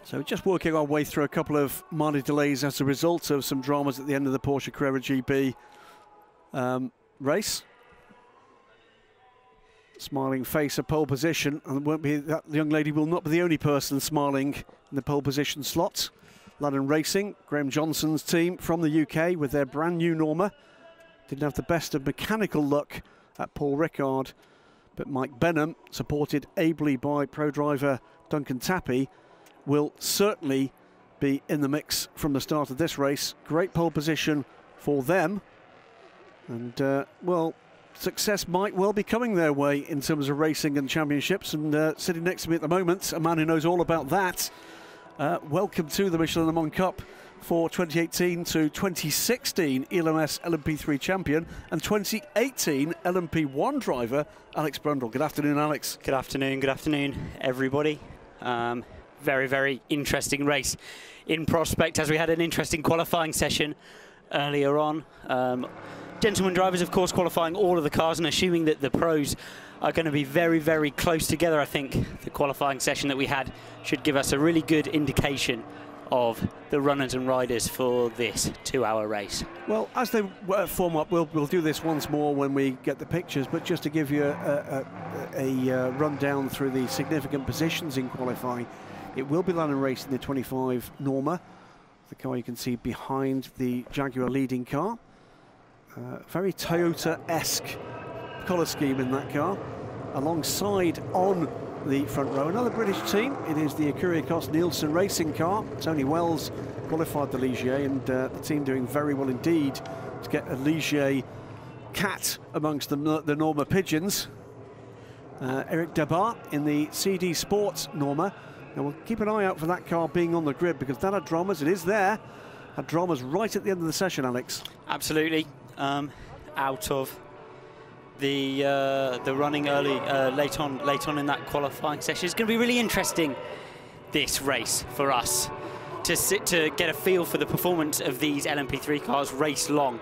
So just working our way through a couple of minor delays as a result of some dramas at the end of the Porsche Carrera GB race. Smiling face of pole position, and won't be, that young lady will not be the only person smiling in the pole position slot. London Racing, Graham Johnson's team from the UK with their brand new Norma. Didn't have the best of mechanical luck at Paul Ricard, but Mike Benham, supported ably by pro driver Duncan Tappy, will certainly be in the mix from the start of this race. Great pole position for them, and well, success might well be coming their way in terms of racing and championships. And sitting next to me at the moment, a man who knows all about that. Welcome to the Michelin Le Mans Cup for 2018 to 2016 ELMS LMP3 champion and 2018 LMP1 driver, Alex Brundle. Good afternoon, Alex. Good afternoon, everybody. Very, very interesting race in prospect, as we had an interesting qualifying session earlier on. Gentlemen drivers, of course, qualifying all of the cars, and assuming that the pros are going to be very, very close together, I think the qualifying session that we had should give us a really good indication of the runners and riders for this 2-hour race. Well, as they form up, we'll do this once more when we get the pictures, but just to give you a rundown through the significant positions in qualifying, it will be London Racing the 25 Norma, the car you can see behind the Jaguar leading car. Very Toyota-esque colour scheme in that car. Alongside on the front row, another British team. It is the Kyrgios Nielsen racing car. Tony Wells qualified the Ligier, and the team doing very well indeed to get a Ligier cat amongst the Norma pigeons. Eric Debar in the CD Sports Norma. Now we'll keep an eye out for that car being on the grid, because that had dramas. It is there. Had dramas right at the end of the session, Alex. Absolutely. Out of the running early, late on in that qualifying session. It's going to be really interesting, this race, for us to get a feel for the performance of these LMP3 cars race long.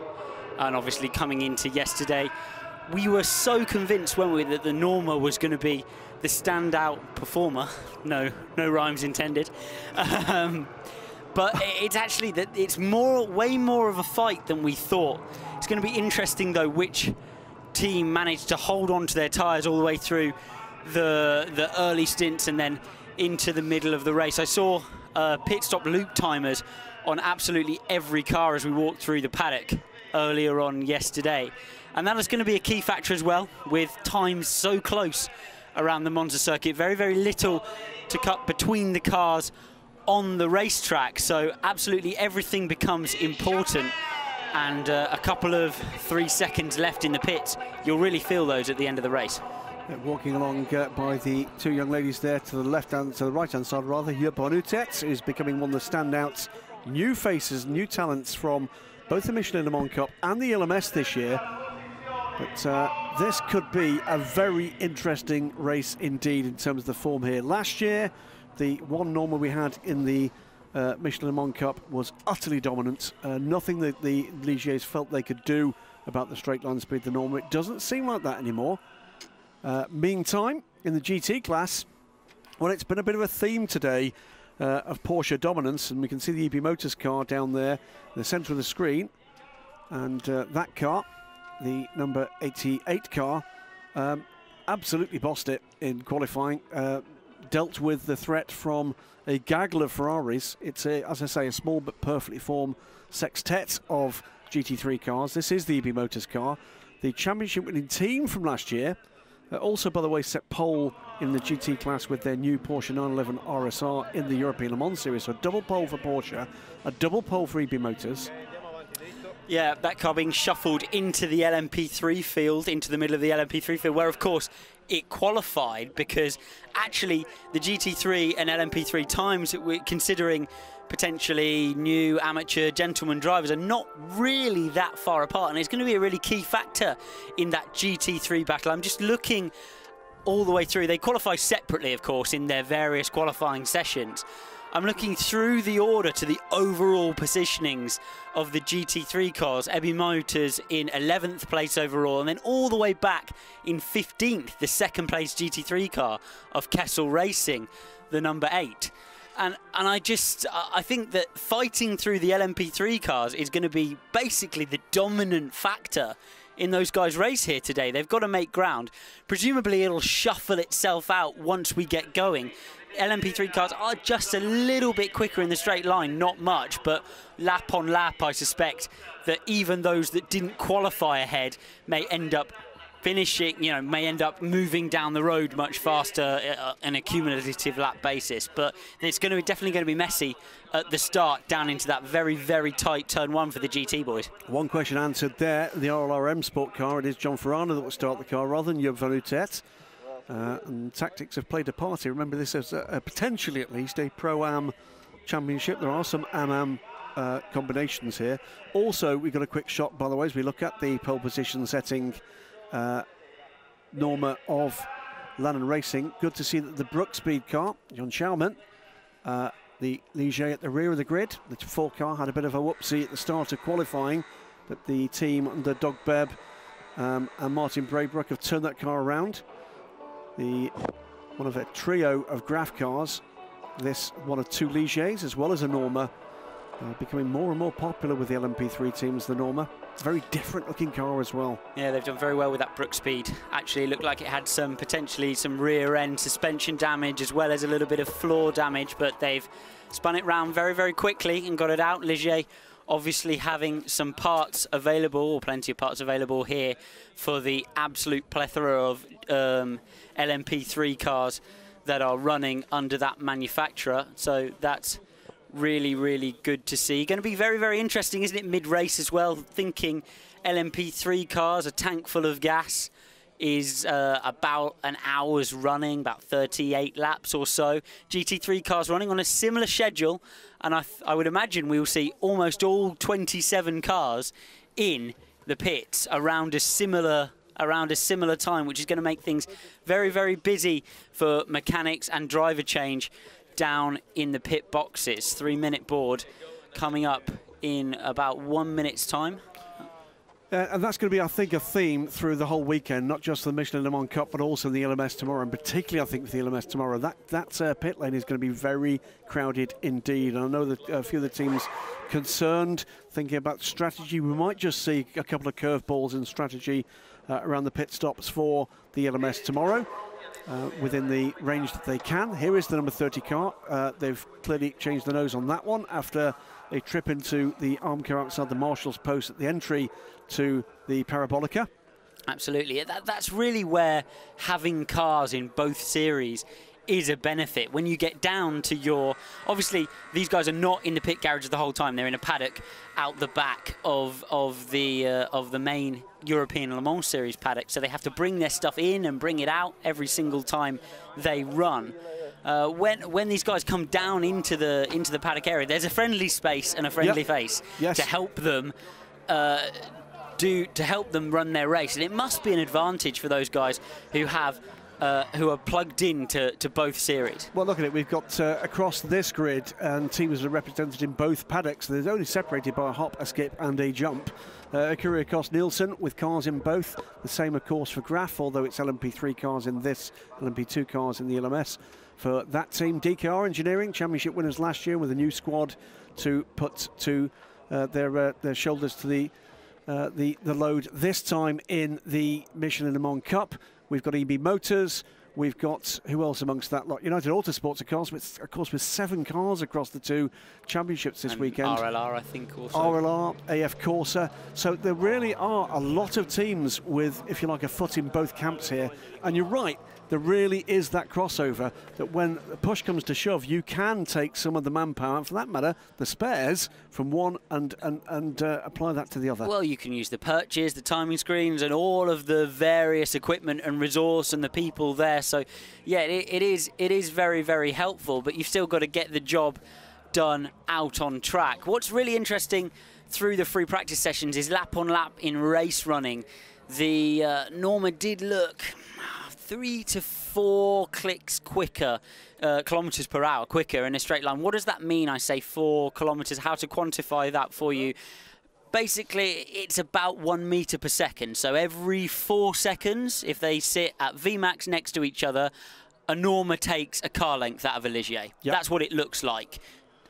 And obviously coming into yesterday, we were so convinced, weren't we, that the Norma was going to be the standout performer. No rhymes intended. But it's actually that it's way more of a fight than we thought. It's going to be interesting, though, which team managed to hold on to their tyres all the way through the early stints and then into the middle of the race. I saw pit stop loop timers on absolutely every car as we walked through the paddock earlier on yesterday. And that is going to be a key factor as well, with times so close around the Monza circuit. Very, very little to cut between the cars on the racetrack, so absolutely everything becomes important. And a couple of 3 seconds left in the pits, you'll really feel those at the end of the race. Walking along by the two young ladies there to the right-hand side, rather, Jur Bonutet is becoming one of the standouts, new faces, new talents from both the Michelin Le Mans Cup and the LMS this year. But this could be a very interesting race indeed in terms of the form here. Last year, the one Norma we had in the Michelin Le Mans Cup was utterly dominant. Nothing that the Ligiers felt they could do about the straight line speed of the Norma. It doesn't seem like that anymore. Meantime, in the GT class, well, it's been a bit of a theme today of Porsche dominance, and we can see the EB Motors car down there in the centre of the screen. And that car, the number 88 car, absolutely bossed it in qualifying. Dealt with the threat from a gaggle of Ferraris. It's, as I say, a small but perfectly formed sextet of GT3 cars. This is the EB Motors car, the championship winning team from last year. Also, by the way, set pole in the GT class with their new Porsche 911 RSR in the European Le Mans Series. So a double pole for Porsche, a double pole for EB Motors. Yeah, that car being shuffled into the LMP3 field, into the middle of the LMP3 field, where, of course, it qualified, because actually the GT3 and LMP3 times, considering potentially new amateur gentleman drivers, are not really that far apart, and it's going to be a really key factor in that GT3 battle. I'm just looking all the way through. They qualify separately, of course, in their various qualifying sessions. I'm looking through the order to the overall positionings of the GT3 cars. EB Motors in 11th place overall, and then all the way back in 15th, the second place GT3 car of Kessel Racing, the number 8. And I think that fighting through the LMP3 cars is going to be basically the dominant factor in those guys' race here today. They've got to make ground. Presumably it'll shuffle itself out once we get going. LMP3 cars are just a little bit quicker in the straight line, not much, but lap on lap I suspect that even those that didn't qualify ahead may end up finishing, may end up moving down the road much faster on a cumulative lap basis. But it's definitely going to be messy at the start down into that very, very tight turn 1 for the GT boys. One question answered there. The RLRM Sport car, it is John Farana that will start the car rather than Joop van Utet. And tactics have played a part here. Remember, this is potentially at least a Pro-Am championship. There are some Am-Am combinations here. Also, we've got a quick shot, by the way, as we look at the pole position setting Norma of Lannon Racing. Good to see that the Brook Speed car, John Schaumann, the Ligier at the rear of the grid. The 4 car had a bit of a whoopsie at the start of qualifying, but the team under Doug Bebb and Martin Braybrook have turned that car around. One of a trio of Graf cars, this one of 2 Ligiers as well as a Norma, becoming more and more popular with the LMP3 teams, the Norma. Very different looking car as well. Yeah, they've done very well with that Brook Speed. Actually, it looked like it had potentially some rear end suspension damage as well as a little bit of floor damage, but they've spun it round very, very quickly and got it out. Ligier obviously having some parts available, or plenty of parts available here for the absolute plethora of LMP3 cars that are running under that manufacturer. So that's really, really good to see. Going to be very, very interesting, isn't it, mid-race as well? Thinking LMP3 cars, a tank full of gas is about an hour's running, about 38 laps or so. GT3 cars running on a similar schedule, and I would imagine we will see almost all 27 cars in the pits around a similar time, which is going to make things very, very busy for mechanics and driver change down in the pit boxes. 3-minute board coming up in about 1 minute's time. And that's going to be, I think, a theme through the whole weekend, not just the Michelin Le Mans Cup, but also the LMS tomorrow, and particularly, I think, with the LMS tomorrow. That pit lane is going to be very crowded indeed. And I know that a few of the teams concerned, thinking about strategy. We might just see a couple of curveballs in strategy around the pit stops for the LMS tomorrow. Within the range that they can. Here is the number 30 car. They've clearly changed the nose on that one after a trip into the arm car outside the marshal's post at the entry to the Parabolica. Absolutely. That's really where having cars in both series is a benefit. When you get down to your... Obviously, these guys are not in the pit garage the whole time. They're in a paddock out the back of the main European Le Mans Series paddock. So they have to bring their stuff in and bring it out every single time they run. When these guys come down into the paddock area, there's a friendly space and a friendly face to help them run their race. And it must be an advantage for those guys who are plugged in to both series. Well, look at it. We've got across this grid, and teams are represented in both paddocks. They're only separated by a hop, a skip, and a jump. Kyrgios Nielsen with cars in both. The same, of course, for Graf, although it's LMP3 cars in this, LMP2 cars in the LMS. For that team, DKR Engineering, championship winners last year, with a new squad to put to their shoulders to the load this time in the Michelin Le Mans Cup. We've got EB Motors. We've got, who else amongst that lot? United Autosports, of course, with 7 cars across the 2 championships this weekend. RLR, I think, also. RLR, AF Corsa. So there really are a lot of teams with, if you like, a foot in both camps here. And you're right, there really is that crossover that when the push comes to shove, you can take some of the manpower, and for that matter, the spares, from one and apply that to the other. Well, you can use the perches, the timing screens, and all of the various equipment and resource and the people there. So, yeah, it is very, very helpful, but you've still got to get the job done out on track. What's really interesting through the free practice sessions is lap on lap in race running. The Norma did look 3 to 4 clicks quicker, kilometers per hour quicker in a straight line. What does that mean? I say 4 kilometers. How to quantify that for you? Basically, it's about 1 meter per second. So every 4 seconds, if they sit at Vmax next to each other, a Norma takes a car length out of a Ligier. Yep. That's what it looks like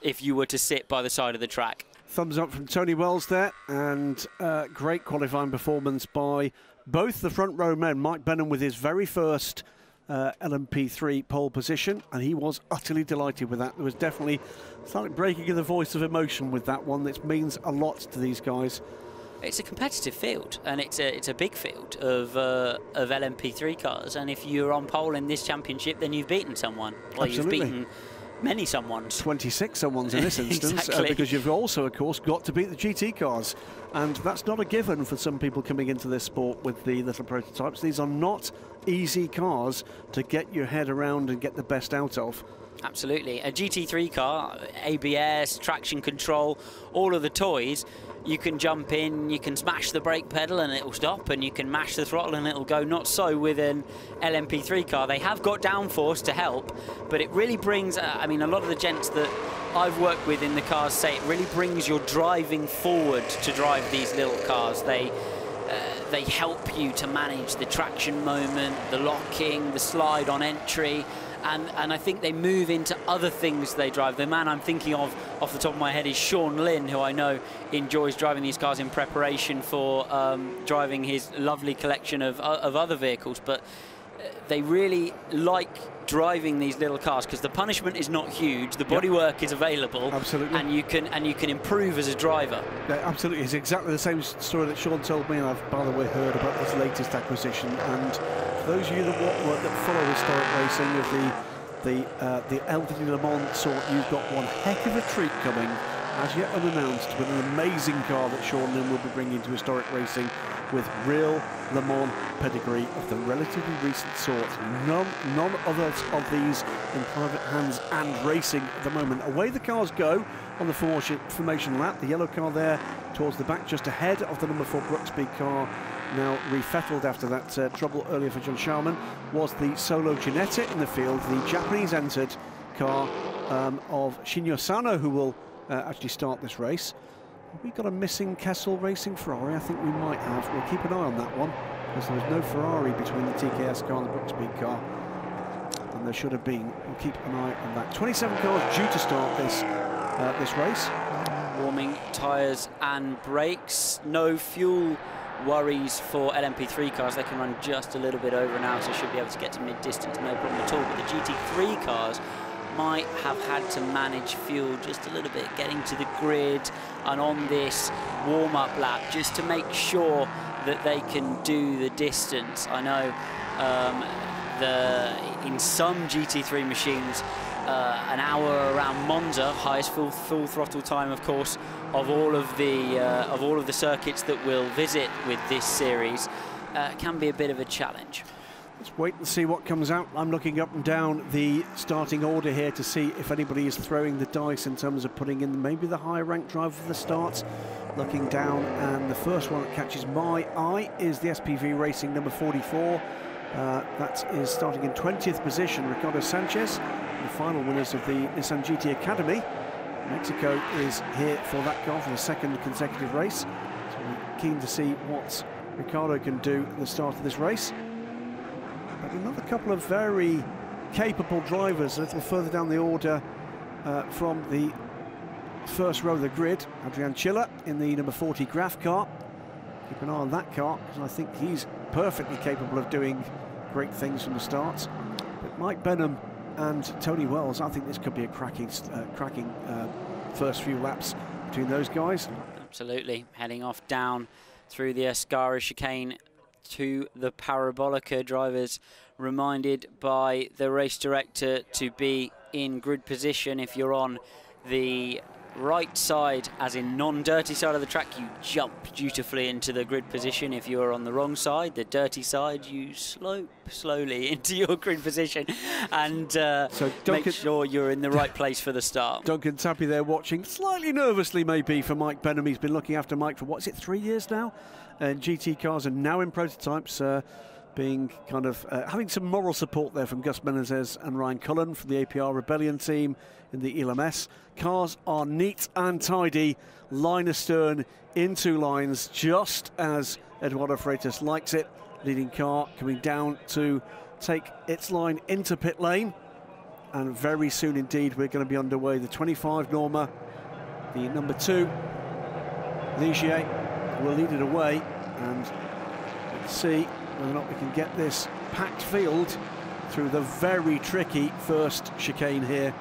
if you were to sit by the side of the track. Thumbs up from Tony Wells there, and great qualifying performance by both the front row men. Mike Benham with his very first LMP3 pole position, and he was utterly delighted with that. There was definitely something breaking in the voice of emotion with that one. That means a lot to these guys. It's a competitive field, and it's a big field of LMP3 cars. And if you're on pole in this championship, then you've beaten someone. Well, Absolutely. you've beaten many someones. 26 someones in this instance, Exactly. because you've also, of course, got to beat the GT cars. And that's not a given for some people coming into this sport with the little prototypes. These are not easy cars to get your head around and get the best out of. Absolutely. A GT3 car, ABS, traction control, all of the toys, you can jump in, you can smash the brake pedal and it'll stop, and you can mash the throttle and it'll go. Not so with an LMP3 car. They have got downforce to help, but it really brings, I mean, a lot of the gents that I've worked with in the cars say it really brings your driving forward to drive these little cars. They help you to manage the traction moment, the locking, the slide on entry, and I think they move into other things they drive. The man I'm thinking of off the top of my head is Sean Lynn, who I know enjoys driving these cars in preparation for driving his lovely collection of other vehicles, but they really like driving these little cars because the punishment is not huge, the bodywork is available. Absolutely. and you can improve as a driver. Yeah, absolutely. It's exactly the same story that Sean told me, and I've, by the way, heard about this latest acquisition. And for those of you that follow historic racing of the elderly Le Mans sort, you've got one heck of a treat coming, as yet unannounced, with an amazing car that Sean Lynn will be bringing to historic racing with real Le Mans pedigree of the relatively recent sort. None others of these in private hands and racing at the moment. Away the cars go on the formation lap. The yellow car there towards the back, just ahead of the number 4 Brooksby car, now refettled after that trouble earlier for John Sharman, was the Solo Ginetta in the field, the Japanese entered car of Shinyo Sano, who will actually start this race. Have we got a missing Kessel Racing Ferrari? I think we might have. We'll keep an eye on that one, because there was no Ferrari between the TKS car and the Brooksby car, and there should have been. We'll keep an eye on that. 27 cars due to start this race. Warming tyres and brakes. No fuel worries for LMP3 cars. They can run just a little bit over an hour, so should be able to get to mid-distance, no problem at all. But the GT3 cars might have had to manage fuel just a little bit, getting to the grid and on this warm-up lap, just to make sure that they can do the distance. I know in some GT3 machines, an hour around Monza, highest full throttle time, of course, of all of the circuits that we'll visit with this series, can be a bit of a challenge. Let's wait and see what comes out. I'm looking up and down the starting order here to see if anybody is throwing the dice in terms of putting in maybe the higher ranked driver for the start. Looking down, and the first one that catches my eye is the SPV Racing number 44. That is starting in 20th position, Ricardo Sanchez, the final winners of the Nissan GT Academy. Mexico is here for that car for the second consecutive race. So we're keen to see what Ricardo can do at the start of this race. But another couple of very capable drivers a little further down the order from the first row of the grid. Adrian Chilla in the number 40 Graf car. Keep an eye on that car, because I think he's perfectly capable of doing great things from the start. But Mike Benham and Tony Wells, I think this could be a cracking first few laps between those guys. Absolutely. Heading off down through the Escara chicane to the Parabolica. Drivers reminded by the race director to be in grid position. If you're on the right side, as in non-dirty side of the track, you jump dutifully into the grid position. If you're on the wrong side, the dirty side, you slope slowly into your grid position, and so make sure you're in the right place for the start. Duncan's happy there watching, slightly nervously maybe for Mike Benham. He's been looking after Mike for, what is it, 3 years now? And GT cars are now in prototypes, being kind of having some moral support there from Gus Menezes and Ryan Cullen from the APR Rebellion team in the ELMS. Cars are neat and tidy, line astern in 2 lines, just as Eduardo Freitas likes it. Leading car coming down to take its line into pit lane. And very soon indeed, we're going to be underway. The 25 Norma, the number 2, Ligier, will lead it away. And let's see whether or not we can get this packed field through the very tricky first chicane here.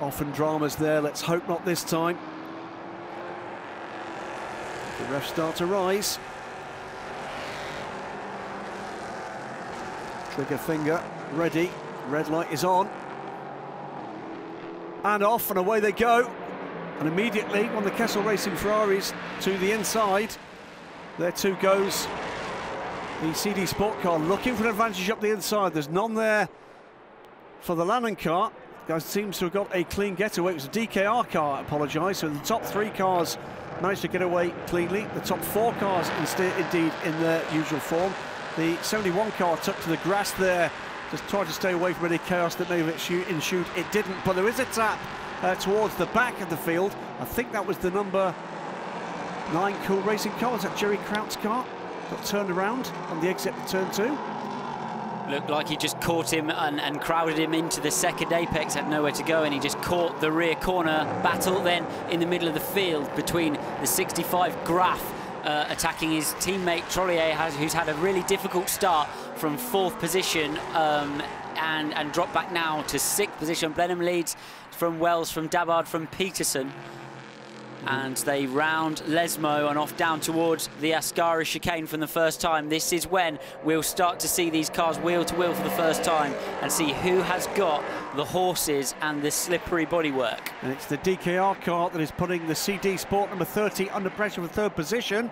Often dramas there, let's hope not this time. The refs start to rise. Trigger finger ready, red light is on. And off and away they go. And immediately, one of the Kessel Racing Ferraris to the inside. There too goes the CD Sport car, looking for an advantage up the inside. There's none there for the Lannon car. The guy seems to have got a clean getaway. It was a DKR car, I apologise. So the top 3 cars managed to get away cleanly. The top 4 cars indeed in their usual form. The 71 car took to the grass there, just tried to stay away from any chaos that may have ensued. It didn't, but there is a tap towards the back of the field. I think that was the number 9 Cool Racing car. Was that Jerry Kraut's car? Got turned around on the exit to turn 2. Looked like he just caught him and crowded him into the second apex, had nowhere to go, and he just caught the rear corner battle then in the middle of the field between the 65 Graf attacking his teammate Trollier, who's had a really difficult start from 4th position and dropped back now to 6th position. Blenheim leads from Wells, from Dabbard, from Peterson. And they round Lesmo and off down towards the Ascari chicane from the first time. This is when we'll start to see these cars wheel to wheel for the first time and see who has got the horses and the slippery bodywork. And it's the DKR car that is putting the CD Sport number 30 under pressure for 3rd position.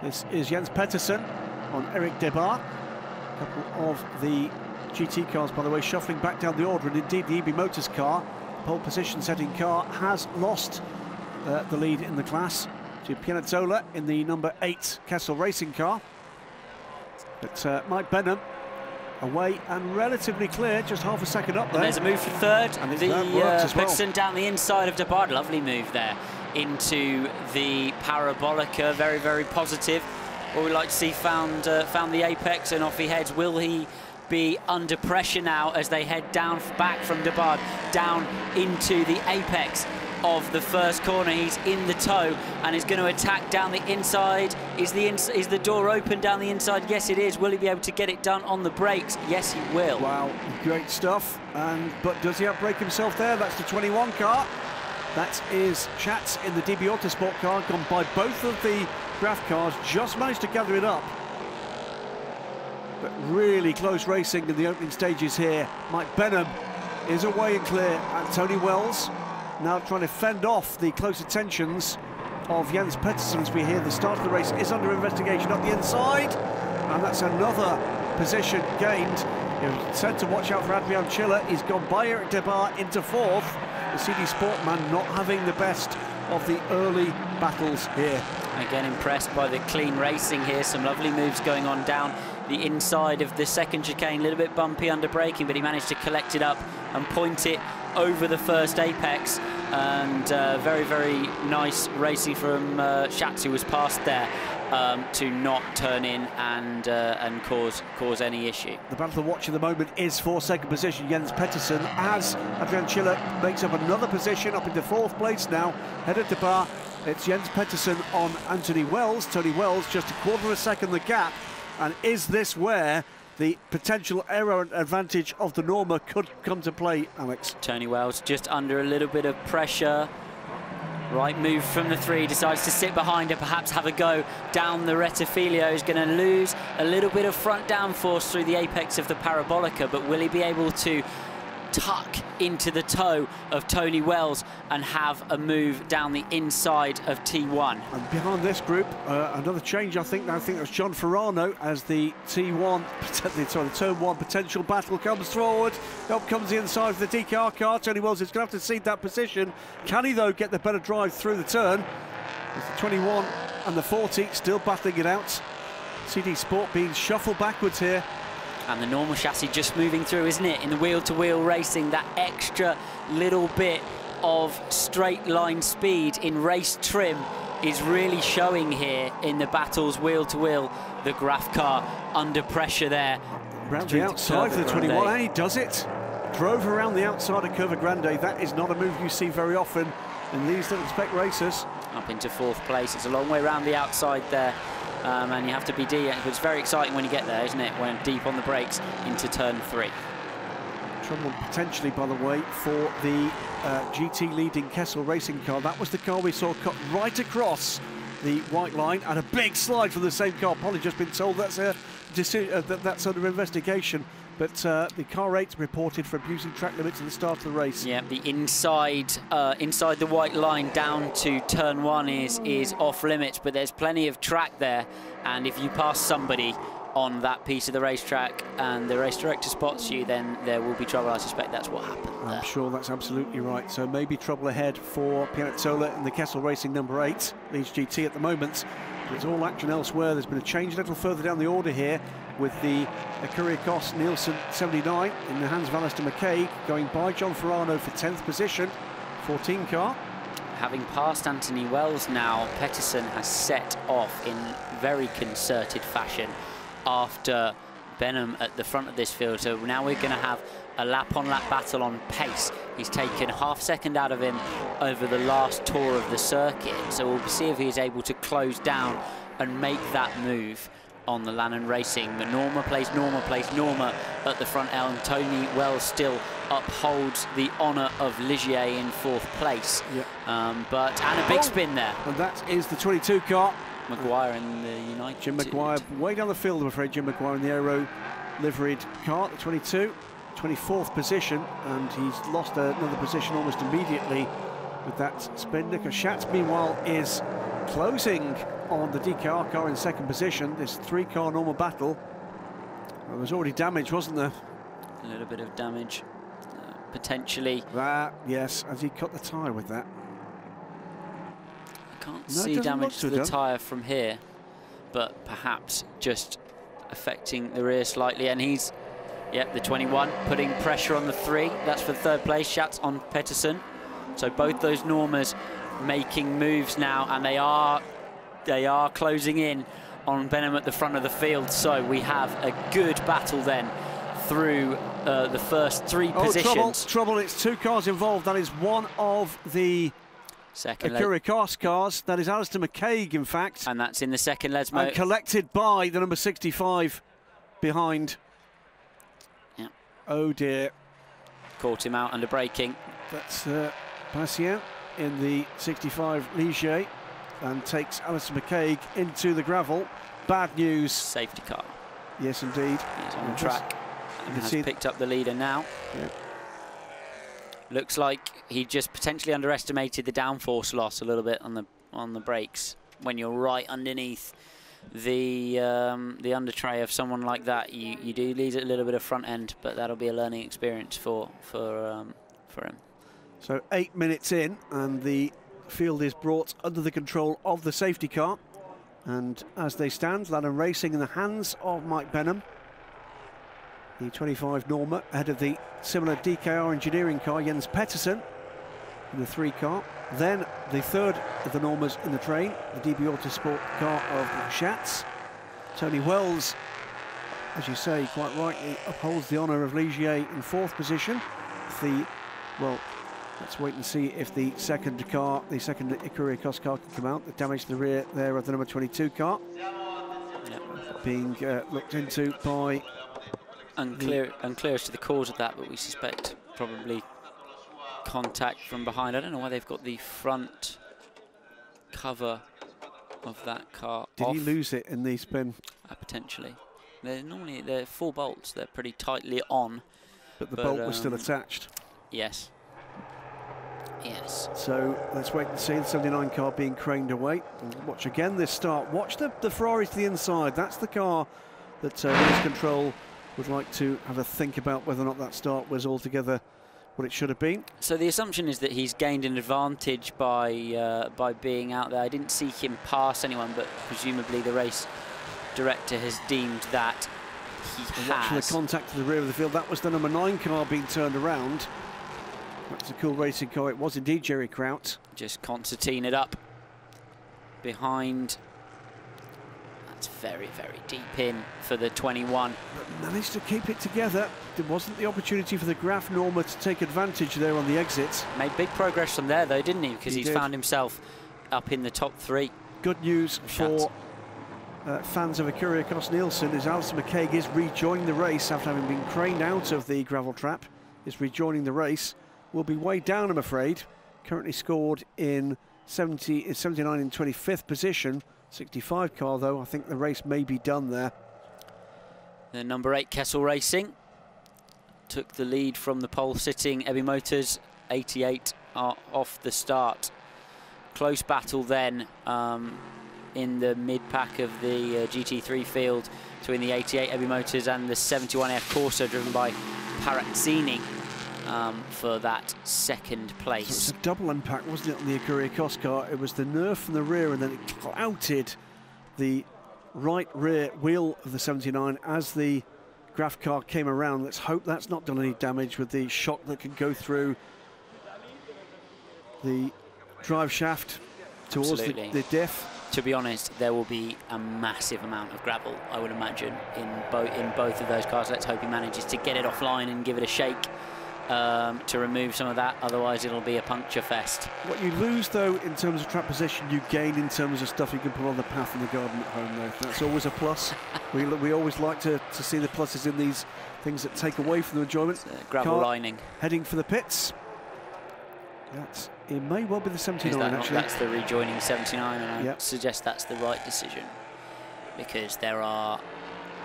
This is Jens Pettersson on Eric Debar. A couple of the GT cars, by the way, shuffling back down the order, and indeed the EB Motors car, pole position setting car, has lost the lead in the class to Pianazzola in the number 8 Kessel Racing car. But Mike Benham away and relatively clear, just half a second up there. And there's a move for 3rd. And Pettersson down the inside of Dabard, lovely move there into the Parabolica, very, very positive. What we like to see found the apex and off he heads. Will he be under pressure now as they head down back from Dabard down into the apex of the first corner? He's in the toe and is going to attack down the inside. Is the door open down the inside? Yes, it is. Will he be able to get it done on the brakes? Yes, he will. Wow, great stuff. But does he outbrake himself there? That's the 21 car. That is Schatz in the DB Autosport car, gone by both of the Graf cars, just managed to gather it up. But really close racing in the opening stages here. Mike Benham is away and clear, and Tony Wells now trying to fend off the close attentions of Jens Pettersson as we hear the start of the race is under investigation up the inside, and that's another position gained. You're said to watch out for Adrian Chiller. He's gone by Eric Debar into 4th. The CD Sportman not having the best of the early battles here. Again, impressed by the clean racing here. Some lovely moves going on down the inside of the second chicane. A little bit bumpy under braking, but he managed to collect it up and point it over the first apex. And very, very nice racing from Schatz, who was past there, to not turn in and cause any issue. The battle to watch at the moment is for 2nd position, Jens Pettersson, as Adrian Chiller makes up another position up into 4th place now. Headed to bar, it's Jens Pettersson on Anthony Wells. Tony Wells just a quarter of a second the gap. And is this where the potential error advantage of the Norma could come to play, Alex? Tony Wells just under a little bit of pressure. Right move from the 3, decides to sit behind and perhaps have a go down the Rettifilio. He's going to lose a little bit of front downforce through the apex of the Parabolica, but will he be able to tuck into the toe of Tony Wells and have a move down the inside of T1? And behind this group, another change, I think that's John Ferrano as the T1, the turn 1 potential battle comes forward. Up comes the inside of the DKR car. Tony Wells is going to have to cede that position. Can he, though, get the better drive through the turn? There's the 21 and the 40 still battling it out. CD Sport being shuffled backwards here. And the normal chassis just moving through, isn't it? In the wheel-to-wheel racing, that extra little bit of straight line speed in race trim is really showing here in the battles wheel-to-wheel. The Graf car under pressure there. Round the outside for the 21, and he does it. Drove around the outside of Curva Grande. That is not a move you see very often in these little spec races. Up into 4th place. It's a long way around the outside there, and you have to be deep. It's very exciting when you get there, isn't it? When deep on the brakes into turn 3. Trouble potentially, by the way, for the GT leading Kessel racing car. That was the car we saw cut right across the white line, and a big slide from the same car. Probably just been told that's that's under investigation. But the car 8 reported for abusing track limits at the start of the race. Yeah, the inside the white line down to turn 1 is off limits, but there's plenty of track there, and if you pass somebody on that piece of the racetrack and the race director spots you, then there will be trouble. I suspect that's what happened there. I'm sure that's absolutely right. So maybe trouble ahead for Pianezzola in the Kessel Racing number 8, leads GT at the moment. There's all action elsewhere. There's been a change a little further down the order here with the Kyrgios Nielsen 79 in the hands of Alistair McCaig, going by John Ferrano for 10th position, 14 car. Having passed Anthony Wells now, Pettersson has set off in very concerted fashion after Benham at the front of this field. So now we're going to have a lap-on-lap battle on pace. He's taken half second out of him over the last tour of the circuit. So we'll see if he's able to close down and make that move on the Lannon Racing. The Norma plays Norma at the front elm. Tony Wells still upholds the honour of Ligier in 4th place. Yep. And a big spin there. And that is the 22 car. Maguire in the United. Jim Maguire way down the field, I'm afraid. Jim Maguire in the aero liveried car, the 22, 24th position, and he's lost another position almost immediately with that spin. Nico Schatz, meanwhile, is closing on the DKR car in 2nd position. This 3-car normal battle. There was already damage, wasn't there? A little bit of damage, potentially. That, yes, as he cut the tyre with that. Can't see damage to the tyre from here, but perhaps just affecting the rear slightly. And he's, the 21, putting pressure on the 3. That's for 3rd place. Schatz on Pettersson. So both those Normas making moves now, and they are closing in on Benham at the front of the field. So we have a good battle then through the first 3 positions. Trouble, it's 2 cars involved. That is one of the Kyrgios cars. That is Alistair McCaig, in fact. And that's in the 2nd Lesmo. And collected by the number 65 behind. Yeah. Oh dear. Caught him out under braking. That's Patient in the 65 Ligier, and takes Alistair McCaig into the gravel. Bad news. Safety car. Yes, indeed. He's on track and has picked up the leader now. Yeah. Looks like he just potentially underestimated the downforce loss a little bit on the brakes. When you're right underneath the under tray of someone like that, you do lose a little bit of front end, but that'll be a learning experience for him. So 8 minutes in, and the field is brought under the control of the safety car. And as they stand, Lannon Racing in the hands of Mike Benham. The 25 Norma ahead of the similar DKR engineering car, Jens Pettersson, in the 3 car. Then the 3rd of the Normas in the train, the DB Autosport car of Schatz. Tony Wells, as you say, quite rightly upholds the honour of Ligier in 4th position. Let's wait and see if the second Kyrgios car can come out. The damage to the rear there of the number 22 car. Yep. Being looked into by... Unclear as to the cause of that, but we suspect probably contact from behind. I don't know why they've got the front cover of that car off. Did he lose it in the spin? Potentially. They're 4 bolts. They're pretty tightly on. But the bolt was still attached. Yes. Yes. So let's wait and see the 79 car being craned away. And watch again this start. Watch the Ferraris to the inside. That's the car that race control would like to have a think about whether or not that start was altogether what it should have been. So the assumption is that he's gained an advantage by being out there. I didn't see him pass anyone, but presumably the race director has deemed that he has. Watching the contact to the rear of the field, that was the number 9 car being turned around. That's a cool racing car. It was indeed Jerry Kraut. Just concertine it up behind That's very, very deep in for the 21. But managed to keep it together. There wasn't the opportunity for the Graf Norma to take advantage there on the exit. Made big progress from there, though, didn't he? Because he's found himself up in the top 3. Good news for fans of Akuria Kos-Nielsen is Alistair McCaig is rejoining the race after having been craned out of the gravel trap. Is rejoining the race. Will be way down, I'm afraid. Currently scored in 79 in 25th position. 65 car, though. I think the race may be done there. The number 8 Kessel Racing took the lead from the pole-sitting Ebby Motors. 88 are off the start. Close battle then in the mid-pack of the GT3 field between the 88 Ebby Motors and the 71F Corsa driven by Parazzini for that second place. So it's a double impact, wasn't it, on the Akuria Kos car? It was the nerf from the rear and then it clouted the right rear wheel of the 79 as the Graf car came around. Let's hope that's not done any damage with the shock that could go through the drive shaft towards the diff. To be honest, there will be a massive amount of gravel, I would imagine, in both of those cars. Let's hope he manages to get it offline and give it a shake to remove some of that. Otherwise, it'll be a puncture fest. What you lose, though, in terms of track position, you gain in terms of stuff you can put on the path in the garden at home, though. That's always a plus. we always like to see the pluses in these things that take away from the enjoyment. Gravel lining. Heading for the pits. It may well be the 79, actually. That's the rejoining 79, and I suggest that's the right decision, because there are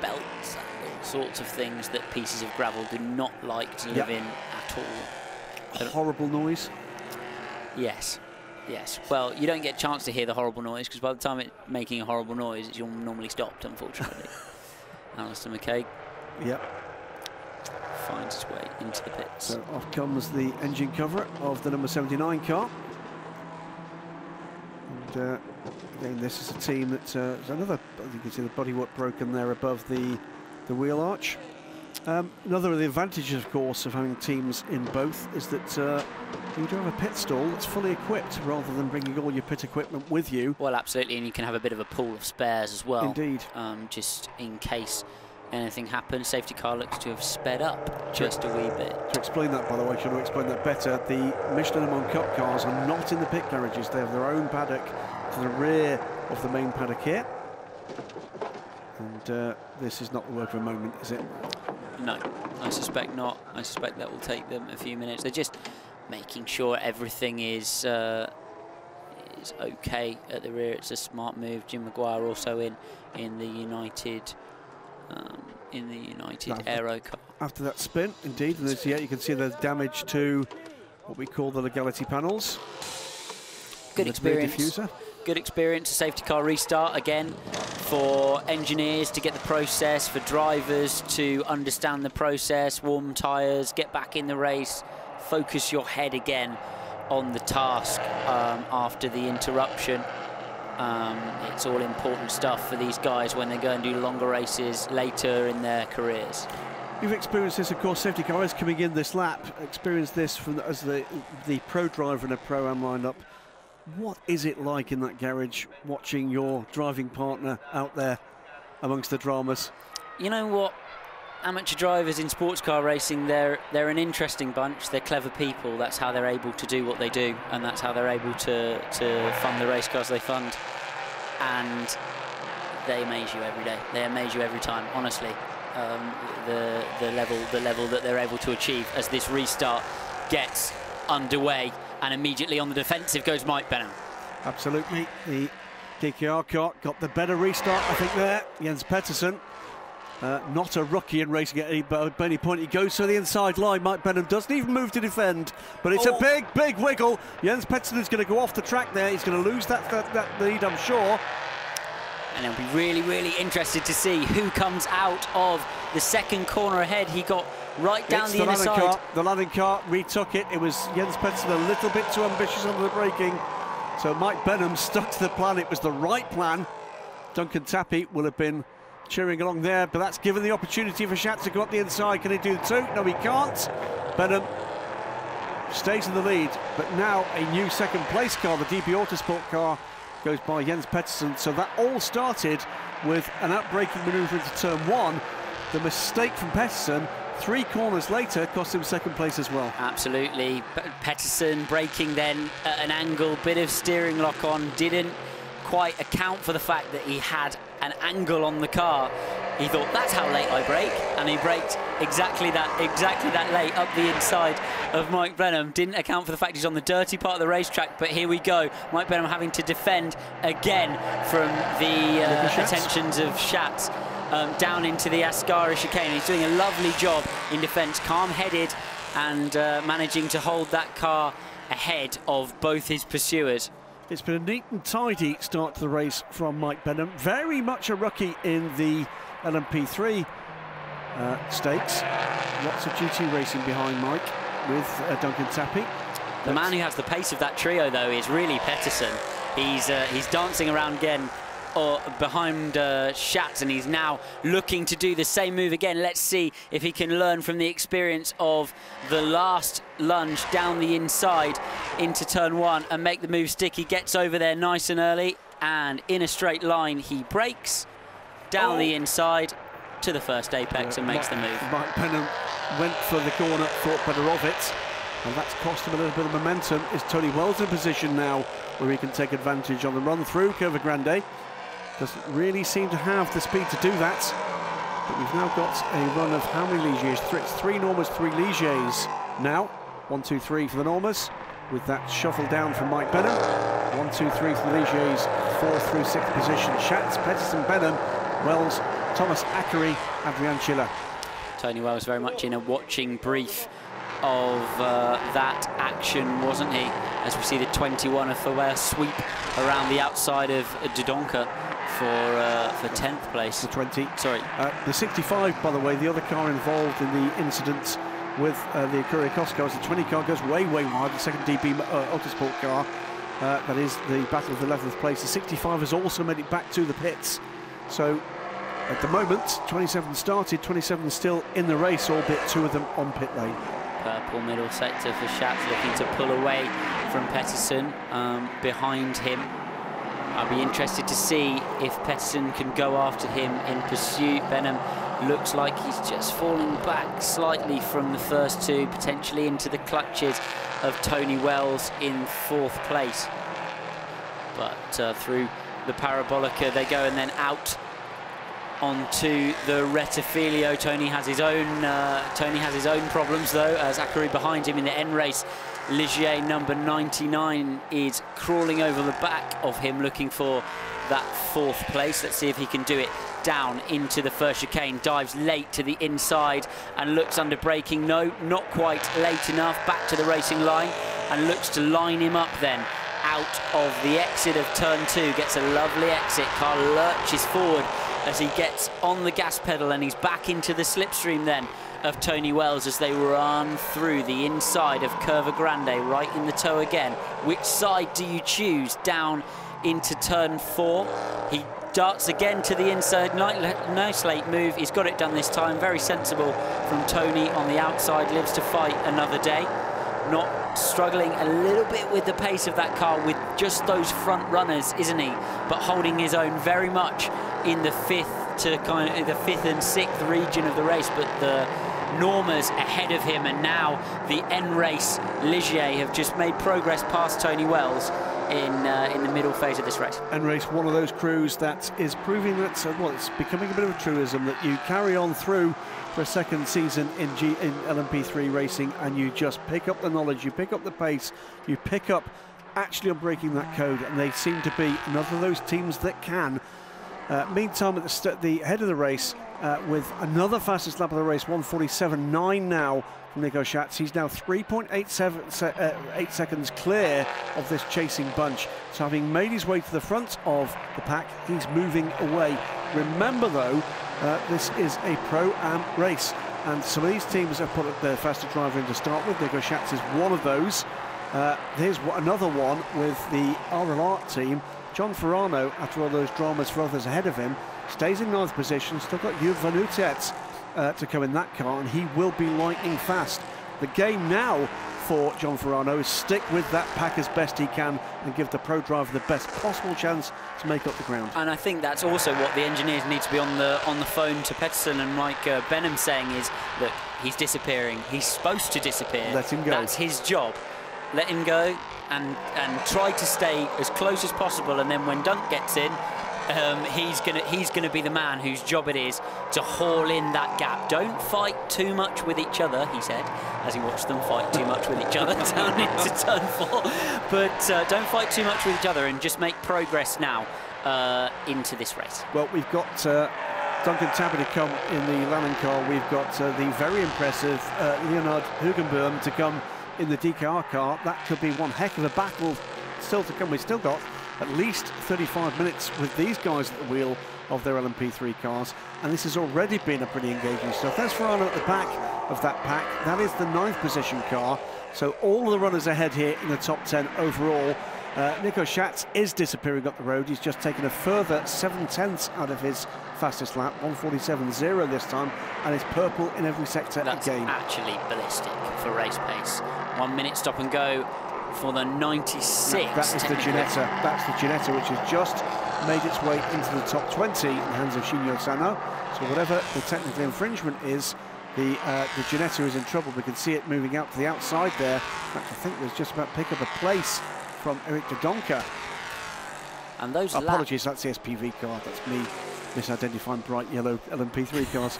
belts and all sorts of things that pieces of gravel do not like to live in at all. Horrible noise. Yes. Well, you don't get a chance to hear the horrible noise, because by the time it's making a horrible noise, it's normally stopped, unfortunately. Alistair McCaig. Finds its way into the pits. So off comes the engine cover of the number 79 car. And again, this is a team that another, you can see the bodywork broken there above the wheel arch. Another of the advantages, of course, of having teams in both is that you do have a pit stall that's fully equipped rather than bringing all your pit equipment with you. Well, absolutely, and you can have a bit of a pool of spares as well. Indeed. Just in case anything happens. Safety car looks to have sped up just a wee bit. To explain that, by the way, should have explained that better, the Michelin Le Mans Cup cars are not in the pit garages. They have their own paddock to the rear of the main paddock here. And this is not the work of a moment, is it? No, I suspect not. I suspect that will take them a few minutes. They're just making sure everything is okay at the rear. It's a smart move. Jim Maguire also in the United Aero car. After that spin, indeed, and as yet you can see there's damage to what we call the legality panels. Good experience. Good experience. A safety car restart again for engineers to get the process, for drivers to understand the process, warm tyres, get back in the race, focus your head again on the task after the interruption. It's all important stuff for these guys when they go and do longer races later in their careers. You've experienced this, of course. Safety cars coming in this lap, experienced this as the pro driver in a Pro-Am lineup. What is it like in that garage, watching your driving partner out there amongst the dramas? You know what? Amateur drivers in sports car racing, they're an interesting bunch. They're clever people. That's how they're able to do what they do, and that's how they're able to fund the race cars they fund. And they amaze you every day. They amaze you every time, honestly. The level that they're able to achieve as this restart gets underway, and immediately on the defensive goes Mike Benham. Absolutely. The DKR car got the better restart, I think, there. Jens Pettersson. Not a rookie in racing at any point. He goes to the inside line. Mike Benham doesn't even move to defend, but it's a big wiggle. Jens Pettersson is going to go off the track there. He's going to lose that lead, I'm sure. And I'll be really interested to see who comes out of the second corner ahead. He got right down the inner side. The landing car retook it. It was Jens Pettersson a little bit too ambitious under the braking. So Mike Benham stuck to the plan. It was the right plan. Duncan Tappy will have been cheering along there, but that's given the opportunity for Schatz to go up the inside. Can he do the two? No, he can't. Benham stays in the lead, but now a new second place car, the DP Autosport car, goes by Jens Pettersson. So that all started with an outbraking manoeuvre into turn 1. The mistake from Pettersson 3 corners later cost him second place as well. Absolutely. Pettersson braking then at an angle, bit of steering lock on, didn't quite account for the fact that he had an angle on the car. He thought, that's how late I brake, and he braked exactly that late up the inside of Mike Blenheim. Didn't account for the fact he's on the dirty part of the racetrack, but here we go. Mike Blenheim having to defend again from the attentions of Schatz. Down into the Ascari chicane. He's doing a lovely job in defence, calm-headed, and managing to hold that car ahead of both his pursuers. It's been a neat and tidy start to the race from Mike Blenheim. Very much a rookie in the LMP3 stakes. Lots of GT racing behind Mike with Duncan Tappy. The man who has the pace of that trio, though, is really Pettersson. He's dancing around again behind Schatz, and he's now looking to do the same move again. Let's see if he can learn from the experience of the last lunge down the inside into turn 1 and make the move stick. He gets over there nice and early, and in a straight line he brakes down the inside to the first apex and makes the move. Mike Blenheim went for the corner, thought better of it, and that's cost him a little bit of momentum. Is Tony Wells in position now where he can take advantage on the run through Curva Grande? Doesn't really seem to have the speed to do that, but we've now got a run of how many Ligiers? It's 3 Normas, 3 Ligiers now. 1, 2, 3 for the Normas, with that shuffle down from Mike Blenheim. 1, 2, 3 for the Ligiers, 4th through 6th position. Schatz, Pettersson, Blenheim, Wells, Thomas Ackery, Adrian Schiller. Tony Wells very much in a watching brief of that action, wasn't he? As we see the 21 of Fawea sweep around the outside of Dodonka for 10th place. The 20. Sorry. The 65, by the way, the other car involved in the incident with the Acuria Cross cars. The 20 car goes way wide. The second DB Autosport car. That is the battle of the 11th place. The 65 has also made it back to the pits. So at the moment, 27 started, 27 still in the race, albeit 2 of them on pit lane. Purple middle sector for Schatz, looking to pull away from Pettersson behind him. I'll be interested to see if Pettersson can go after him in pursuit. Blenheim looks like he's just falling back slightly from the first 2, potentially into the clutches of Tony Wells in 4th place. But through the Parabolica they go, and then out onto the Rettifilio. Tony has his own problems though, as Ackery behind him in the end race. Ligier number 99 is crawling over the back of him, looking for that 4th place. Let's see if he can do it down into the first chicane. Dives late to the inside and looks under braking. No, not quite late enough. Back to the racing line and looks to line him up then out of the exit of turn 2. Gets a lovely exit. Car lurches forward as he gets on the gas pedal, and he's back into the slipstream then of Tony Wells as they run through the inside of Curva Grande, right in the toe again. Which side do you choose? Down into turn 4. He darts again to the inside. Nice late move. He's got it done this time. Very sensible from Tony on the outside. Lives to fight another day. Not struggling a little bit with the pace of that car with just those front runners, isn't he? But holding his own very much in the 5th to kind of the 5th and 6th region of the race. But the Normas ahead of him, and now the end race Ligier have just made progress past Tony Wells in the middle phase of this race. End race, one of those crews that is proving that well, it's becoming a bit of a truism that you carry on through for a second season in LMP3 racing, and you just pick up the knowledge, you pick up the pace, you pick up actually on breaking that code, and they seem to be another of those teams that can. Meantime, at the head of the race, with another fastest lap of the race, 1:47.9 now from Nico Schatz. He's now 3.8 seconds clear of this chasing bunch. So having made his way to the front of the pack, he's moving away. Remember though, this is a Pro-Am race, and some of these teams have put their faster driver in to start with. Nico Schatz is one of those. Here's another one with the RLR team. John Ferrano, after all those dramas for others ahead of him, stays in 9th position. Still got Jules Van Utet to come in that car, and he will be lightning fast. The game now for John Ferrano is stick with that pack as best he can and give the pro driver the best possible chance to make up the ground. And I think that's also what the engineers need to be on the phone to Pettersson and Mike Benham saying is, look, he's disappearing. He's supposed to disappear. Let him go. That's his job. Let him go and try to stay as close as possible. And then when Dunk gets in, he's gonna be the man whose job it is to haul in that gap. Don't fight too much with each other, he said, as he watched them fight too much with each other down into turn 4. But don't fight too much with each other and just make progress now into this race. Well, we've got Duncan Tabby to come in the Lannon car. We've got the very impressive Leonard Hugenboom to come in the DKR car. That could be one heck of a battle still to come. We've still got at least 35 minutes with these guys at the wheel of their LMP3 cars, and this has already been a pretty engaging stuff. There's Ferrano at the back of that pack. That is the 9th position car, so all of the runners ahead here in the top 10 overall. Nico Schatz is disappearing up the road. He's just taken a further 7/10 out of his fastest lap, 1:47.0 this time, and it's purple in every sector That's again. Actually ballistic for race pace. 1 minute stop and go for the 96. That is the Ginetta. That's the Ginetta, which has just made its way into the top 20 in the hands of Shinyo Sano. So whatever the technical infringement is, the Ginetta is in trouble. We can see it moving out to the outside there. In fact, I think it was just about to pick up a place from Eric de Donker. And those apologies, that's the SPV car. That's me misidentifying bright yellow LMP3 cars.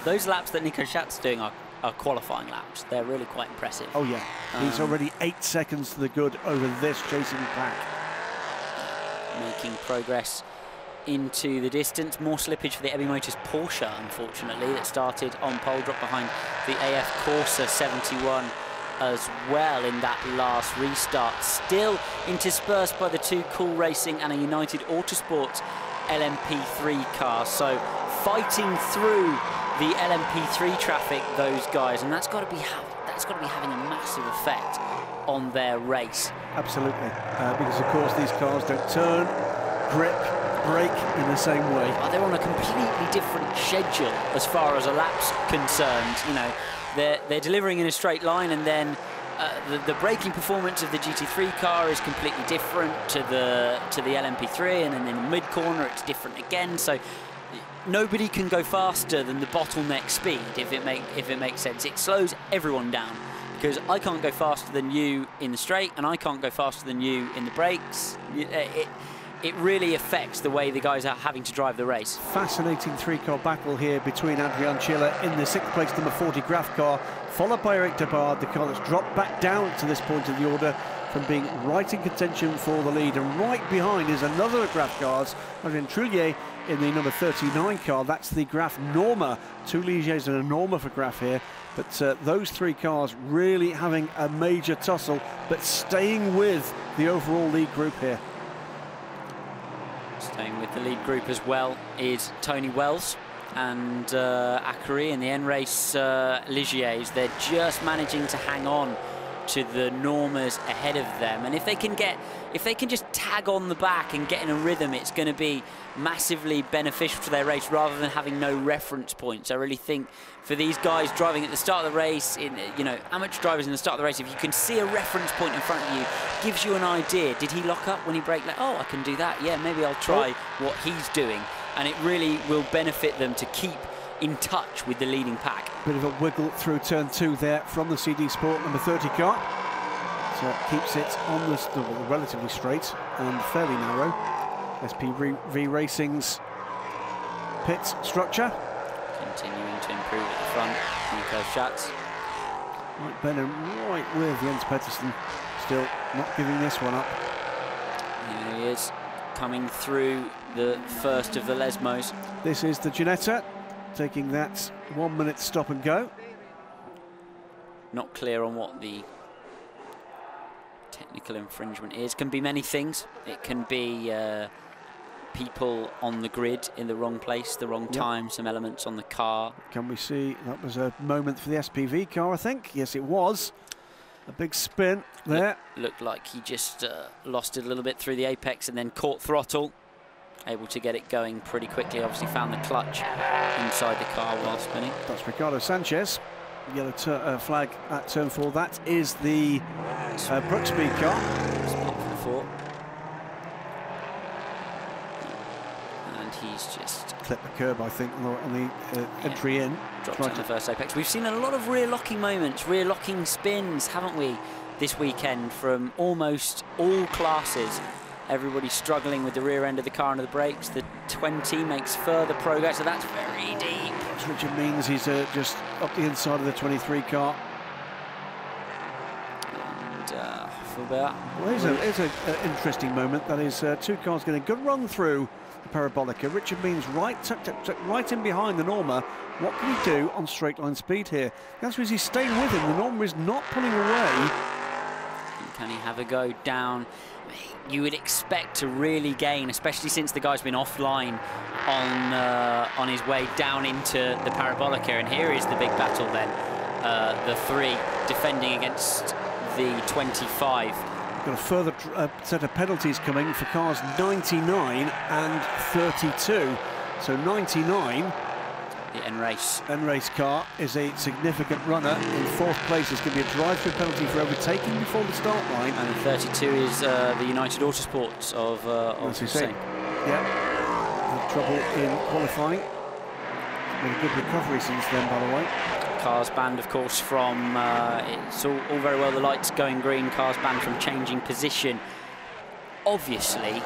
Those laps that Nico Schatz is doing are qualifying laps. They're really quite impressive. Oh yeah, he's already 8 seconds to the good over this chasing pack. Making progress into the distance. More slippage for the Ebbing Motors Porsche, unfortunately, that started on pole, drop behind the AF Corsa 71 as well in that last restart. Still interspersed by the 2 Cool Racing and a United Autosports LMP3 car. So fighting through the LMP3 traffic, those guys, and that's got to be having a massive effect on their race. Absolutely, because of course these cars don't turn, grip, brake in the same way. Oh, they're on a completely different schedule as far as a lap's concerned. You know, they're delivering in a straight line, and then the braking performance of the GT3 car is completely different to the LMP3, and then in the mid corner it's different again. So nobody can go faster than the bottleneck speed, if it makes sense. It slows everyone down, because I can't go faster than you in the straight, and I can't go faster than you in the brakes. It really affects the way the guys are having to drive the race. Fascinating 3-car battle here between Adrian Schiller in the 6th place number 40 Graf car, followed by Eric de Bard, the car that's dropped back down to this point of the order from being right in contention for the lead. And right behind is another Graf cars, Adrien Trullier in the number 39 car. That's the Graf Norma. 2 Ligiers and a Norma for Graf here. But those 3 cars really having a major tussle, but staying with the overall lead group here. Staying with the lead group as well is Tony Wells and Akari in the N-Race Ligiers. They're just managing to hang on to the Normas ahead of them, and if they can just tag on the back and get in a rhythm, it's going to be massively beneficial to their race rather than having no reference points. I really think for these guys driving at the start of the race, amateur drivers in the start of the race, if you can see a reference point in front of you, gives you an idea. Did he lock up when he braked? Oh, I can do that. Yeah, maybe I'll try what he's doing, and it really will benefit them to keep in touch with the leading pack. Bit of a wiggle through turn 2 there from the CD Sport number 30 car. So it keeps it on the relatively straight and fairly narrow. SPV Racing's pit structure. Continuing to improve at the front, Nico Schatz. Mike Benham right with Jens Pettersson, still not giving this one up. Here he is, coming through the first of the Lesmos. This is the Ginetta, taking that 1 minute stop and go. Not clear on what the technical infringement is. Can be many things. It can be people on the grid in the wrong place, the wrong time, some elements on the car. Can we see, that was a moment for the SPV car, I think. Yes, it was. A big spin there. Looked like he just lost it a little bit through the apex and then caught throttle. Able to get it going pretty quickly. Obviously found the clutch inside the car while spinning. That's Ricardo Sanchez. yellow flag at turn 4. That is the Brooksby car. And he's just clipped the curb, I think, on the entry in. Dropped on the first apex. We've seen a lot of rear locking moments, rear locking spins, haven't we, this weekend from almost all classes. Everybody struggling with the rear end of the car under the brakes. The 20 makes further progress, so that's very deep. Richard means he's just up the inside of the 23 car. And well, there's an interesting moment. That is two cars getting a good run through the Parabolica. Richard means right in behind the Norma. What can he do on straight line speed here? The answer is he's staying with him. The Norma is not pulling away. Can he have a go down? You would expect to really gain, especially since the guy's been offline on his way down into the Parabolica. And here is the big battle then. The 3 defending against the 25. Got a further set of penalties coming for cars 99 and 32. So 99. The N-Race car is a significant runner. In 4th place is going to be a drive-through penalty for overtaking before the start line. And the 32 is the United Autosports of Hussein. Yeah, had trouble in qualifying. Made a good recovery since then, by the way. Cars banned, of course, from it's all very well the lights going green. Cars banned from changing position, obviously,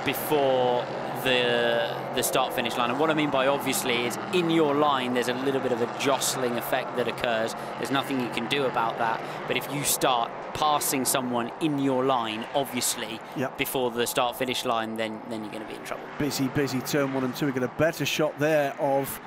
before the start-finish line. And what I mean by obviously is in your line there's a little bit of a jostling effect that occurs. There's nothing you can do about that, but if you start passing someone in your line, obviously, before the start-finish line, then you're going to be in trouble. Busy turn 1 and 2. We get a better shot there of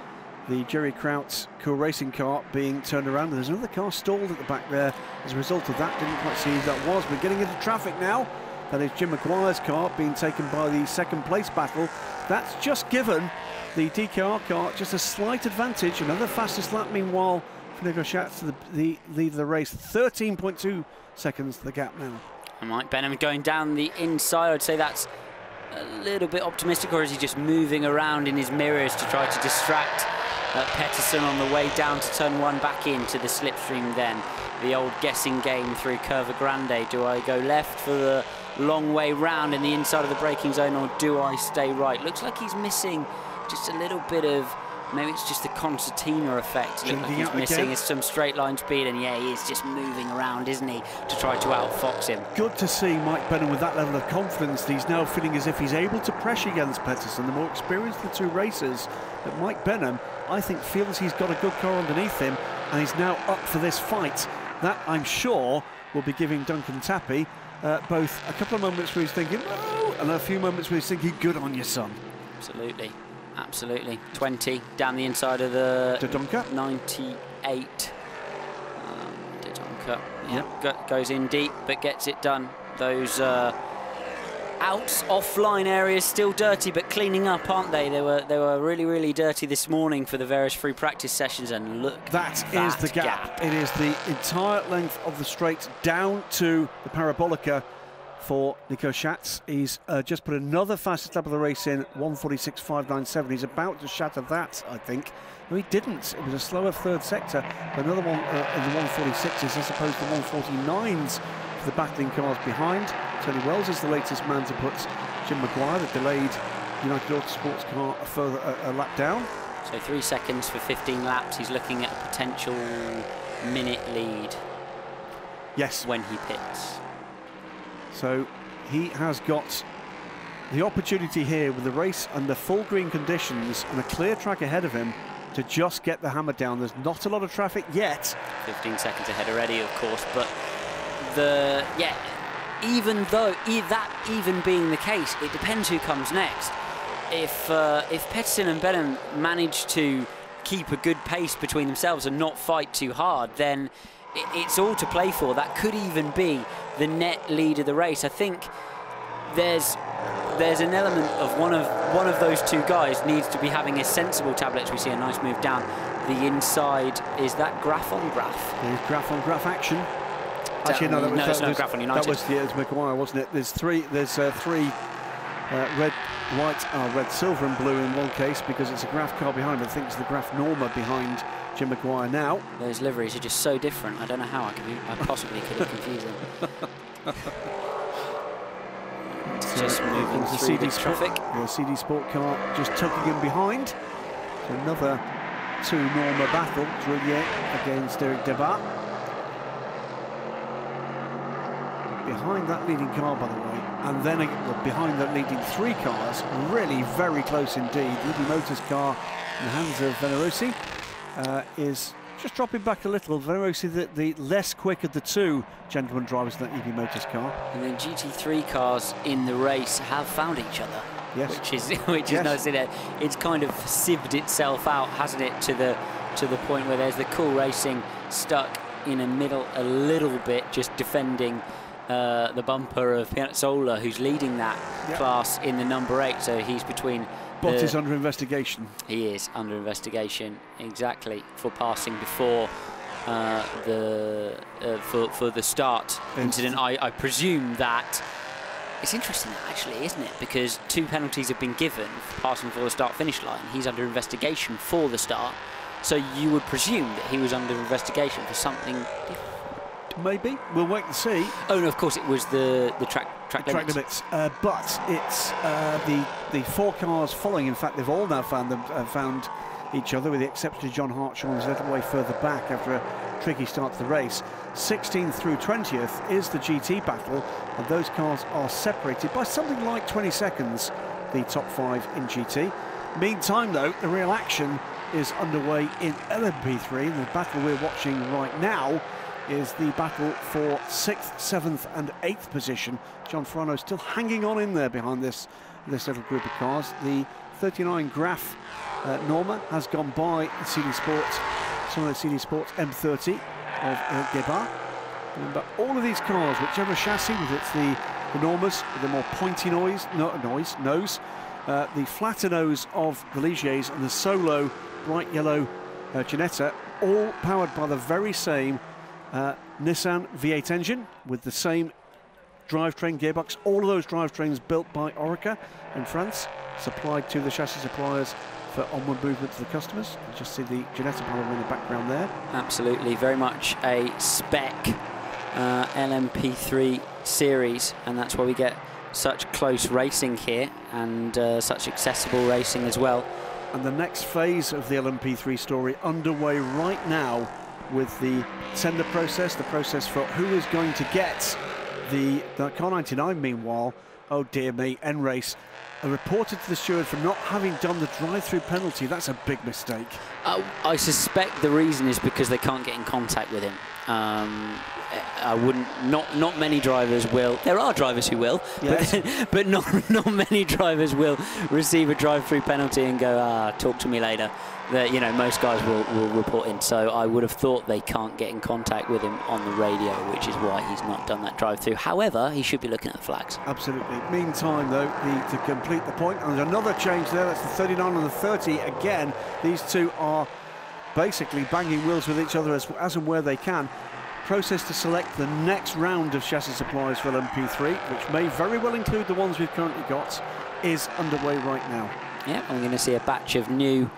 the Jerry Kraut's Cool Racing car being turned around. And there's another car stalled at the back there as a result of that. Didn't quite see who that was. We're getting into traffic now. That is Jim Maguire's car being taken by the 2nd place battle. That's just given the DKR car just a slight advantage. Another fastest lap, meanwhile, for Nico Schatz to the lead of the race. 13.2 seconds the gap now. And Mike Benham going down the inside. I'd say that's a little bit optimistic, or is he just moving around in his mirrors to try to distract Pettersson on the way down to turn 1 back into the slipstream then? The old guessing game through Curva Grande. Do I go left for the long way round in the inside of the braking zone, or do I stay right? Looks like he's missing just a little bit of, maybe it's just the concertina effect. Looks like he's missing some straight line speed, and yeah, he is just moving around, isn't he, to try to outfox him. Good to see Mike Benham with that level of confidence. He's now feeling as if he's able to pressure against Pettersson. The more experienced of the 2 racers, but Mike Benham, I think, feels he's got a good car underneath him, and he's now up for this fight. That, I'm sure, will be giving Duncan Tappy both a couple of moments where he's thinking, oh, and a few moments where he's thinking, good on you, son. Absolutely, absolutely. 20 down the inside of the Dodonka. 98. Dodonka, goes in deep, but gets it done. Those offline areas still dirty, but cleaning up, aren't they? They were really dirty this morning for the various free practice sessions, and look, that is the gap. It is the entire length of the straight down to the Parabolica for Nico Schatz. He's just put another fastest lap of the race in, 1:46.597. He's about to shatter that, I think. No, he didn't. It was a slower 3rd sector, but another one in the 1:46s as opposed to 1:49s for the battling cars behind. Tony Wells is the latest man to put Jim Maguire, the delayed United Autosports car, a lap down. So 3 seconds for 15 laps. He's looking at a potential minute lead. Yes. When he pits. So he has got the opportunity here with the race under full green conditions and a clear track ahead of him to just get the hammer down. There's not a lot of traffic yet. 15 seconds ahead already, of course, but even though that even being the case, it depends who comes next. If Pettersson and Benham manage to keep a good pace between themselves and not fight too hard, then it's all to play for. That could even be the net lead of the race. I think there's an element of one of those 2 guys needs to be having a sensible tablet. We see a nice move down the inside. Is that graph on graph? There's graph on graph action. Actually, no, there's no graph on United. That was, it was Maguire, wasn't it? There's three red, white, red, silver and blue in one case because it's a graph car behind. I think it's the graph Norma behind Jim Maguire now. Those liveries are just so different. I don't know how I possibly could have confused them. It's just moving through the traffic. The CD Sport car just tucking in behind. So another two Norma battle, Drouillet against Eric Debat. Behind that leading car, by the way, and then behind that leading three cars, really very close indeed. Libby Motors car in the hands of Venerosi is just dropping back a little. Venerosi, the less quick of the two gentleman drivers in that EV Motors car. And then GT3 cars in the race have found each other. Yes. Which is nice. It's kind of sieved itself out, hasn't it, to the point where there's the Cool Racing stuck in the middle a little bit, just defending the bumper of Piazzolla, who's leading that class in the number 8. So he's between. But is under investigation. He is under investigation, exactly, for passing before for the start incident. I presume that. It's interesting, actually, isn't it? Because 2 penalties have been given for passing before the start-finish line. He's under investigation for the start. So you would presume that he was under investigation for something different. Maybe. We'll wait and see. Oh, no, of course, it was the track limits. But it's the 4 cars following. In fact, they've all now found each other, with the exception of John Hartshaw, who's a little way further back after a tricky start to the race. 16th through 20th is the GT battle, and those cars are separated by something like 20 seconds, the top 5 in GT. Meantime, though, the real action is underway in LMP3, and the battle we're watching right now is the battle for 6th, 7th and 8th position. John Farano still hanging on in there behind this little group of cars. The 39 Graf Norma has gone by the CD Sports, some of the CD Sports M30 of Gebhardt. But all of these cars, whichever chassis, whether it's the Normas with the more pointy nose, the flatter nose of the Ligiers, and the solo bright yellow Ginetta, all powered by the very same Nissan V8 engine with the same drivetrain gearbox. All of those drivetrains built by Orica in France, supplied to the chassis suppliers for onward movement to the customers. You just see the Ginetta panel in the background there. Absolutely, very much a spec LMP3 series, and that's why we get such close racing here and such accessible racing as well. And the next phase of the LMP3 story underway right now with the tender process, the process for who is going to get the Car 99. Meanwhile, oh dear me, N-Race reported to the steward for not having done the drive-through penalty. That's a big mistake. I suspect the reason is because they can't get in contact with him. I wouldn't. Not many drivers will. There are drivers who will, yes. but not many drivers will receive a drive-through penalty and go, talk to me later. That, you know, most guys will report in. So I would have thought they can't get in contact with him on the radio, which is why he's not done that drive-through. However, he should be looking at the flags. Absolutely. Meantime, though, to complete the point, and there's another change there. That's the 39 and the 30 again. These two are basically banging wheels with each other as and where they can. Process to select the next round of chassis suppliers for LMP3, which may very well include the ones we've currently got, is underway right now. Yeah, I'm going to see a batch of new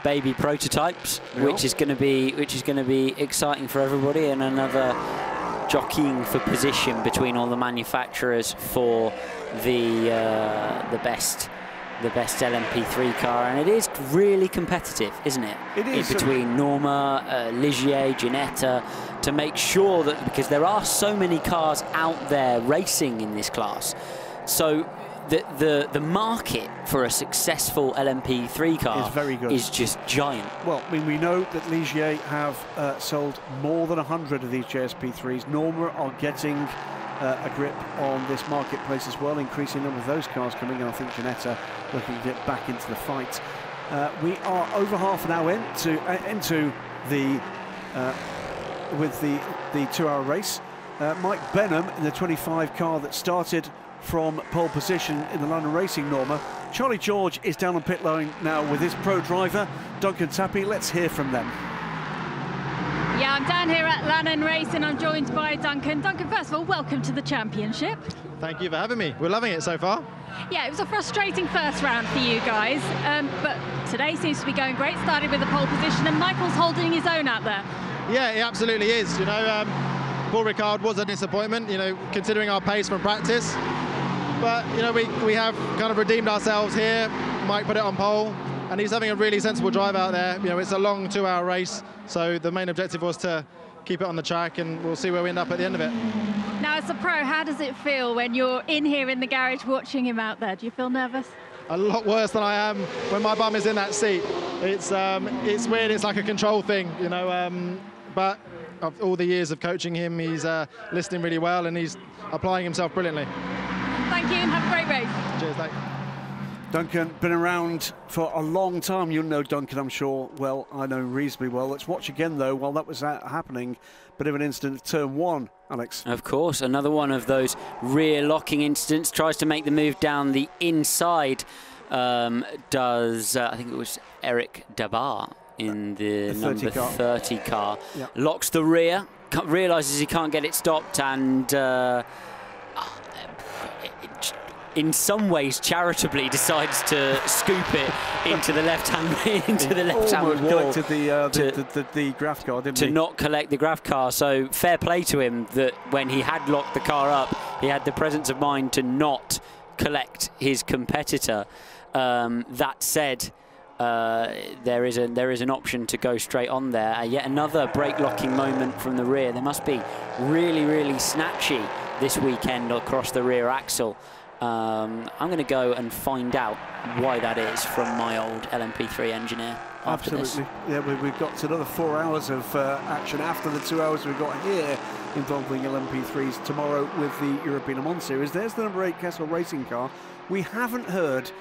baby prototypes, which is going to be exciting for everybody, and another jockeying for position between all the manufacturers for the best LMP3 car, and it is really competitive, isn't it? It is. Between Norma, Ligier, Ginetta, to make sure that, because there are so many cars out there racing in this class, so the market for a successful LMP3 car is very good. Is just giant. Well, I mean, we know that Ligier have sold more than 100 of these JSP3s. Norma are getting a grip on this marketplace as well, increasing number of those cars coming, and I think Ginetta looking to get back into the fight. We are over half an hour into the with the 2-hour race. Mike Benham in the 25 car that started from pole position in the London Racing Norma. Charlie George is down on pit lane now with his pro driver Duncan Tappy. Let's hear from them. Yeah, I'm down here at Lannon Racing. I'm joined by Duncan. Duncan, first of all, welcome to the championship. Thank you for having me. We're loving it so far. Yeah, it was a frustrating first round for you guys, but today seems to be going great. Started with the pole position, and Michael's holding his own out there. Yeah, he absolutely is. You know, Paul Ricard was a disappointment, you know, considering our pace from practice. But, you know, we have kind of redeemed ourselves here. Mike put it on pole, and he's having a really sensible drive out there. You know, it's a long 2-hour race, so the main objective was to keep it on the track, and we'll see where we end up at the end of it. Now, as a pro, how does it feel when you're in here in the garage watching him out there? Do you feel nervous? A lot worse than I am when my bum is in that seat. It's weird. It's like a control thing, you know. But of all the years of coaching him, he's listening really well, and he's applying himself brilliantly. Thank you, and have a great race. Cheers, thanks. Duncan, been around for a long time. You'll know Duncan, I'm sure. Well, I know reasonably well. Let's watch again, though, while that was happening. Bit of an incident at turn 1, Alex. Of course, another one of those rear locking incidents. Tries to make the move down the inside. Does, I think it was Eric Dabar in the number 30 car. Yep. Locks the rear, realises he can't get it stopped, and in some ways charitably decides to scoop it into the left-hand wall the graph car, didn't he? To not collect the graph car. So fair play to him that when he had locked the car up, he had the presence of mind to not collect his competitor. That said, there is an option to go straight on there. Yet another brake locking moment from the rear. They must be really, really snatchy this weekend across the rear axle. I'm going to go and find out why that is from my old LMP3 engineer. Absolutely. Yeah, we've got another 4 hours of action after the 2 hours we've got here involving LMP3s tomorrow with the European Le Mans Series. There's the number 8 Kessel racing car. We haven't heard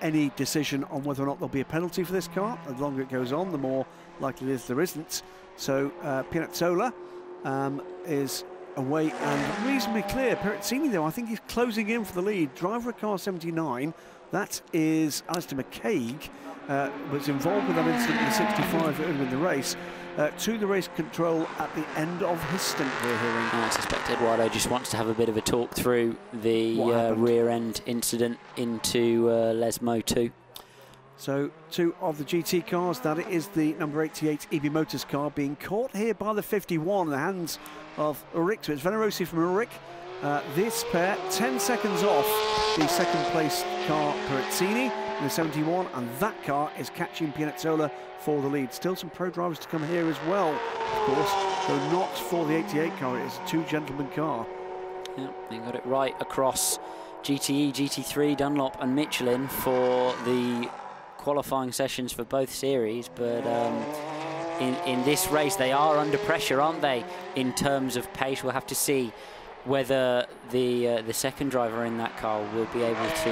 any decision on whether or not there'll be a penalty for this car. The longer it goes on, the more likely it is there isn't. So Piazzolla is away and reasonably clear. Perezzini, though, I think he's closing in for the lead. Driver of car 79, that is Alistair McCaig, was involved with that incident in the 65 earlier in the race. To the race control at the end of his stint, we're hearing. I suspect Eduardo just wants to have a bit of a talk through the rear end incident into Lesmo 2. So 2 of the GT cars, that is the number 88 EB Motors car being caught here by the 51 in the hands of Ulrich. So it's Venerosi from Ulrich. This pair 10 seconds off the second place car Perezzini in the 71, and that car is catching Piazzolla for the lead. Still some pro drivers to come here as well, of course, though not for the 88 car. It is a 2-gentleman car. Yeah, they got it right across GTE, GT3, Dunlop and Michelin for the qualifying sessions for both series, but in this race they are under pressure, aren't they, in terms of pace? We'll have to see whether the second driver in that car will be able to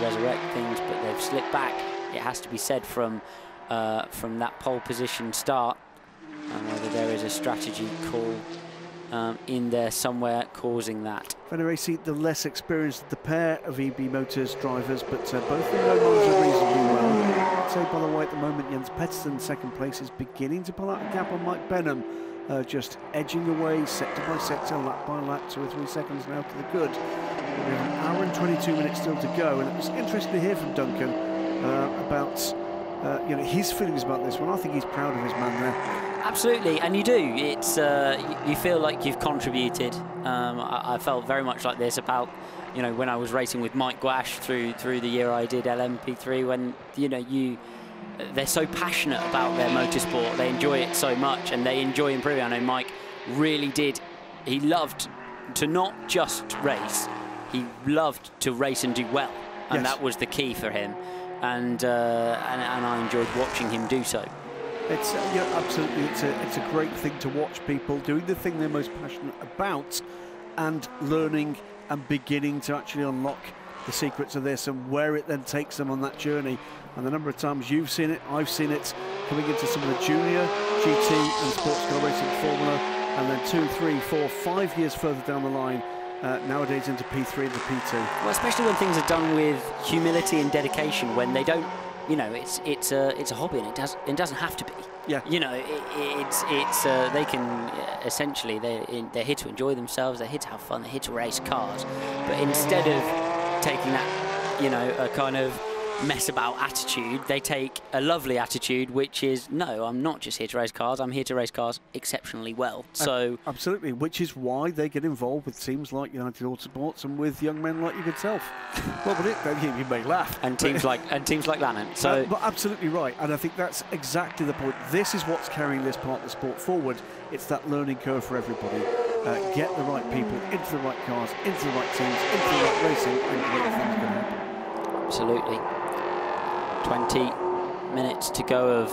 resurrect things, but they've slipped back, it has to be said, from that pole position start, and whether there is a strategy call in there somewhere causing that. Venerosi, the less experienced of the pair of EB Motors drivers, but both of them know Monza reasonably well. I'd say, by the way, at the moment, Jens Pettersson, second place, is beginning to pull out a gap on Mike Benham, just edging away sector by sector, lap by lap, 2 or 3 seconds now to the good. We have an hour and 22 minutes still to go, and it was interesting to hear from Duncan about his feelings about this one. I think he's proud of his man there. Absolutely, and you do. It's you feel like you've contributed. I felt very much like this about, when I was racing with Mike Gwash through the year I did LMP3, when they're so passionate about their motorsport, they enjoy it so much, and they enjoy improving. I know Mike really did. He loved to not just race; he loved to race and do well, and yes, that was the key for him. And I enjoyed watching him do so. It's absolutely. It's a great thing to watch people doing the thing they're most passionate about, and learning and beginning to actually unlock the secrets of this and where it then takes them on that journey. And the number of times you've seen it, I've seen it, coming into some of the junior GT and sports car racing formula, and then 2, 3, 4, 5 years further down the line, nowadays into P3 and the P2. Well, especially when things are done with humility and dedication, when they don't you know, it's a hobby, and it doesn't have to be. Yeah. You know, they can essentially they're here to enjoy themselves. They're here to have fun. They're here to race cars. But instead of taking that, you know, a kind of mess about attitude, they take a lovely attitude, which is, no, I'm not just here to race cars. I'm here to race cars exceptionally well. So absolutely, which is why they get involved with teams like United Autosports and with young men like yourself. Well, but you may laugh. And teams like Lannan. So, but absolutely right, and I think that's exactly the point. This is what's carrying this part of the sport forward. It's that learning curve for everybody. Get the right people into the right cars, into the right teams, into the right racing, and great things can happen. Absolutely. 20 minutes to go of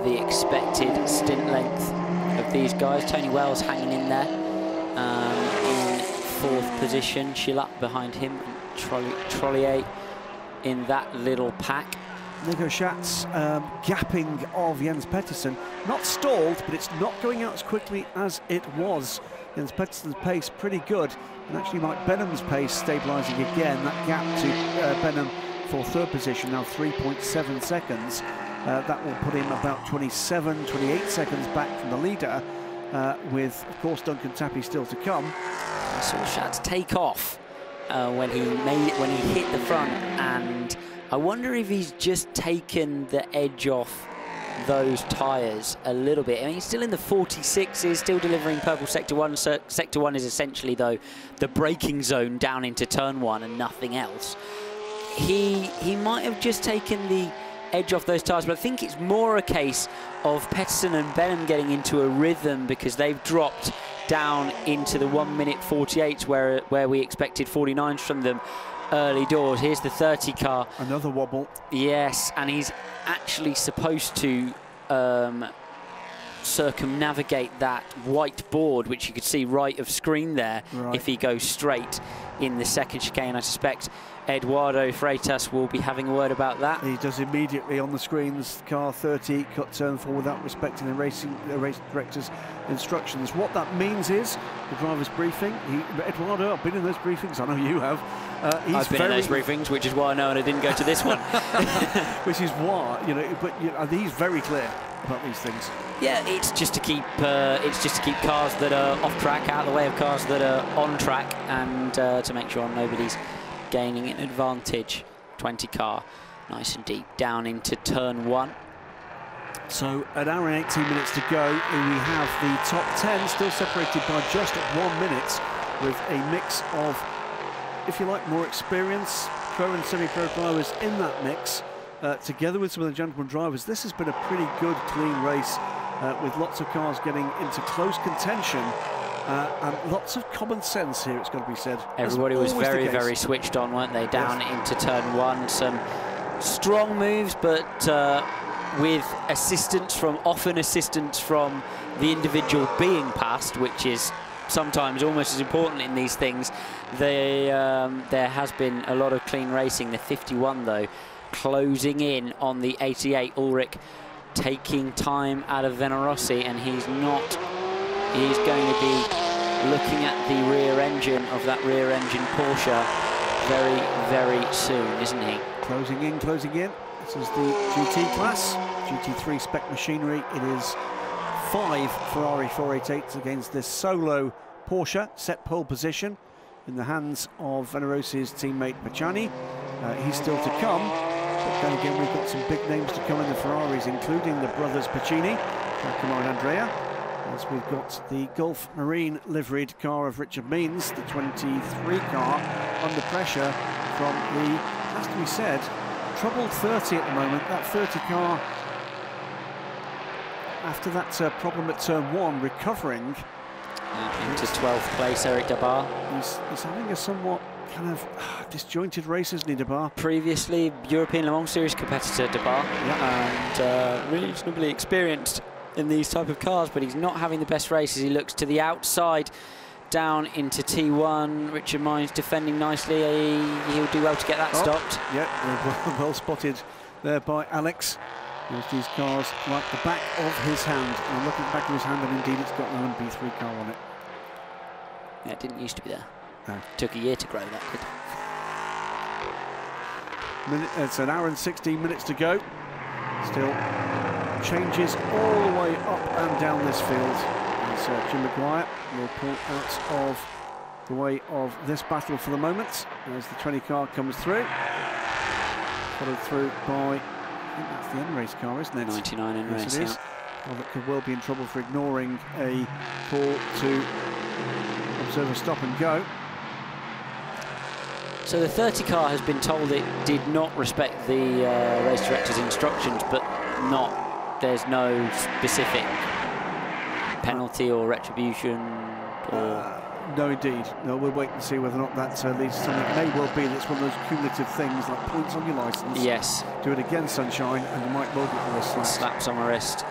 the expected stint length of these guys. Tony Wells hanging in there in 4th position. Chilap behind him, and Trollier in that little pack. Nico Schatz gapping of Jens Pettersson. Not stalled, but it's not going out as quickly as it was. Jens Pettersson's pace pretty good, and actually Mike Benham's pace stabilising again. That gap to Benham for 3rd position, now 3.7 seconds. That will put him about 27, 28 seconds back from the leader, with, of course, Duncan Tappy still to come. I saw Schatz take off when he hit the front, and I wonder if he's just taken the edge off those tyres a little bit. I mean, he's still in the 46s, still delivering purple sector 1. Sector 1 is essentially, though, the braking zone down into turn 1 and nothing else. He might have just taken the edge off those tyres, but I think it's more a case of Pettersson and Benham getting into a rhythm, because they've dropped down into the 1:48 where we expected 49s from them early doors. Here's the 30 car. Another wobble. Yes, and he's actually supposed to circumnavigate that white board, which you could see right of screen there, if he goes straight in the second chicane. I suspect Eduardo Freitas will be having a word about that. He does immediately on the screens. Car 30, cut turn 4 without respecting the race director's instructions. What that means is the driver's briefing. Eduardo, I've been in those briefings. I know you have. I've been in those briefings, which is why I know and I didn't go to this one. Which is why, you know, but he's very clear about these things. Yeah, it's just to keep cars that are off track out of the way of cars that are on track, and to make sure nobody's gaining an advantage. 20 car, nice and deep, down into turn 1. So an hour and 18 minutes to go, and we have the top 10 still separated by just 1 minute, with a mix of, if you like, more experience, pro and semi-pro drivers in that mix, together with some of the gentleman drivers. This has been a pretty good, clean race, with lots of cars getting into close contention. And lots of common sense here, it's got to be said. Everybody was very, very switched on, weren't they? Down into turn 1, some strong moves, but with assistance from the individual being passed, which is sometimes almost as important in these things. There has been a lot of clean racing. The 51, though, closing in on the 88. Ulrich taking time out of Venerossi, and he's going to be looking at the rear engine of that rear engine Porsche very, very soon, isn't he? Closing in, closing in. This is the GT class, GT3 spec machinery. It is 5 Ferrari 488s against this solo Porsche, set pole position in the hands of Venerossi's teammate Pacciani. He's still to come, but then again we've got some big names to come in the Ferraris, including the brothers Pacini, Giacomo and Andrea, as we've got the Gulf Marine liveried car of Richard Means, the 23 car, under pressure from the, has to be said, troubled 30 at the moment. That 30 car, after that problem at turn 1, recovering. Into 12th place, Eric Dabar. He's having a somewhat kind of disjointed race, isn't he, Dabar? Previously European Le Mans Series competitor, Dabar, and reasonably experienced in these type of cars, but he's not having the best races. He looks to the outside, down into T1. Richard Mines defending nicely. He'll do well to get that stopped. Yeah, well spotted there by Alex. There's these cars like the back of his hand. And I'm looking at the back of his hand, and indeed it's got an LMP3 car on it. Yeah, it didn't used to be there. No. Took a year to grow that, did It's an hour and 16 minutes to go. Still changes all the way up and down this field. As Jim Maguire will pull out of the way of this battle for the moment as the 20 car comes through. Followed through by, I think that's the N-Race car, isn't it? 99 N-Race, yes, it is. Well, that could well be in trouble for ignoring a call to observe a stop and go. So the 30 car has been told it did not respect the race director's instructions, but there's no specific penalty or retribution or... No, indeed. No, we'll wait and see whether or not that leads to something. It may well be that it's one of those cumulative things like points on your licence. Yes. Do it again, sunshine, and you might well get the wrist slapped. Slaps on my wrist,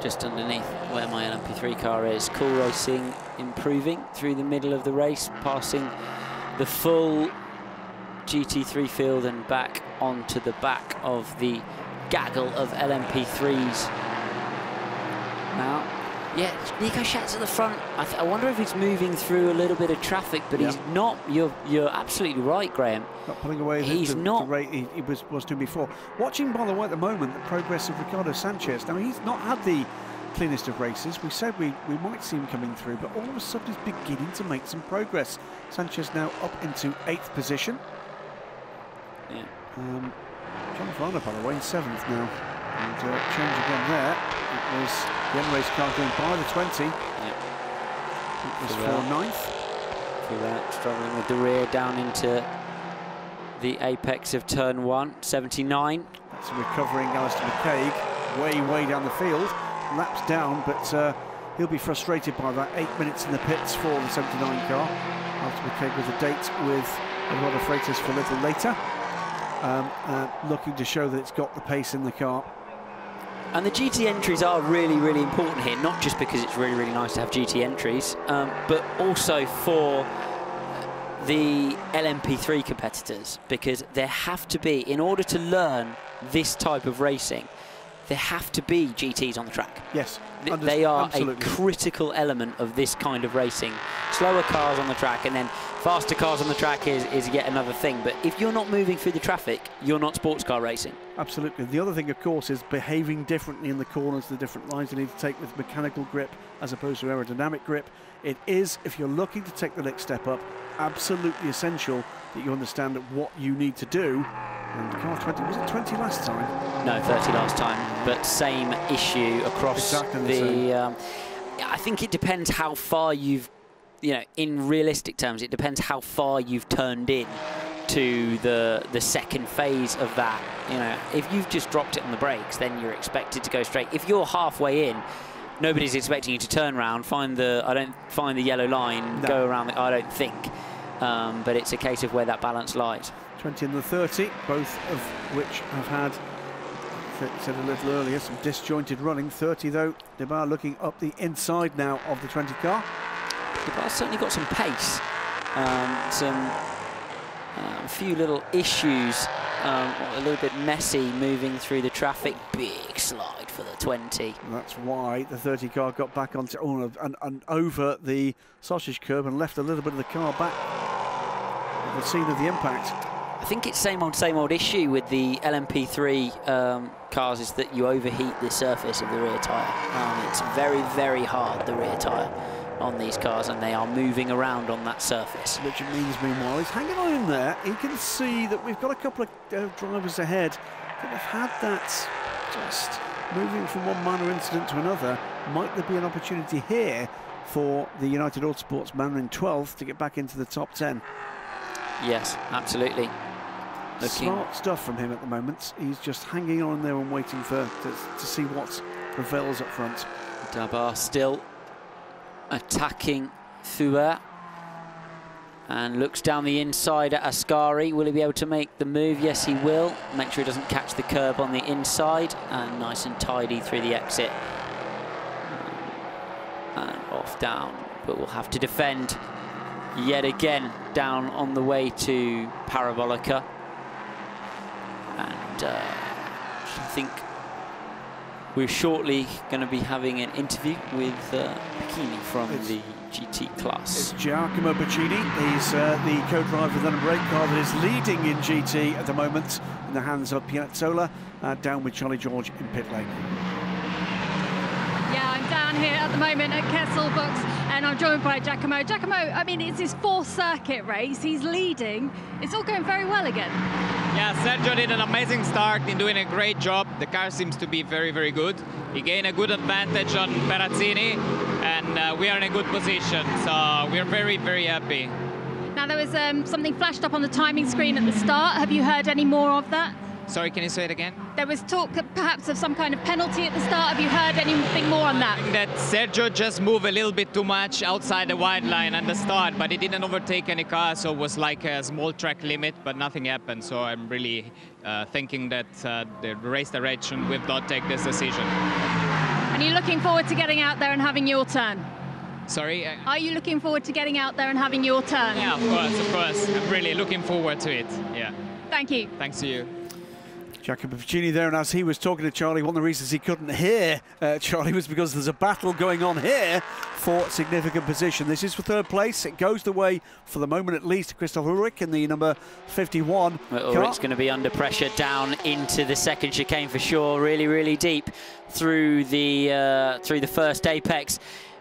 just underneath where my LMP3 car is. Cool Racing improving through the middle of the race, passing the full GT3 field and back onto the back of the gaggle of LMP3s. Now, yeah, Nico Schatz at the front. I wonder if he's moving through a little bit of traffic, but he's not. You're absolutely right, Graham. Not pulling away the rate he was doing before. Watching, by the way, at the moment, the progress of Ricardo Sanchez. Now, he's not had the cleanest of races. We said we might see him coming through, but all of a sudden he's beginning to make some progress. Sanchez now up into 8th position. Yeah. John Varner, by the way, in 7th now. And change again there. It was the N-Race car going by the 20. Yep. It was for 9th. Through that, struggling with the rear down into the apex of turn 1, 79. That's recovering Alistair McCaig way down the field. Laps down, but he'll be frustrated by that. 8 minutes in the pits for the 79 car. Alistair McCaig with a date with Eduardo Freitas for a little later. Looking to show that it's got the pace in the car. And the GT entries are really, really important here, not just because it's really, really nice to have GT entries, but also for the LMP3 competitors, because there have to be, in order to learn this type of racing, there have to be GTs on the track. Yes, they are absolutely a critical element of this kind of racing. Slower cars on the track and then faster cars on the track is yet another thing. But if you're not moving through the traffic, you're not sports car racing. Absolutely. The other thing, of course, is behaving differently in the corners, the different lines you need to take with mechanical grip as opposed to aerodynamic grip. It is, if you're looking to take the next step up, absolutely essential that you understand what you need to do. And car 20, was it 20 last time? No, 30 last time, but same issue across exactly I think it depends how far you've, in realistic terms, it depends how far you've turned in to the second phase of that. If you've just dropped it on the brakes, then you're expected to go straight. If you're halfway in, nobody's expecting you to turn around, find the yellow line, go around I don't think. But it's a case of where that balance lies. 20 and the 30, both of which have had, I said a little earlier, some disjointed running. 30 though, Debar looking up the inside now of the 20 car. Debar's certainly got some pace, a few little issues, a little bit messy moving through the traffic. Big slide for the 20. And that's why the 30 car got back onto and over the sausage curb and left a little bit of the car back at the scene of the impact. I think it's same old issue with the LMP3 cars, is that you overheat the surface of the rear tyre. It's very, very hard, the rear tyre on these cars, and they are moving around on that surface. Which means, meanwhile, he's hanging on in there. He can see that we've got a couple of drivers ahead that have had that just moving from one minor incident to another. Might there be an opportunity here for the United Autosports man in 12th to get back into the top 10? Yes, absolutely. Smart stuff from him at the moment. He's just hanging on there and waiting to see what prevails up front. Debar still attacking Thuer and looks down the inside at Ascari. Will he be able to make the move? Yes, he will. Make sure he doesn't catch the curb on the inside, and nice and tidy through the exit and off down, but we'll have to defend yet again down on the way to Parabolica. And I think we're shortly going to be having an interview with Bikini from the GT class. It's Giacomo Bacchini. He's the co-driver of the number 8 car that is leading in GT at the moment in the hands of Piazzolla, down with Charlie George in pit lane. Yeah, I'm down here at the moment at Kessel Books, and I'm joined by Giacomo. Giacomo, I mean, it's his 4th circuit race. He's leading. It's all going very well again. Yeah, Sergio did an amazing start in doing a great job. The car seems to be very, very good. He gained a good advantage on Perazzini, and we are in a good position. So we're very, very happy. Now, there was something flashed up on the timing screen at the start. Have you heard any more of that? Sorry, can you say it again? There was talk perhaps of some kind of penalty at the start. Have you heard anything more on that? I think that Sergio just moved a little bit too much outside the white line at the start, but he didn't overtake any car, so it was like a small track limit, but nothing happened. So I'm really thinking that the race direction will not take this decision. And you're looking forward to getting out there and having your turn? Sorry? Are you looking forward to getting out there and having your turn? Yeah, of course, of course. I'm really looking forward to it, yeah. Thank you. Thanks to you. Giacomo Bacchini there, and as he was talking to Charlie, one of the reasons he couldn't hear Charlie was because there's a battle going on here for significant position. This is for 3rd place. It goes the way, for the moment at least, Christoph Ulrich in the number 51 well, Ulrich's going to be under pressure down into the 2nd chicane for sure, really, really deep through the first apex.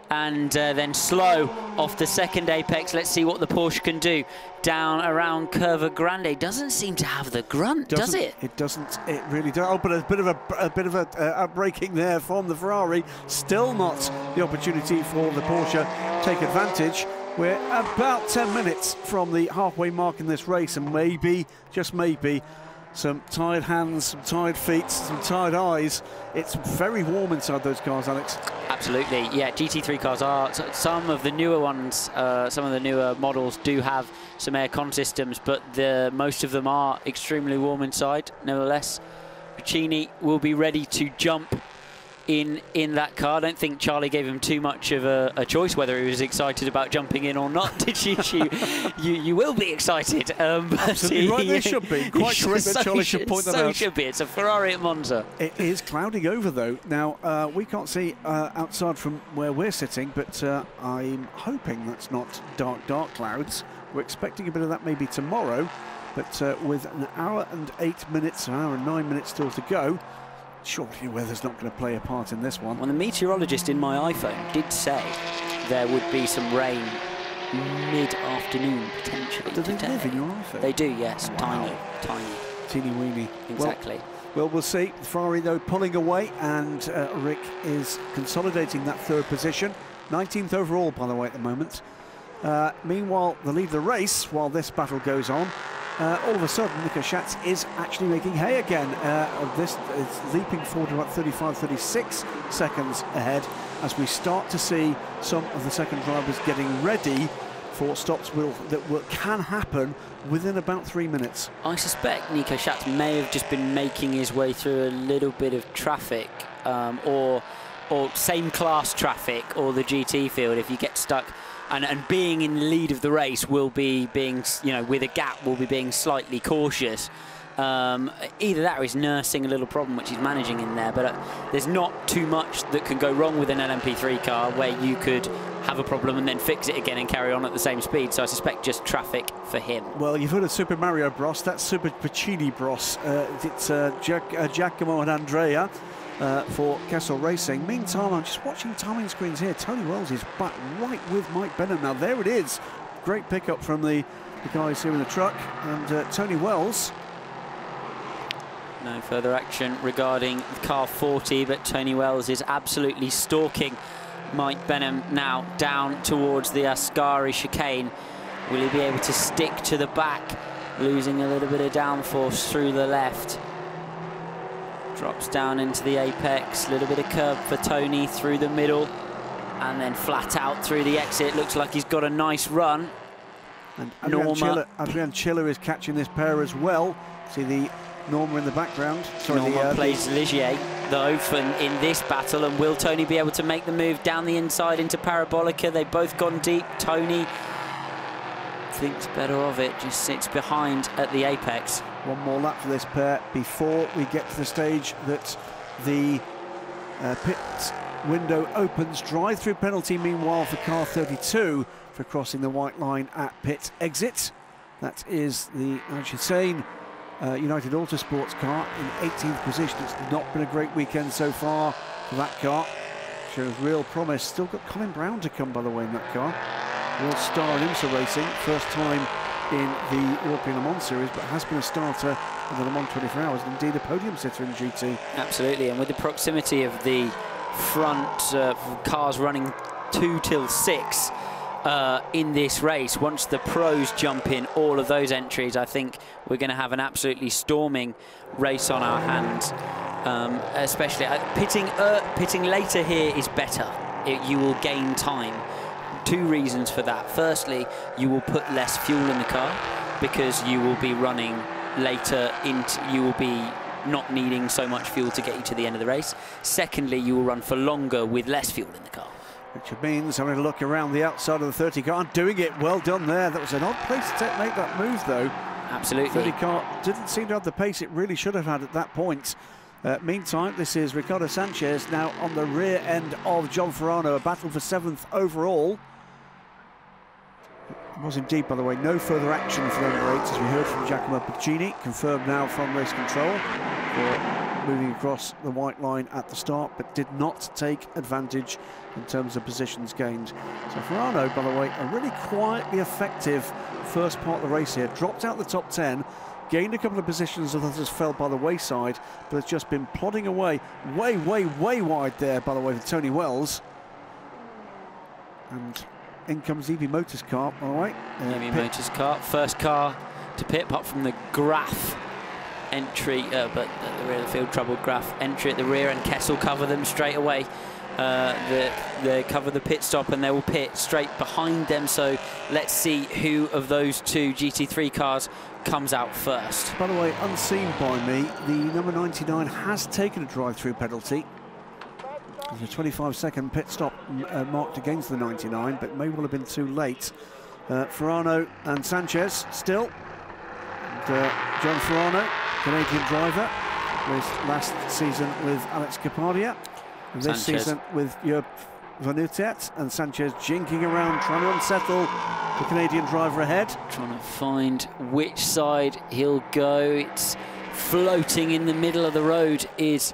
And then slow off the 2nd apex. Let's see what the Porsche can do. Down around Curva Grande. Doesn't seem to have the grunt, does it? It doesn't. It really does. Oh, but a bit of a outbraking there from the Ferrari. Still not the opportunity for the Porsche to take advantage. We're about 10 minutes from the halfway mark in this race, and maybe, just maybe, some tired hands, some tired feet, some tired eyes. It's very warm inside those cars, Alex. Absolutely, yeah. GT3 cars are, some of the newer ones, some of the newer models do have some aircon systems, but most of them are extremely warm inside. Nevertheless, Bacchini will be ready to jump in that car. I don't think Charlie gave him too much of a choice whether he was excited about jumping in or not. Did you will be excited. Absolutely right, they should be. Quite correct that Charlie should point that out. So should be. It's a Ferrari at Monza. It is clouding over though. Now we can't see outside from where we're sitting, but I'm hoping that's not dark clouds. We're expecting a bit of that maybe tomorrow, but with an hour and 8 minutes, an hour and 9 minutes still to go, surely weather's not going to play a part in this one. Well, the meteorologist in my iPhone did say there would be some rain mid-afternoon potentially. Do they live in your iPhone? They do, yes. Wow. Tiny. Teeny weeny. Exactly. Well, we'll see. Ferrari, though, pulling away, and Rick is consolidating that 3rd position. 19th overall, by the way, at the moment. Meanwhile, the lead of the race, while this battle goes on, all of a sudden, Nico Schatz is actually making hay again. This is leaping forward to about 35, 36 seconds ahead as we start to see some of the second drivers getting ready for stops that can happen within about 3 minutes. I suspect Nico Schatz may have just been making his way through a little bit of traffic, or same class traffic, or the GT field. If you get stuck, and being in the lead of the race will be being, with a gap, will be being slightly cautious. Either that or he's nursing a little problem which he's managing in there, but there's not too much that can go wrong with an LMP3 car where you could have a problem and then fix it again and carry on at the same speed, so I suspect just traffic for him. Well, you've heard of Super Mario Bros, that's Super Bacchini Bros. It's Giacomo and Andrea for Kessel Racing. Meantime, I'm just watching timing screens here. Tony Wells is back right with Mike Benham. Now there it is, great pickup from the guys here in the truck, and Tony Wells. No further action regarding car 40, but Tony Wells is absolutely stalking Mike Benham now down towards the Ascari chicane. Will he be able to stick to the back, losing a little bit of downforce through the left? Drops down into the apex, a little bit of curb for Tony through the middle, and then flat out through the exit. Looks like he's got a nice run. And Adrian Chiller is catching this pair as well. See the Norma in the background. Sorry, Norma plays Ligier, though, in this battle, and will Tony be able to make the move down the inside into Parabolica? They've both gone deep. Tony thinks better of it, just sits behind at the apex. One more lap for this pair before we get to the stage that the Pit window opens, drive-through penalty meanwhile for car 32 for crossing the white line at pit exit. That is the Algeciras United Autosports car in 18th position. It's not been a great weekend so far for that car. Shows real promise. Still got Colin Brown to come, by the way, in that car. Real star in IMSA racing, first time in the European Le Mans Series, but has been a starter in the Le Mans 24 Hours, and indeed a podium sitter in GT. Absolutely, and with the proximity of the front cars running 2 till 6 in this race, once the pros jump in all of those entries, I think we're going to have an absolutely storming race on our hands. Especially pitting later here is better. You will gain time. 2 reasons for that. Firstly, you will put less fuel in the car because you will be running later you will be not needing so much fuel to get you to the end of the race. Secondly, you will run for longer with less fuel in the car. Which means having a look around the outside of the 30 car and doing it. Well done there. That was an odd place to make that move, though. Absolutely. 30 car didn't seem to have the pace it really should have had at that point. Meantime, this is Ricardo Sanchez now on the rear end of John Farano, a battle for 7th overall. It was indeed, by the way, no further action for number 8, as we heard from Giacomo Piccini, confirmed now from race control for moving across the white line at the start, but did not take advantage in terms of positions gained. So Farano, by the way, a really quietly effective first part of the race here, dropped out the top 10, gained a couple of positions as others fell by the wayside, but has just been plodding away way wide there, by the way, with Tony Wells. And in comes EB Motors car, by the way. EB Motors car, first car to pit, apart from the Graf entry, but at the rear of the field, troubled Graf entry at the rear, and Kessel cover them straight away. They cover the pit stop and they will pit straight behind them, so let's see who of those 2 GT3 cars comes out first. By the way, unseen by me, the number 99 has taken a drive-through penalty. There's a 25-second pit stop marked against the 99, but may well have been too late. Farano and Sanchez still. And, John Farano, Canadian driver, with last season with Alex Capadia. And this season with Joop van Uytert, and Sanchez jinking around, trying to unsettle the Canadian driver ahead. Trying to find which side he'll go. It's floating in the middle of the road is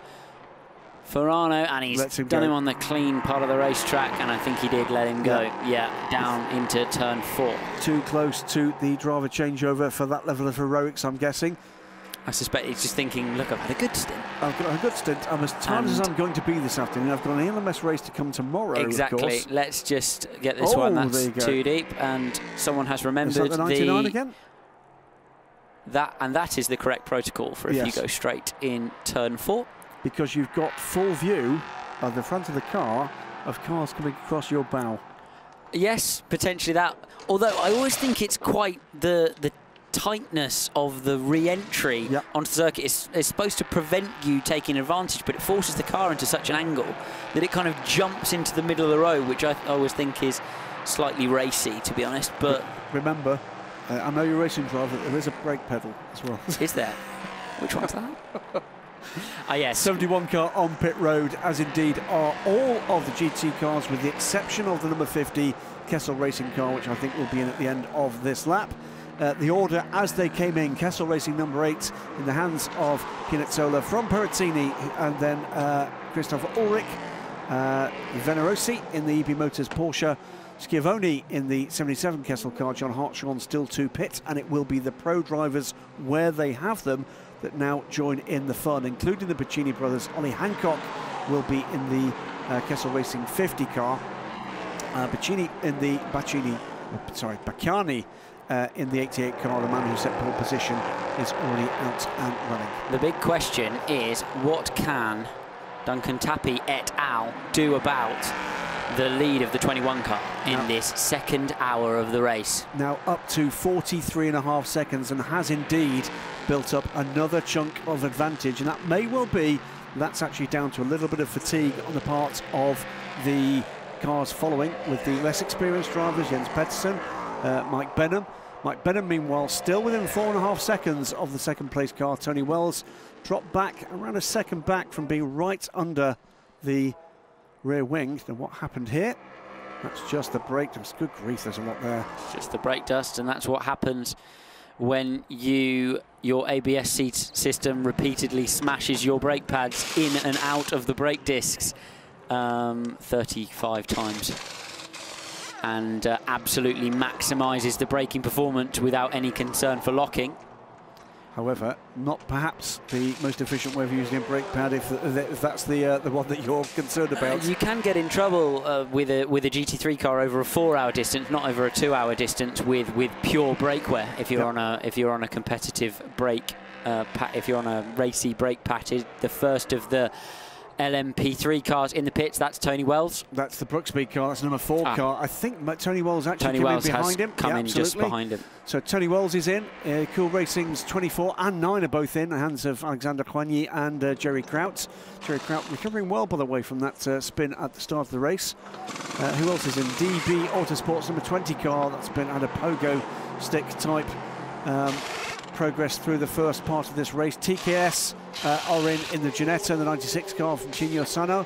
Farano, and he's done him on the clean part of the racetrack, and I think he did let him go. Yeah, down into turn 4. Too close to the driver changeover for that level of heroics, I'm guessing. I suspect he's just thinking, look, I've had a good stint. I've got a good stint. I'm as tired as I'm going to be this afternoon. I've got an ELMS race to come tomorrow, exactly. Of course. Let's just get this one. That's too deep. And someone has remembered the 99 again? That is the correct protocol for if you go straight in turn 4. Because you've got full view of the front of the car of cars coming across your bow. Yes, potentially that. Although I always think it's quite the tightness of the re-entry onto the circuit is supposed to prevent you taking advantage, but it forces the car into such an angle that it kind of jumps into the middle of the road, which I always think is slightly racy, to be honest. But remember, I know you're a racing driver, there is a brake pedal as well. Is there? Which one's that? Yes. 71 car on pit road, as indeed are all of the GT cars, with the exception of the number 50 Kessel Racing car, which I think will be in at the end of this lap. The order as they came in: Kessel Racing number 8 in the hands of Pinazzola, from Perettini, and then Christopher Ulrich, Venerosi in the EB Motors Porsche, Schiavone in the 77 Kessel car, John Hartshorn still to pit, and it will be the pro drivers where they have them that now join in the fun, including the Piccini brothers. Ollie Hancock will be in the Kessel Racing 50 car, Piccini in the Bacciani in the 88 car. The man who set pole position is already out and running. The big question is, what can Duncan Tappy et al. Do about the lead of the 21 car in this second hour of the race? Now up to 43.5 seconds, and has indeed built up another chunk of advantage, and that may well be, that's actually down to a little bit of fatigue on the part of the cars following, with the less experienced drivers, Jens Pettersson, Mike Benham. Mike Benham, meanwhile, still within 4.5 seconds of the second place car. Tony Wells dropped back around a second back from being right under the rear wing. Now what happened here? That's just the brake dust. Good grief, there's a lot there. Just the brake dust, and that's what happens when your ABS system repeatedly smashes your brake pads in and out of the brake discs 35 times, and absolutely maximises the braking performance without any concern for locking. However, not perhaps the most efficient way of using a brake pad if that's the one that you're concerned about. You can get in trouble with a GT3 car over a 4-hour distance, not over a 2-hour distance with pure brake wear. If you're on a competitive brake, if you're on a racy brake package. The first of the LMP3 cars in the pits, that's Tony Wells. That's the Brooksby car, that's number 4 car. I think Tony Wells actually came in behind him. Come in just behind him. So Tony Wells is in. Cool Racing's 24 and 9 are both in the hands of Alexander Coigny and Jerry Kraut. Jerry Kraut recovering well, by the way, from that spin at the start of the race. Who else is in? DB Autosports number 20 car that's been at a pogo stick type progress through the first part of this race. TKS are in the Ginetta, the 96 car from Chinyo Sano.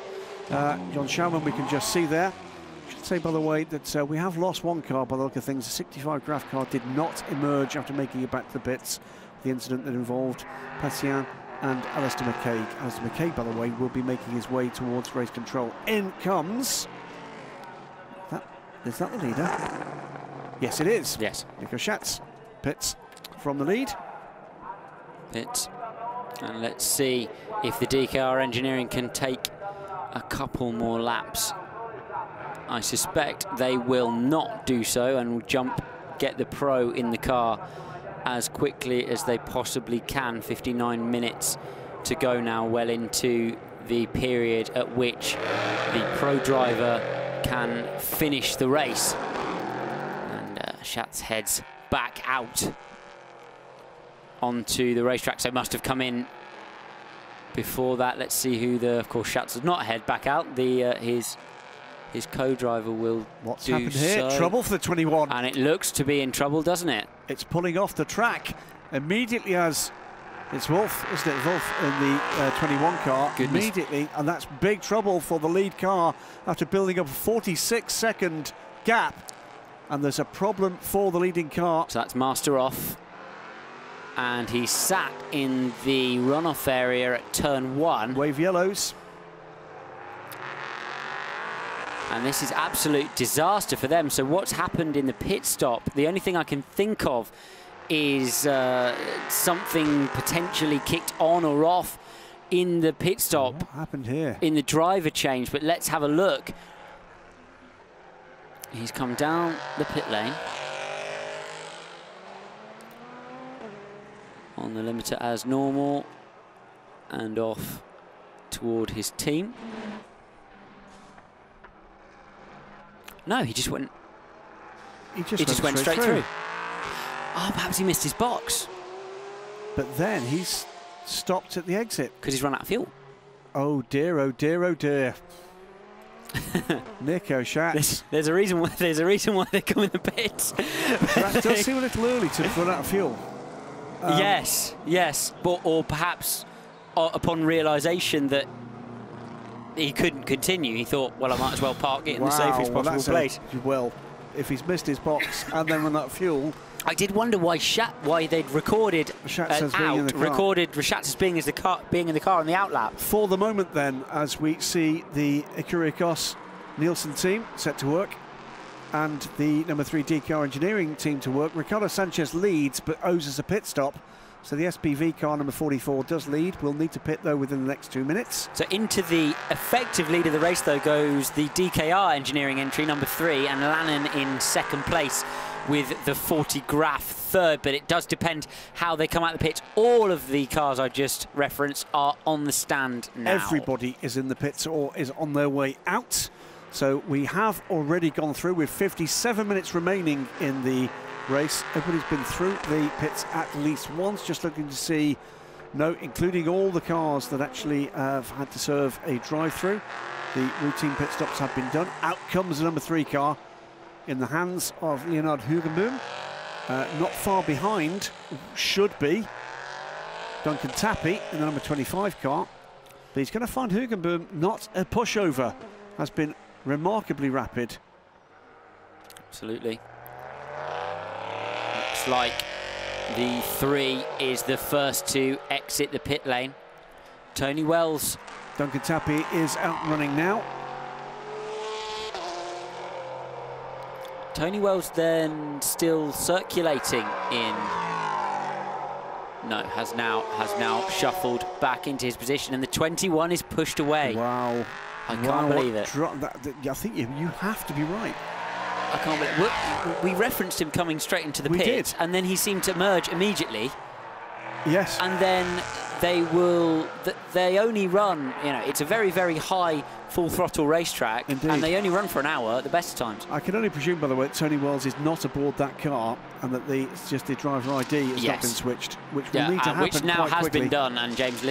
John Schaumann we can just see there. I should say, by the way, that we have lost one car by the look of things. The 65 Graf car did not emerge after making it back to the pits. The incident that involved Patian and Alistair McCaig. Alistair McCaig, by the way, will be making his way towards race control. In comes... Is that the leader? Yes, it is. Yes. Nico Schatz pits from the lead. Pits. And let's see if the DKR engineering can take a couple more laps. I suspect they will not do so and will get the Pro in the car as quickly as they possibly can. 59 minutes to go now, well into the period at which the Pro driver can finish the race. And Schatz heads back out onto the racetrack, so must have come in before that. Let's see who of course Schatz does not head back out. His co-driver will What's do happened here? so. Trouble for the 21. And it looks to be in trouble, doesn't it? It's pulling off the track immediately as it's Wolf, isn't it? Wolf in the 21 car. Goodness. Immediately, and that's big trouble for the lead car after building up a 46-second gap. And there's a problem for the leading car. So that's Master off. And he's sat in the runoff area at turn 1. Wave yellows. And this is absolute disaster for them. So what's happened in the pit stop, the only thing I can think of is something potentially kicked on or off in the pit stop. What happened here? In the driver change, but let's have a look. He's come down the pit lane on the limiter as normal and off toward his team. No, he just went. He just went straight through. Oh, perhaps he missed his box. But then he's stopped at the exit because he's run out of fuel. Oh dear! Oh dear! Oh dear! Nico Schatz. There's a reason why. There's a reason why they come in the pits. That does seem a little early to run out of fuel. Yes, but or perhaps upon realisation that he couldn't continue, he thought, well, I might as well park it in the safest possible place. Well, if he's missed his box and then run out of fuel. I did wonder why they'd recorded Schatz as being in the car on the outlap. For the moment, then, as we see the Ikuriakos Nielsen team set to work and the number 3 DKR engineering team to work, Ricardo Sanchez leads but owes us a pit stop. So the SPV car number 44 does lead. We'll need to pit, though, within the next 2 minutes. So into the effective lead of the race, though, goes the DKR engineering entry, number 3, and Lannon in second place with the 40 Graf third. But it does depend how they come out of the pits. All of the cars I just referenced are on the stand now. Everybody is in the pits or is on their way out. So we have already gone through with 57 minutes remaining in the race. Everybody's been through the pits at least once, just looking to see, including all the cars that actually have had to serve a drive-through. The routine pit stops have been done. Out comes the number 3 car in the hands of Leonard Hugenboom. Not far behind should be Duncan Tappy in the number 25 car. But he's going to find Hugenboom not a pushover. Has been remarkably rapid. Absolutely. Looks like the 3 is the first to exit the pit lane. Tony Wells. Duncan Tappy is outrunning now. Tony Wells then still circulating in. No, has now shuffled back into his position, and the 21 is pushed away. Wow. I can't believe it. I think you have to be right. I can't believe we referenced him coming straight into the pit, and then he seemed to merge immediately. Yes. And then they only run, you know, it's a very, very high full throttle racetrack. Indeed. And they only run for an hour at the best of times. I can only presume, by the way, that Tony Wells is not aboard that car, and that it's just the driver ID has not been switched, which will need to happen which now quite has quickly. been done, and James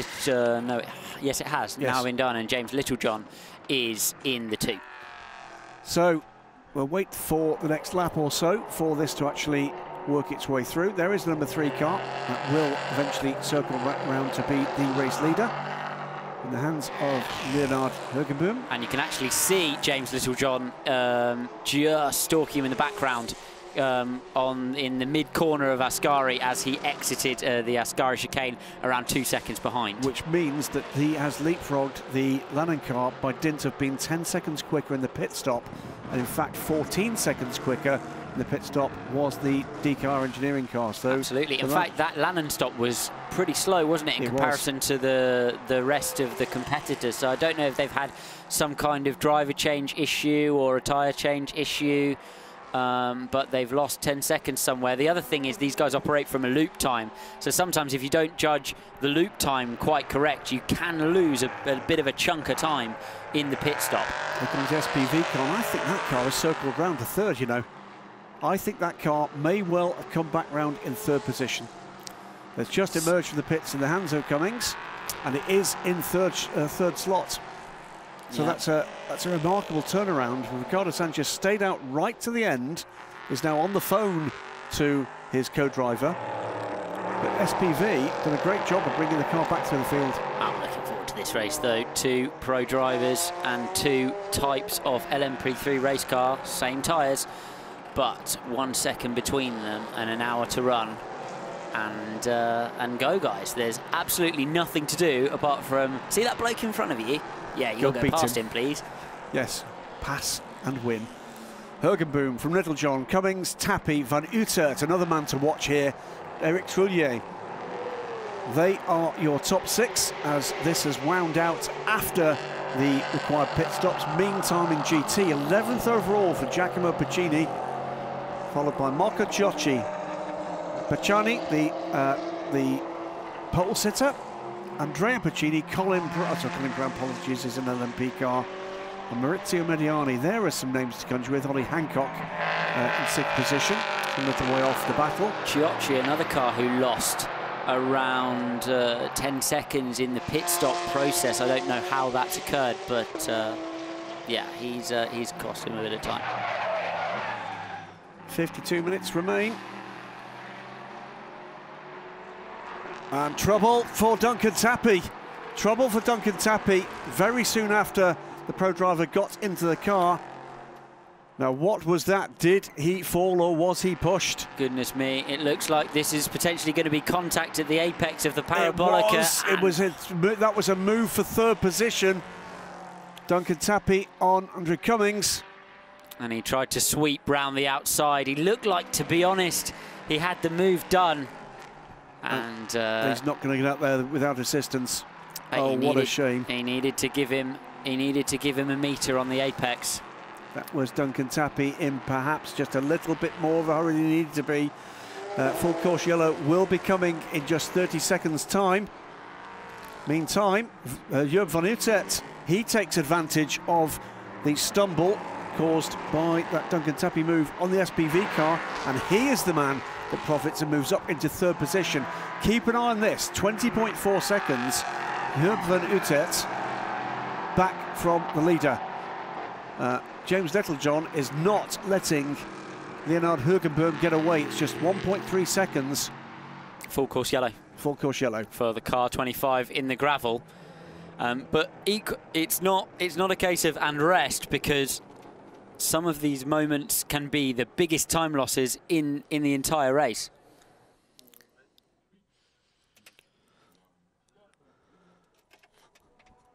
yes, it has now been done, and James Littlejohn is in the 2. So we'll wait for the next lap or so for this to actually work its way through. There is the number 3 car that will eventually circle back round to be the race leader in the hands of Leonard Hugenboom. And you can actually see James Littlejohn just stalking him in the background in the mid-corner of Ascari as he exited the Ascari chicane around 2 seconds behind. Which means that he has leapfrogged the Lannon car by dint of being 10 seconds quicker in the pit stop, and in fact 14 seconds quicker in the pit stop was the DCAR engineering car. So absolutely. In fact, that Lannon stop was pretty slow, wasn't it, in comparison to the rest of the competitors. So I don't know if they've had some kind of driver change issue or a tyre change issue. But they've lost 10 seconds somewhere. The other thing is these guys operate from a loop time. So sometimes if you don't judge the loop time quite correct, you can lose a bit of a chunk of time in the pit stop. Here comes the SPV car, and I think that car has circled round to 3rd, you know. I think that car may well have come back round in 3rd position. It's just emerged from the pits in the hands of Cummings, and it is in 3rd slot. So that's a remarkable turnaround. Ricardo Sanchez stayed out right to the end, is now on the phone to his co-driver. But SPV done a great job of bringing the car back through the field. I'm looking forward to this race, though. 2 pro drivers and 2 types of LMP3 race car, same tyres, but 1 second between them and an hour to run. And go, guys. There's absolutely nothing to do apart from see that bloke in front of you. Yeah, you'll go past him, please. Yes, pass and win. Hugenboom from Littlejohn, Cummings, Tappy, Van Utert, another man to watch here, Eric Trullier. They are your top 6 as this has wound out after the required pit stops. Meantime in GT, 11th overall for Giacomo Piccini, followed by Marco Giocci. Pacciani, the pole sitter. Andrea Piccini, Colin Brown, apologies, is an LMP car. And Maurizio Mediani, there are some names to conjure with. Ollie Hancock in 6th position, a little way off the battle. Giocci, another car who lost around 10 seconds in the pit stop process. I don't know how that's occurred, but yeah, he's cost him a bit of time. 52 minutes remain. And trouble for Duncan Tappy. Trouble for Duncan Tappy very soon after the pro driver got into the car. Now, what was that? Did he fall or was he pushed? Goodness me, it looks like this is potentially going to be contact at the apex of the Parabolica. That was a move for 3rd position. Duncan Tappy on Andrew Cummings. And he tried to sweep round the outside. He looked like, to be honest, he had the move done. And he's not going to get out there without assistance. Oh, what a shame! He needed to give him a meter on the apex. That was Duncan Tappy in perhaps just a little bit more of a hurry than he needed to be. Full course yellow will be coming in just 30 seconds' time. Meantime, Jörg van Utrecht, he takes advantage of the stumble caused by that Duncan Tappy move on the SPV car, and he is the man that profits and moves up into 3rd position. Keep an eye on this, 20.4 seconds. Jörg van Utrecht back from the leader. James Littlejohn is not letting Leonard Hugenboom get away. It's just 1.3 seconds. Full course yellow. Full course yellow. For the car 25 in the gravel. But it's not a case of and rest, because some of these moments can be the biggest time losses in the entire race.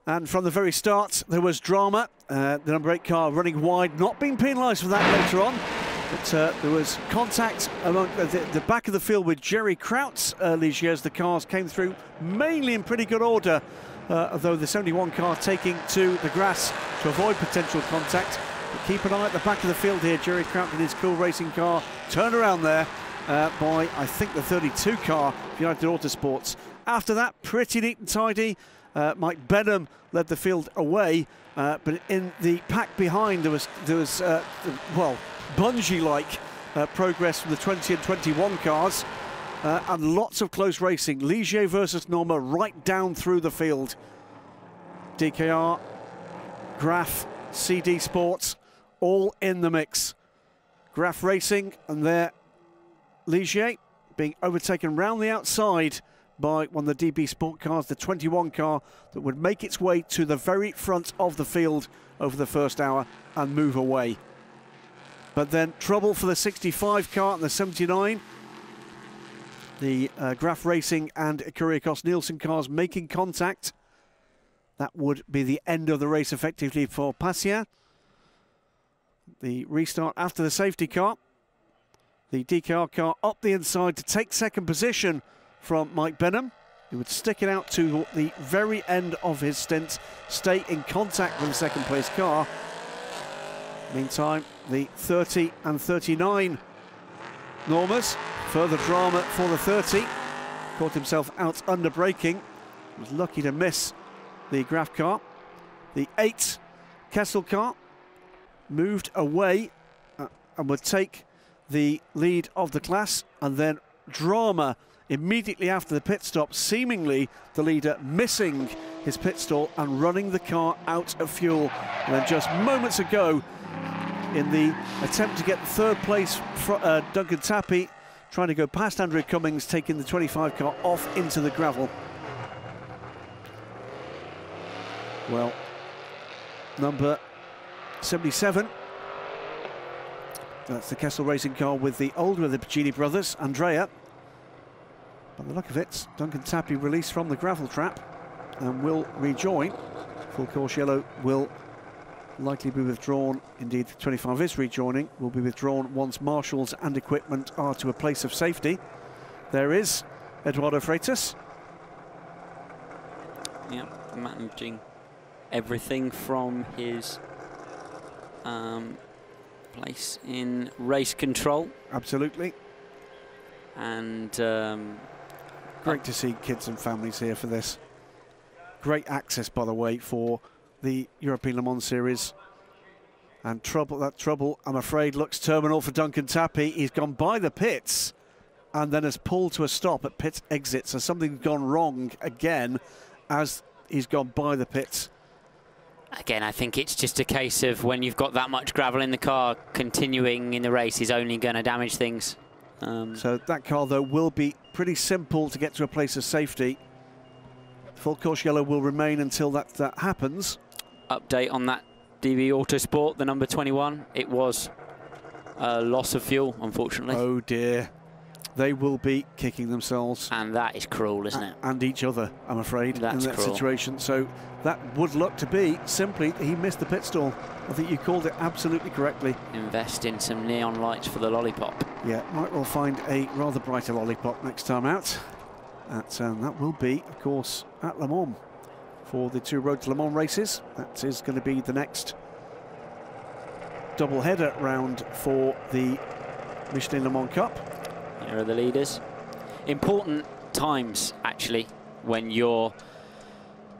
And from the very start, there was drama. The number 8 car running wide, not being penalised for that later on. But there was contact among the back of the field with Jerry Kraut's Ligier as the cars came through, mainly in pretty good order, although the 71 car taking to the grass to avoid potential contact. But keep an eye at the back of the field here. Jerry Kraut in his cool racing car turned around there by, I think, the 32 car of United Autosports. After that, pretty neat and tidy. Mike Benham led the field away, but in the pack behind there was well, bungee-like progress from the 20 and 21 cars, and lots of close racing. Ligier versus Norma right down through the field. DKR, Graf, CD Sports, all in the mix. Graf Racing and their Ligier being overtaken round the outside by one of the DB Sport cars, the 21 car, that would make its way to the very front of the field over the first hour and move away. But then trouble for the 65 car and the 79. The Graf Racing and Kyriakos Nielsen cars making contact. That would be the end of the race effectively for Passia. The restart after the safety car. The DKR car up the inside to take second position from Mike Benham, who would stick it out to the very end of his stint, stay in contact with the second place car. Meantime, the 30 and 39 Normas, further drama for the 30, caught himself out under braking, was lucky to miss the Graf car. The 8 Kessel car moved away and would take the lead of the class, and then drama immediately after the pit stop, seemingly the leader missing his pit stall and running the car out of fuel. And then just moments ago, in the attempt to get third place, Duncan Tappy trying to go past Andrew Cummings, taking the 25 car off into the gravel. Well, number 77, that's the Kessel Racing car with the older of the Pacini brothers, Andrea. By the look of it, Duncan Tappy released from the gravel trap and will rejoin. Full course yellow will likely be withdrawn. Indeed, the 25 is rejoining, will be withdrawn once marshals and equipment are to a place of safety. There is Eduardo Freitas. Yeah, managing everything from his place in race control. Absolutely. And great to see kids and families here for this. Great access, by the way, for the European Le Mans Series. And that trouble, I'm afraid, looks terminal for Duncan Tappy. He's gone by the pits and then has pulled to a stop at pit exit. So something's gone wrong again as he's gone by the pits. Again, I think it's just a case of when you've got that much gravel in the car, continuing in the race is only going to damage things. So that car, though, will be pretty simple to get to a place of safety. Full course yellow will remain until that happens. Update on that DB Autosport, the number 21. It was a loss of fuel, unfortunately. Oh dear. They will be kicking themselves. And that is cruel, isn't it? And each other, I'm afraid, That's in that cruel. situation. So that would look to be simply he missed the pit stall. I think you called it absolutely correctly. Invest in some neon lights for the lollipop. Yeah, might well find a rather brighter lollipop next time out. That will be, of course, at Le Mans for the 2 Road to Le Mans races. That is going to be the next double-header round for the Michelin Le Mans Cup. Here are the leaders. Important times, actually, when you're,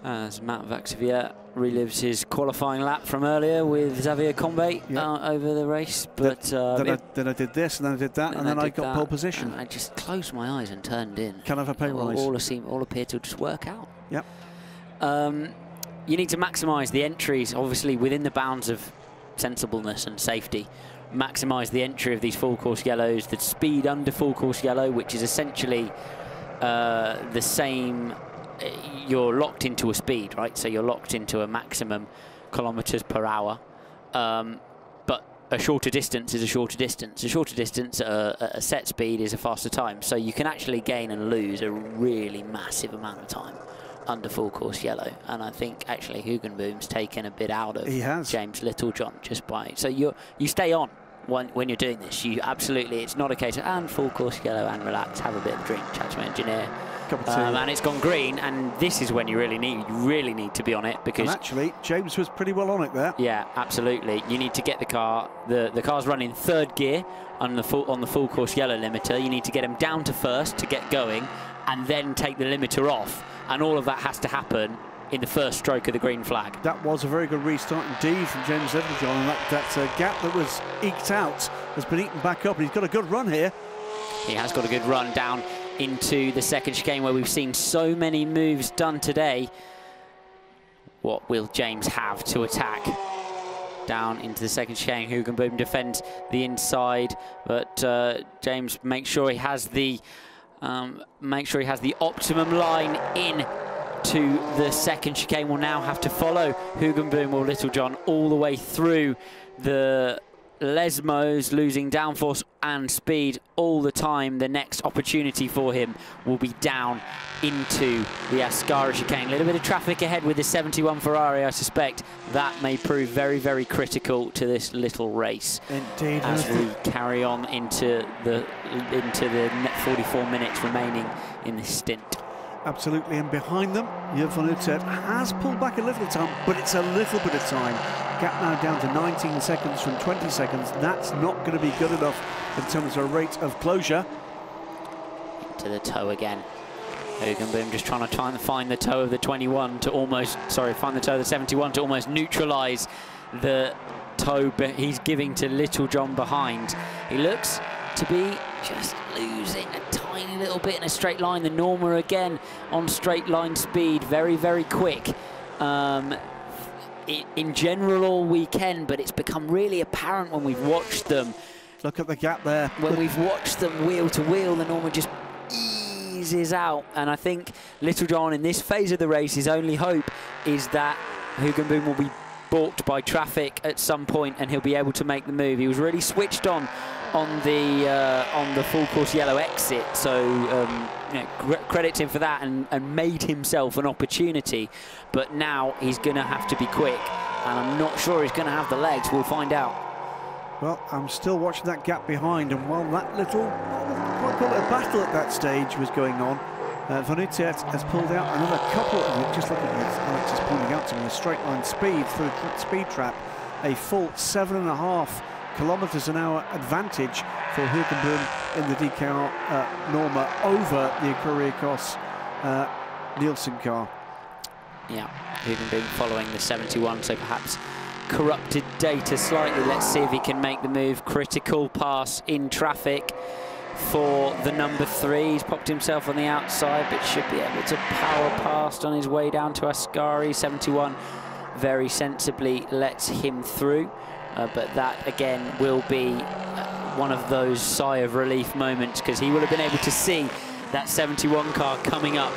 as Matt Vaxivier relives his qualifying lap from earlier with Xavier Combe over the race. But then I did this, and then I did that, and then I got pole position. I just closed my eyes and turned in. Can I have a pay rise? All appear to just work out. Yep. You need to maximise the entries, obviously, within the bounds of sensibleness and safety. Maximise the entry of these full course yellows, the speed under full course yellow, which is essentially the same you're locked into a speed, right? So you're locked into a maximum kilometers per hour. But a shorter distance is a shorter distance. A shorter distance at a set speed is a faster time. So you can actually gain and lose a really massive amount of time under full course yellow. And I think actually Hoogenboom's taken a bit out of James Littlejohn just by. So you stay on when you're doing this. You absolutely, it's not a case of and full course yellow and relax, have a bit of a drink, chat to my engineer. And it's gone green, and this is when you really need to be on it, because and actually James was pretty well on it there. Yeah, absolutely. You need to get the car. The car's running third gear on the full course yellow limiter. You need to get him down to first to get going, and then take the limiter off. And all of that has to happen in the first stroke of the green flag. That was a very good restart indeed from James Littlejohn, and that gap that was eked out has been eaten back up, and he's got a good run here. He has got a good run down into the second chicane, where we've seen so many moves done today. What will James have to attack? Down into the second chicane, Hoogenboom defends the inside, but James makes sure he has the optimum line in to the second chicane. Will now have to follow Hoogenboom or Littlejohn all the way through the Lesmos, losing downforce and speed all the time. The next opportunity for him will be down into the Ascari chicane. A little bit of traffic ahead with the 71 Ferrari. I suspect that may prove very, very critical to this little race. Indeed. As we carry on into the 44 minutes remaining in this stint. Absolutely, and behind them, Joop van Uitert has pulled back a little time, but it's a little bit of time. Gap now down to 19 seconds from 20 seconds. That's not going to be good enough in terms of rate of closure. To the toe again. Hoogenboom just trying to find the toe of the 21 to almost, find the toe of the 71 to almost neutralise the toe he's giving to Littlejohn behind. He looks to be just losing a tiny little bit in a straight line. The Norma again on straight line speed, very, very quick. In general all weekend, but it's become really apparent when we've watched them. Look at the gap there. When we've watched them wheel to wheel, the Norma just eases out. And I think Littlejohn in this phase of the race, his only hope is that Hoogenboom will be balked by traffic at some point and he'll be able to make the move. He was really switched on the full course yellow exit, so credit him for that, and made himself an opportunity. But now he's going to have to be quick, and I'm not sure he's going to have the legs. We'll find out. Well, I'm still watching that gap behind, and while that little, I'll call it a battle at that stage was going on, Van Uitert has pulled out another couple of, just looking at Alex is pointing out to me, a straight line speed through the speed trap, a full 7.5 kilometers an hour advantage for Hoogenboom in the DKR Norma over the Akuriakos Nielsen car. Yeah, Hoogenboom following the 71, so perhaps corrupted data slightly. Let's see if he can make the move. Critical pass in traffic for the number 3. He's popped himself on the outside, but should be able to power past on his way down to Ascari. 71 very sensibly lets him through. But that again will be one of those sigh of relief moments, because he will have been able to see that 71 car coming up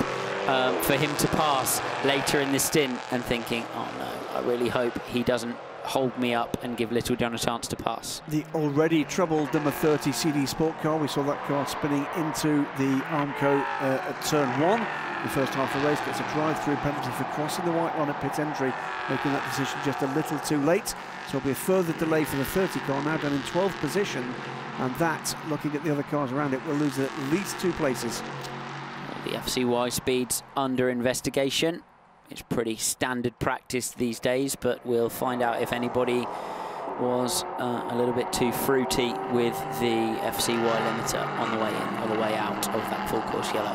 for him to pass later in the stint, and thinking, oh no, I really hope he doesn't hold me up and give Littlejohn a chance to pass. The already troubled number 30 CD Sport car, we saw that car spinning into the Armco at turn 1. The first half of the race gets a drive-through penalty for crossing the white line at pit entry, making that decision just a little too late. So there'll be a further delay for the 30 car, now down in 12th position, and that, looking at the other cars around it, will lose at least 2 places. The FCY speed's under investigation. It's pretty standard practice these days, but we'll find out if anybody was a little bit too fruity with the FCY limiter on the way in or the way out of that full course yellow.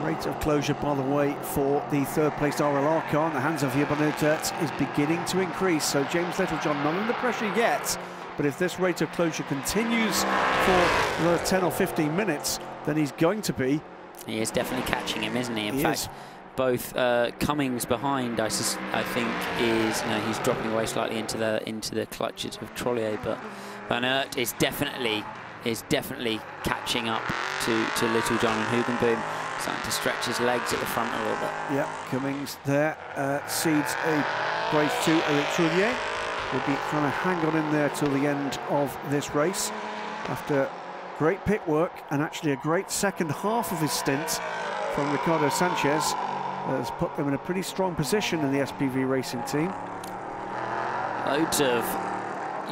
Rate of closure, by the way, for the third-placed RLR car in the hands of Joop van Uitert is beginning to increase. So James Littlejohn not under pressure yet, but if this rate of closure continues for another 10 or 15 minutes, then he's going to be. He is definitely catching him, isn't he? In fact, both Cummings behind, I think, is he's dropping away slightly into the clutches of Trollier, but Van Aert is definitely catching up to Littlejohn, and Hoogenboom Starting to stretch his legs at the front a little bit. Yeah, Cummings there cedes a brace to Eric Troulier. Will be trying to hang on in there till the end of this race after great pit work and actually a great second half of his stint from Ricardo Sanchez. Has put them in a pretty strong position in the SPV racing team. Loads of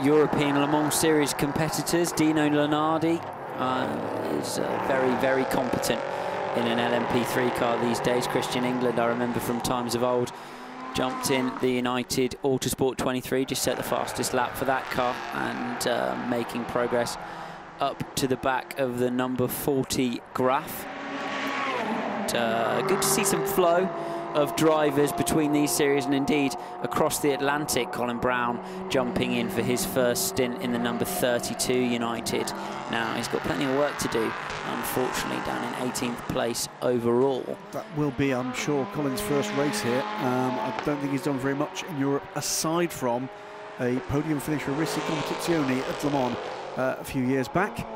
European Le Mans Series competitors. Dino Lenardi is very, very competent in an LMP3 car these days. Christian England, I remember from times of old, jumped in the United Autosport 23, just set the fastest lap for that car, and making progress up to the back of the number 40 Graf. Good to see some flow of drivers between these series, and indeed across the Atlantic. Colin Brown jumping in for his first stint in the number 32 United. Now he's got plenty of work to do, unfortunately, down in 18th place overall. That will be, I'm sure, Colin's first race here. I don't think he's done very much in Europe aside from a podium finish for Ricci Competizione at Le Mans a few years back.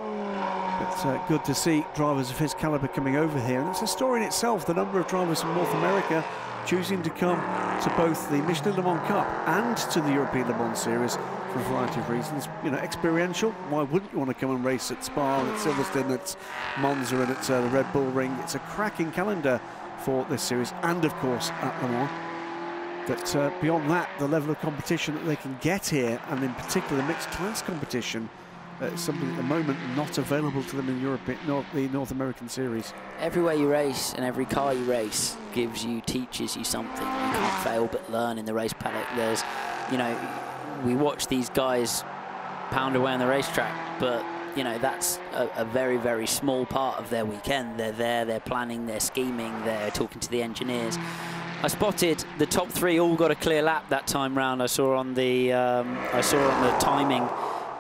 But good to see drivers of his calibre coming over here. And it's a story in itself, the number of drivers from North America choosing to come to both the Michelin Le Mans Cup and to the European Le Mans Series for a variety of reasons. You know, experiential. Why wouldn't you want to come and race at Spa, at Silverstone, at Monza, and at the Red Bull Ring? It's a cracking calendar for this series, and of course at Le Mans. But beyond that, the level of competition that they can get here, and in particular the mixed class competition, something at the moment not available to them in Europe, the North American Series. Everywhere you race and every car you race teaches you something. You can't fail but learn in the race paddock. There's, you know, we watch these guys pound away on the racetrack, but you know, that's a very, very small part of their weekend. They're there, they're planning, they're scheming, they're talking to the engineers. I spotted the top three all got a clear lap that time round. I saw on the timing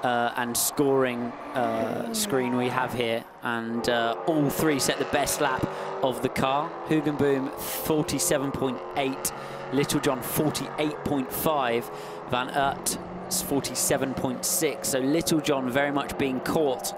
and scoring screen we have here, and all three set the best lap of the car. Hugenboom 47.8, Littlejohn 48.5, Van Aert 47.6. So Littlejohn very much being caught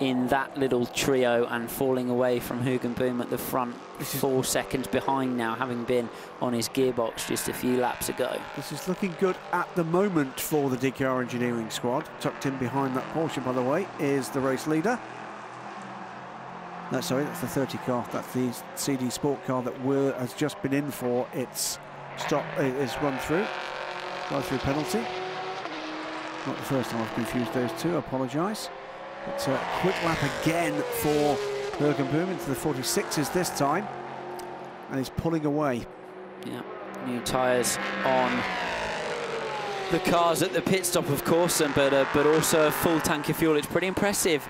in that little trio and falling away from Hugenboom at the front. 4 seconds behind now, having been on his gearbox just a few laps ago. This is looking good at the moment for the DKR engineering squad. Tucked in behind that Porsche, by the way, is the race leader. No, sorry, that's the 30 car. That's the CD Sport car that has just been in for its stop, its run-through penalty. Not the first time I've confused those two, I apologise. It's a quick lap again for Hugenboom into the 46s this time, and he's pulling away. Yeah, new tyres on the cars at the pit stop, of course, but also a full tank of fuel. It's pretty impressive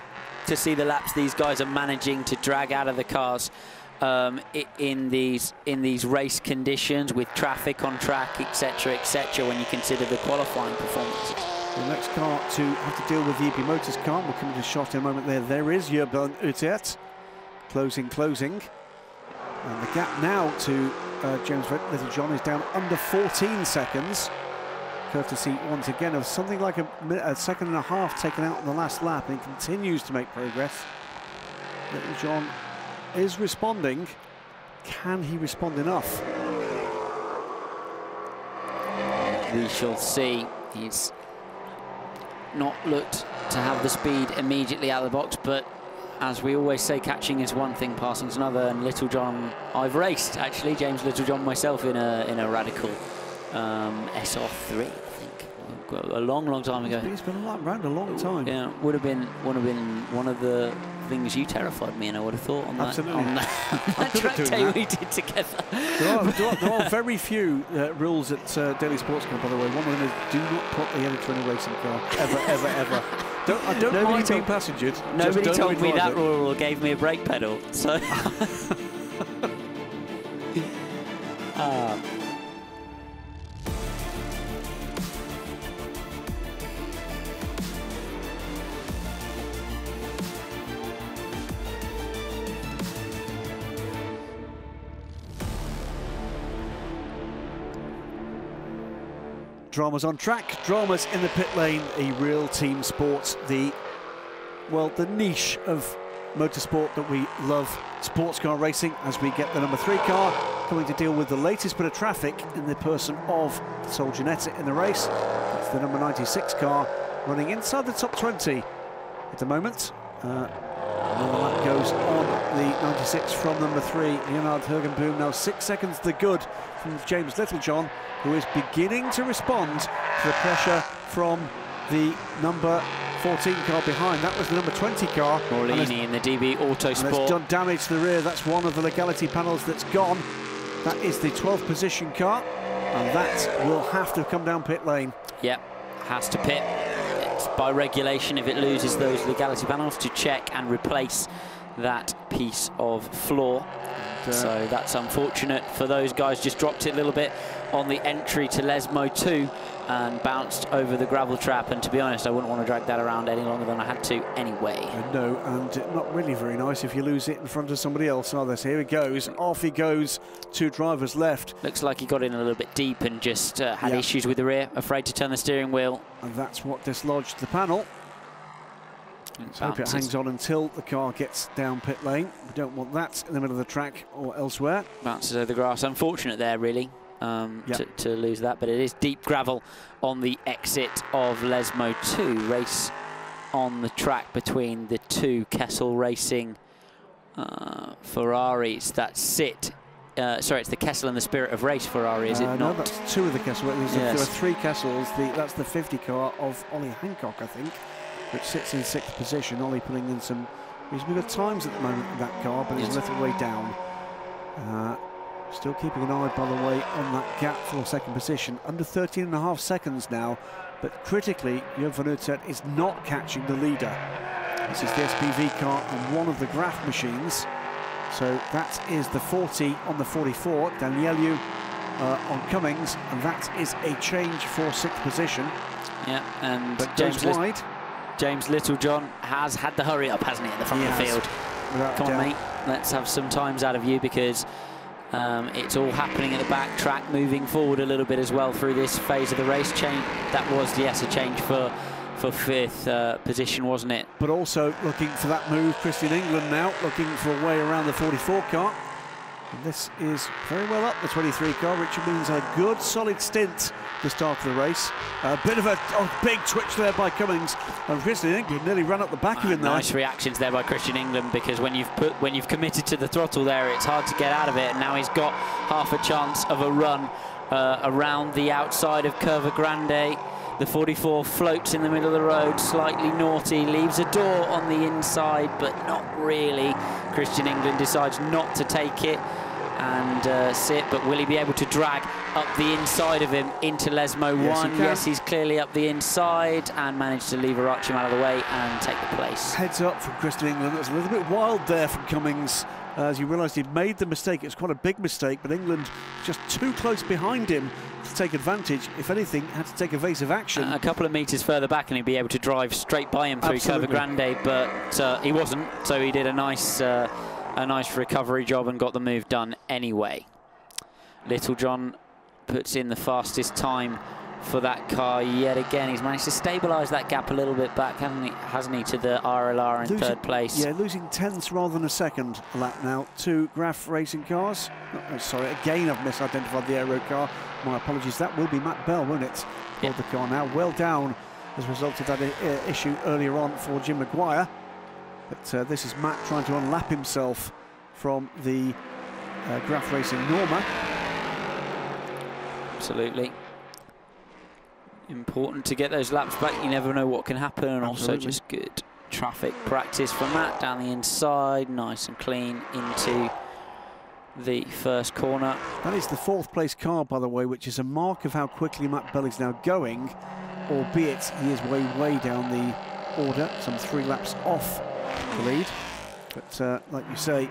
to see the laps these guys are managing to drag out of the cars in these race conditions, with traffic on track, etc., when you consider the qualifying performances. The next car to have to deal with the EP Motors car, we'll come to shot in a moment there. There is Jürgen Utert, closing. And the gap now to James Littlejohn is down under 14 seconds. Courtesy, once again, of something like a second and a half taken out in the last lap, and he continues to make progress. Littlejohn is responding. Can he respond enough? We shall see. He's not looked to have the speed immediately out of the box, but as we always say, catching is one thing, passing's another. And Littlejohn, I've raced actually, James Littlejohn myself, in a Radical SR3, I think, a long time ago. He's been around a long time. Yeah, would have been one of the things you terrified me, and I would have thought on that track day we did together. There are very few rules at Daily Sports Club, by the way. One of them is do not put the editor in a racing car, ever. I don't mind being passengered. Nobody told me that rule or gave me a brake pedal, so. Dramas on track, dramas in the pit lane, a real team sport. The niche of motorsport that we love, sports car racing, as we get the number 3 car coming to deal with the latest bit of traffic in the person of Sol Giannetti in the race. That's the number 96 car running inside the top 20 at the moment. Another lap goes on the 96 from number 3, Leonard Hergenboom. Now 6 seconds the good from James Littlejohn, who is beginning to respond to the pressure from the number 14 car behind. That was the number 20 car. Morlini in the DB Autosport. It's done damage to the rear. That's one of the legality panels that's gone. That is the 12th position car, and that will have to come down pit lane. Yep, has to pit. It's by regulation, if it loses those legality panels, to check and replace that piece of floor. So that's unfortunate for those guys. Just dropped it a little bit on the entry to Lesmo 2 and bounced over the gravel trap, and to be honest, I wouldn't want to drag that around any longer than I had to anyway. No, and not really very nice if you lose it in front of somebody else either. So here he goes, off he goes, 2 drivers left. Looks like he got in a little bit deep and just had issues with the rear, afraid to turn the steering wheel. And that's what dislodged the panel. Let's hope it hangs on until the car gets down pit lane. We don't want that in the middle of the track or elsewhere. Bounces over the grass. Unfortunate there, really, to lose that, but it is deep gravel on the exit of Lesmo 2. Race on the track between the 2 Kessel Racing Ferraris that sit. Sorry, it's the Kessel and the Spirit of Race Ferrari, is it not? No, that's 2 of the Kessel. Yes. There are 3 Kessels. That's the 50 car of Ollie Hancock, I think, which sits in 6th position. Ollie putting in some reasonably good times at the moment in that car, but he's a little way down. Still keeping an eye, by the way, on that gap for 2nd position. Under 13.5 seconds now, but critically, Joop van Uytert is not catching the leader. This is the SPV car on one of the Graf machines. So that is the 40 on the 44, Danielu on Cummings, and that is a change for 6th position. Yeah, and but James Littlejohn has had the hurry up, hasn't he, at the front of the field? Come on, mate, let's have some times out of you, because it's all happening at the back track, moving forward a little bit as well through this phase of the race. That was, yes, a change for 5th position, wasn't it? But also looking for that move, Christian England now looking for a way around the 44 car. And this is very well up the 23 car. Richard Moon's had a good solid stint the start of the race. A bit of a big twitch there by Cummings, and Christian England nearly ran up the back of him there. Nice reactions there by Christian England, because when you've committed to the throttle there, it's hard to get out of it, and now he's got half a chance of a run around the outside of Curva Grande. The 44 floats in the middle of the road, slightly naughty, leaves a door on the inside, but not really. Christian England decides not to take it and sit, but will he be able to drag up the inside of him into Lesmo 1? Yes, he's clearly up the inside and managed to leave Arachim out of the way and take the place. Heads up from Christian England. That was a little bit wild there from Cummings. As you realised he'd made the mistake. It was quite a big mistake, but England just too close behind him to take advantage. If anything, had to take evasive action. A couple of metres further back and he'd be able to drive straight by him through Curva Grande, but he wasn't, so he did a nice recovery job and got the move done anyway. Littlejohn puts in the fastest time for that car yet again. He's managed to stabilise that gap a little bit back, hasn't he, to the RLR in 3rd place. Yeah, losing tenths rather than a second a lap now. 2 Graf racing cars. Oh, sorry, again I've misidentified the aero car. My apologies. That will be Matt Bell, won't it? For the car now. Well down as a result of that issue earlier on for Jim Maguire. But this is Matt trying to unlap himself from the Graf Racing Norma. Absolutely. Important to get those laps back. You never know what can happen, and also just good traffic practice for Matt down the inside, nice and clean into the 1st corner. That is the 4th place car, by the way, which is a mark of how quickly Matt Bell is now going, albeit he is way down the order, some 3 laps off the lead. But like you say,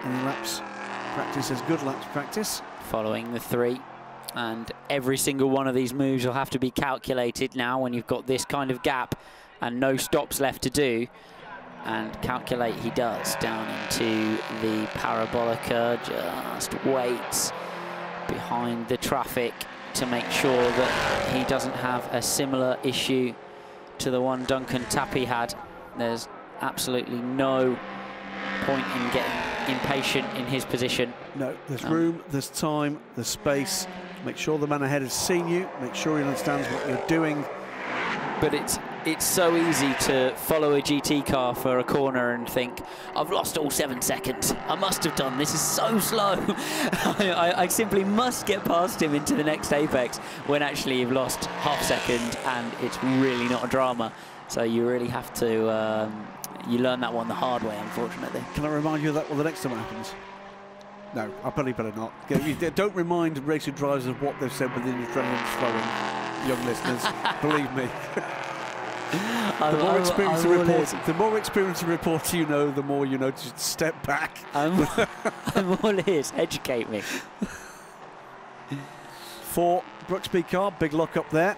any laps practice is good laps practice. Following the 3. And every single one of these moves will have to be calculated now when you've got this kind of gap and no stops left to do. And calculate he does down into the Parabolica, just waits behind the traffic to make sure that he doesn't have a similar issue to the one Duncan Tappy had. There's absolutely no point in getting impatient in his position. No, there's room, there's time, there's space. Make sure the man ahead has seen you. Make sure he understands what you're doing. But it's so easy to follow a GT car for a corner and think, I've lost all 7 seconds. I must have done. This is so slow. I simply must get past him into the next apex, when actually you've lost half second and it's really not a drama. So you really have to, you learn that one the hard way, unfortunately. Can I remind you of that the next time it happens? No, I probably better not. Don't remind racing drivers of what they've said within adrenaline flowing, young listeners. Believe me. The more experience reports you know, the more you know to step back. I'm all ears. Educate me. For Brooksby car, big lock up there.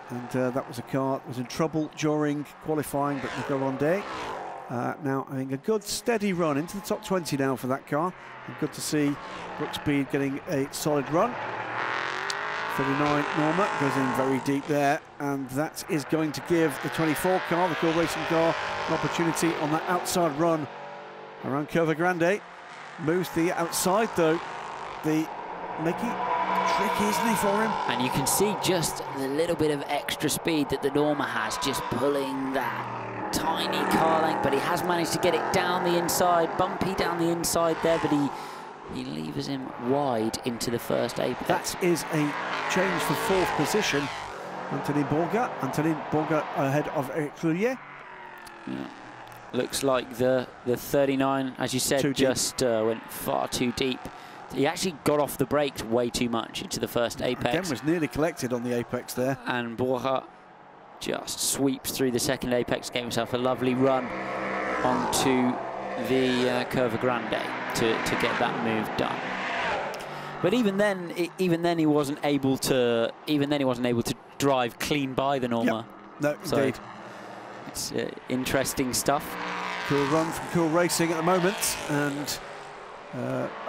And that was a car that was in trouble during qualifying, but Nico Rondet now having a good steady run into the top 20 now for that car. And good to see Brooksby getting a solid run. 39 Norma goes in very deep there, and that is going to give the 24 car, the Cool Racing car, an opportunity on that outside run around Curva Grande. Moves the outside though, the Mickey. Tricky, isn't he, for him? And you can see just the little bit of extra speed that the Norma has, just pulling that tiny car length, but he has managed to get it down the inside, bumpy down the inside there, but he levers him wide into the first apex. That is a change for 4th position. Antonin Borga ahead of Eric Clulier. Yeah. Looks like the 39, as you said, just went far too deep. He actually got off the brakes way too much into the first apex. Again, was nearly collected on the apex there. And Borja just sweeps through the second apex, gave himself a lovely run onto the Curva Grande to get that move done. But even then he wasn't able to. Drive clean by the Norma. Yep. No, so indeed. It's interesting stuff. Cool run from Cool Racing at the moment, and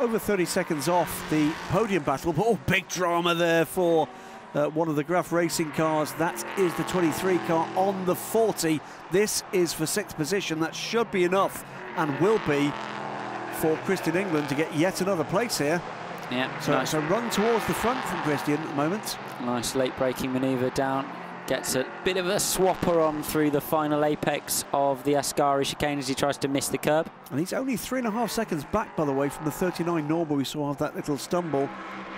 over 30 seconds off the podium battle. But oh, big drama there for one of the Graf Racing cars. That is the 23 car on the 40. This is for 6th position. That should be enough, and will be, for Christian England to get yet another place here. Yeah, so nice. It's a run towards the front from Christian at the moment. Nice late braking manoeuvre down. Gets a bit of a swapper on through the final apex of the Ascari chicane as he tries to miss the curb. And he's only 3.5 seconds back, by the way, from the 39 Norma we saw have that little stumble.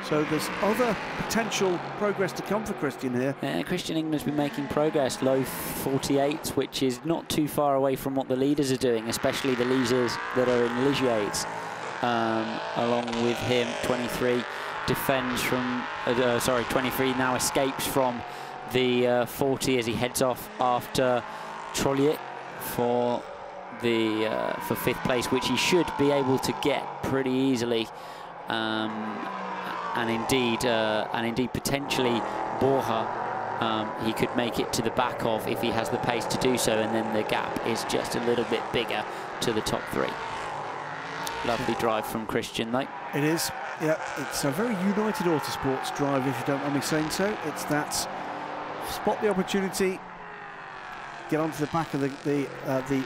So there's other potential progress to come for Christian here. Yeah, Christian England's been making progress, low 48s, which is not too far away from what the leaders are doing, especially the leaders that are in Ligiers. Along with him, 23 defends from, 23 now escapes from the 40 as he heads off after Trollier for the for 5th place, which he should be able to get pretty easily, and indeed potentially Borja he could make it to the back of if he has the pace to do so, and then the gap is just a little bit bigger to the top 3. Lovely drive from Christian, though. It is, yeah. It's a very United Autosports drive, if you don't mind me saying so. It's that spot the opportunity, get onto the back of the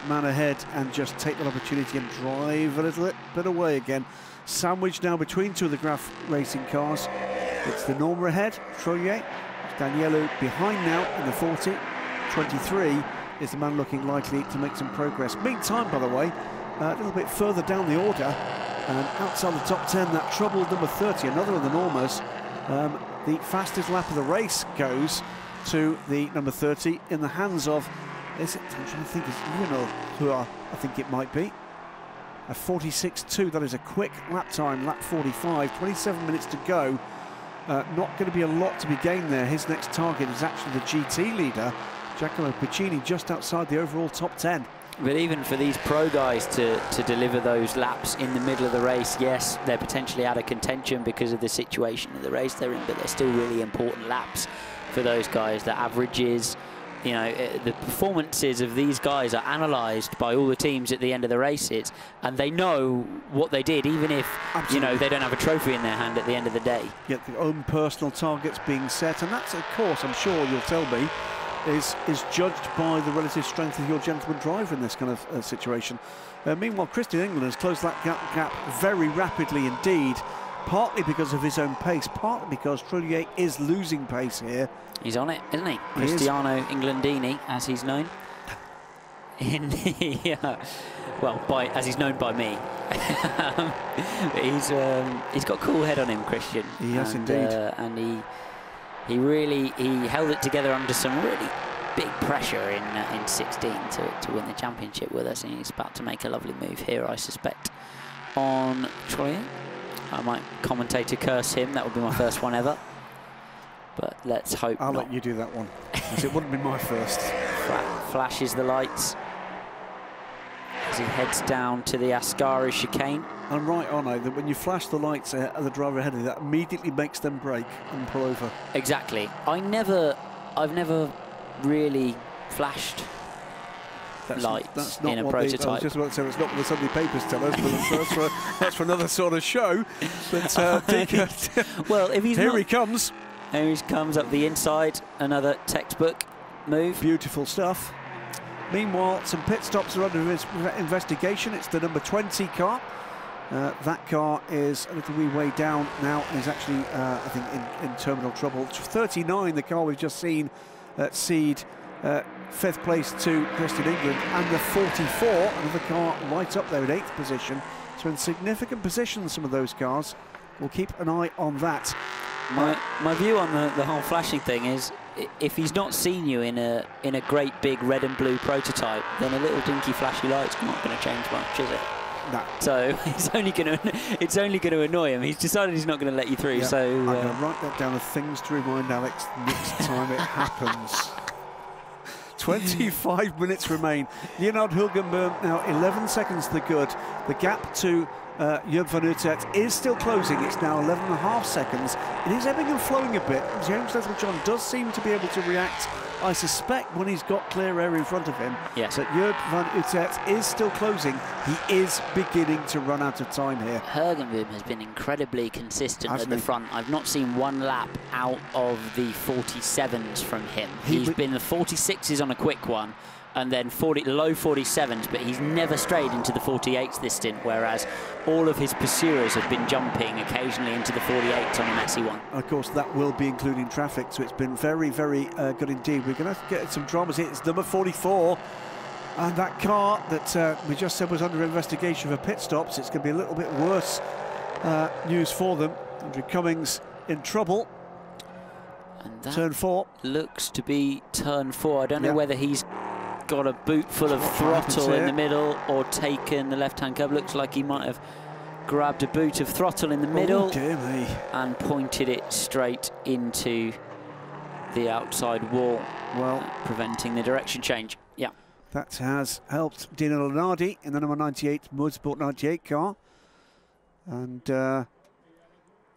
man ahead, and just take that opportunity and drive a little bit away again. Sandwiched now between 2 of the Graf Racing cars. It's the Norma ahead, Trollier. Daniello behind now in the 40. 23 is the man looking likely to make some progress. Meantime, by the way, a little bit further down the order, and outside the top 10, that troubled number 30, another of the Normas. The fastest lap of the race goes to the number 30 in the hands of, is it, I'm trying to think, who I think it might be. A 46.2, that is a quick lap time, lap 45, 27 minutes to go. Not going to be a lot to be gained there. His next target is actually the GT leader, Giacomo Piccini, just outside the overall top 10. But even for these pro guys to deliver those laps in the middle of the race, yes, they're potentially out of contention because of the situation of the race they're in, but they're still really important laps for those guys. The averages, you know, the performances of these guys are analysed by all the teams at the end of the races, and they know what they did, even if, you know, they don't have a trophy in their hand at the end of the day. Get their own personal targets being set, and that's, of course, I'm sure you'll tell me, is judged by the relative strength of your gentleman driver in this kind of situation. Meanwhile, Christian England has closed that gap very rapidly indeed, partly because of his own pace, partly because Trullier is losing pace here. He's on it, isn't he? Cristiano Englandini, as he's known. In the, well, as he's known by me. He's got a cool head on him, Christian. Yes, indeed. And he really held it together under some really big pressure in 16 to win the championship with us, and he's about to make a lovely move here, I suspect, on Troyer. I might commentator curse him. That would be my first one ever. But let's hope I'll not. let you do that one, because it wouldn't be my first. Flashes the lights as he heads down to the Ascari chicane. I'm right, aren't I, that when you flash the lights at the driver ahead of you, that immediately makes them brake and pull over. Exactly. I've never really flashed lights in a prototype. I was just about to say it's not what the Sunday papers tell us, but that's for another sort of show. But well, if he's here he comes. Here he comes up the inside. Another textbook move. Beautiful stuff. Meanwhile, some pit stops are under investigation. It's the number 20 car. That car is a little wee way down now and is actually, I think, in terminal trouble. 39, the car we've just seen cede 5th place to Christian England, and the 44, another car right up there in 8th position. So in significant position, some of those cars. We'll keep an eye on that. My view on the whole flashing thing is, if he's not seen you in a great big red and blue prototype, then a little dinky flashy light's not going to change much, is it? No. So it's only going to annoy him. He's decided he's not going to let you through. Yep. So I'm going to write that down as things to remind Alex next time it happens. 25 minutes remain. Leonard Hulkenberg now 11 seconds to the good. The gap to Joop van Uyttet is still closing. It's now 11.5 seconds. It is ebbing and flowing a bit. James Littlejohn does seem to be able to react, I suspect, when he's got clear air in front of him. Yes. But Joop van Uyttet is still closing. He is beginning to run out of time here. Hulkenberg has been incredibly consistent at the front. I've not seen one lap out of the 47s from him. He's been the 46s on a quick one, and then low 47s, but he's never strayed into the 48s this stint, whereas all of his pursuers have been jumping occasionally into the 48s on a messy one. Of course, that will be including traffic, so it's been very, very good indeed. We're going to get some dramas here. It's number 44, and that car that we just said was under investigation for pit stops, it's going to be a little bit worse news for them. Andrew Cummings in trouble. And that turn 4. Looks to be turn 4. I don't know whether he's got a boot full of throttle in the middle or taken the left-hand curb. Looks like he might have grabbed a boot of throttle in the middle and pointed it straight into the outside wall, preventing the direction change. Yeah, that has helped Dino Lenardi in the number 98 Motorsport 98 car, and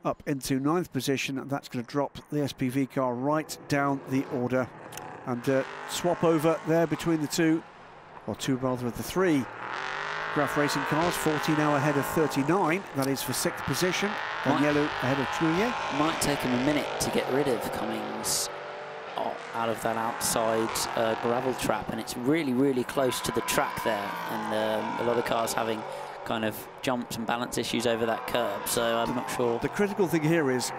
up into 9th position, and that's going to drop the SPV car right down the order. And swap over there between the two, or two rather of the 3 Graf Racing cars. 40 now ahead of 39. That is for 6th position. Yellow ahead of Trullier. Might take him a minute to get rid of Cummings out of that outside gravel trap, and it's really, really close to the track there, and a lot of cars having kind of jumps and balance issues over that curb, so I'm not sure. The critical thing here is,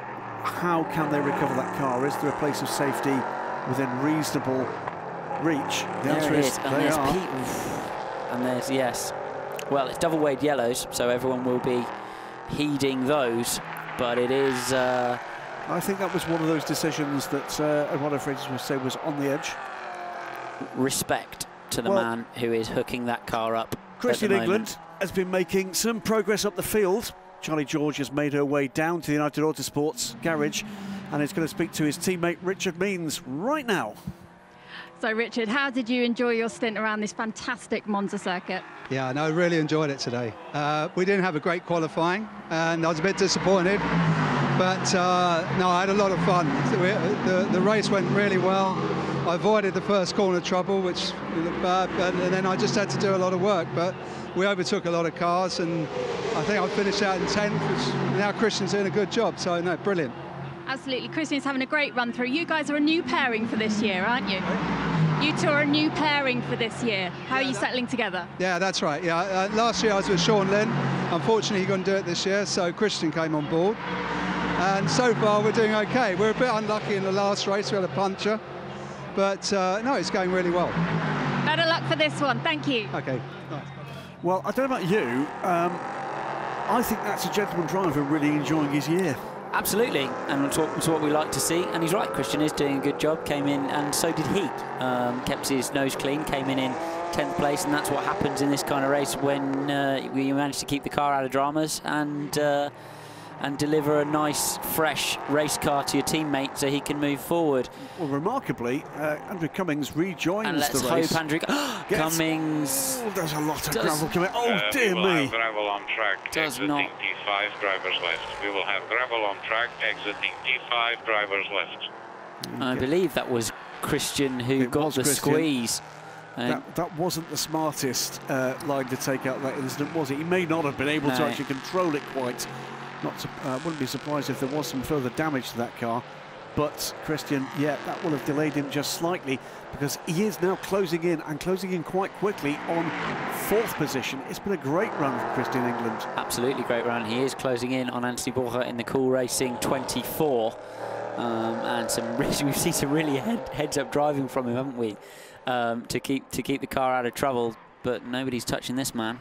how can they recover that car? Is there a place of safety within reasonable reach? The answer is they are. And there's, yes. Well, it's double-wade yellows, so everyone will be heeding those, but it is... I think that was one of those decisions that one of Fraser's would say was on the edge. Respect to the man who is hooking that car up. Christian England has been making some progress up the field. Charlie George has made her way down to the United Autosports garage and is going to speak to his teammate Richard Means right now. So Richard, how did you enjoy your stint around this fantastic Monza circuit? Yeah, no, I really enjoyed it today. We didn't have a great qualifying and I was a bit disappointed, but no, I had a lot of fun. The race went really well. I avoided the first corner trouble, which looked bad, and then I just had to do a lot of work, but we overtook a lot of cars, and I think I finished out in 10th, which now Christian's doing a good job, so no, brilliant. Absolutely. Christian's having a great run through. You guys are a new pairing for this year, aren't you? You two are a new pairing for this year. How are you settling together? Yeah, that's right. Yeah, last year I was with Sean Lynn. Unfortunately, he couldn't do it this year, so Christian came on board. And so far, we're doing okay. We're a bit unlucky in the last race. We had a puncher. But, no, it's going really well. Better luck for this one. Thank you. OK. Well, I don't know about you. I think that's a gentleman driver really enjoying his year. Absolutely, and it's what we like to see. And he's right, Christian is doing a good job. Came in, and so did he. Kept his nose clean, came in 10th place, and that's what happens in this kind of race when you manage to keep the car out of dramas and deliver a nice, fresh race car to your teammate so he can move forward. Well, remarkably, Andrew Cummings rejoins and let's the race. hope Andrew Cummings... Oh, there's a lot of gravel coming. Oh, dear we will me. have gravel on track, exiting T5, drivers left. We will have gravel on track, exiting T5, drivers left. I believe that was Christian who got the squeeze. That wasn't the smartest line to take out that incident, was it? He may not have been able to actually control it quite. Wouldn't be surprised if there was some further damage to that car. But Christian, yeah, that will have delayed him just slightly because he is now closing in and closing in quite quickly on 4th position. It's been a great run for Christian England. Absolutely great run. He is closing in on Anthony Borja in the Cool Racing 24. And we've seen some really heads-up driving from him, haven't we? To keep the car out of trouble. But nobody's touching this man.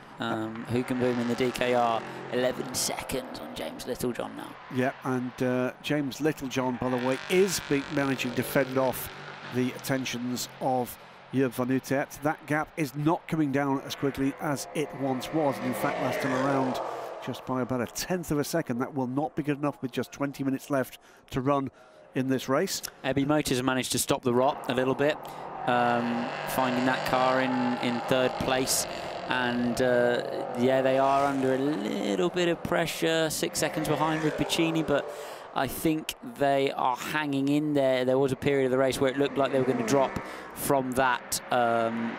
Who can boom in the DKR? 11 seconds on James Littlejohn now. Yeah, and James Littlejohn, by the way, is managing to fend off the attentions of Joop van Uitert. That gap is not coming down as quickly as it once was. And in fact, last time around, just by about 1/10 of a second. That will not be good enough with just 20 minutes left to run in this race. Abbey Motors have managed to stop the rot a little bit. Finding that car in 3rd place, and yeah, they are under a little bit of pressure, 6 seconds behind with Piccini, but I think they are hanging in there. There was a period of the race where it looked like they were going to drop from that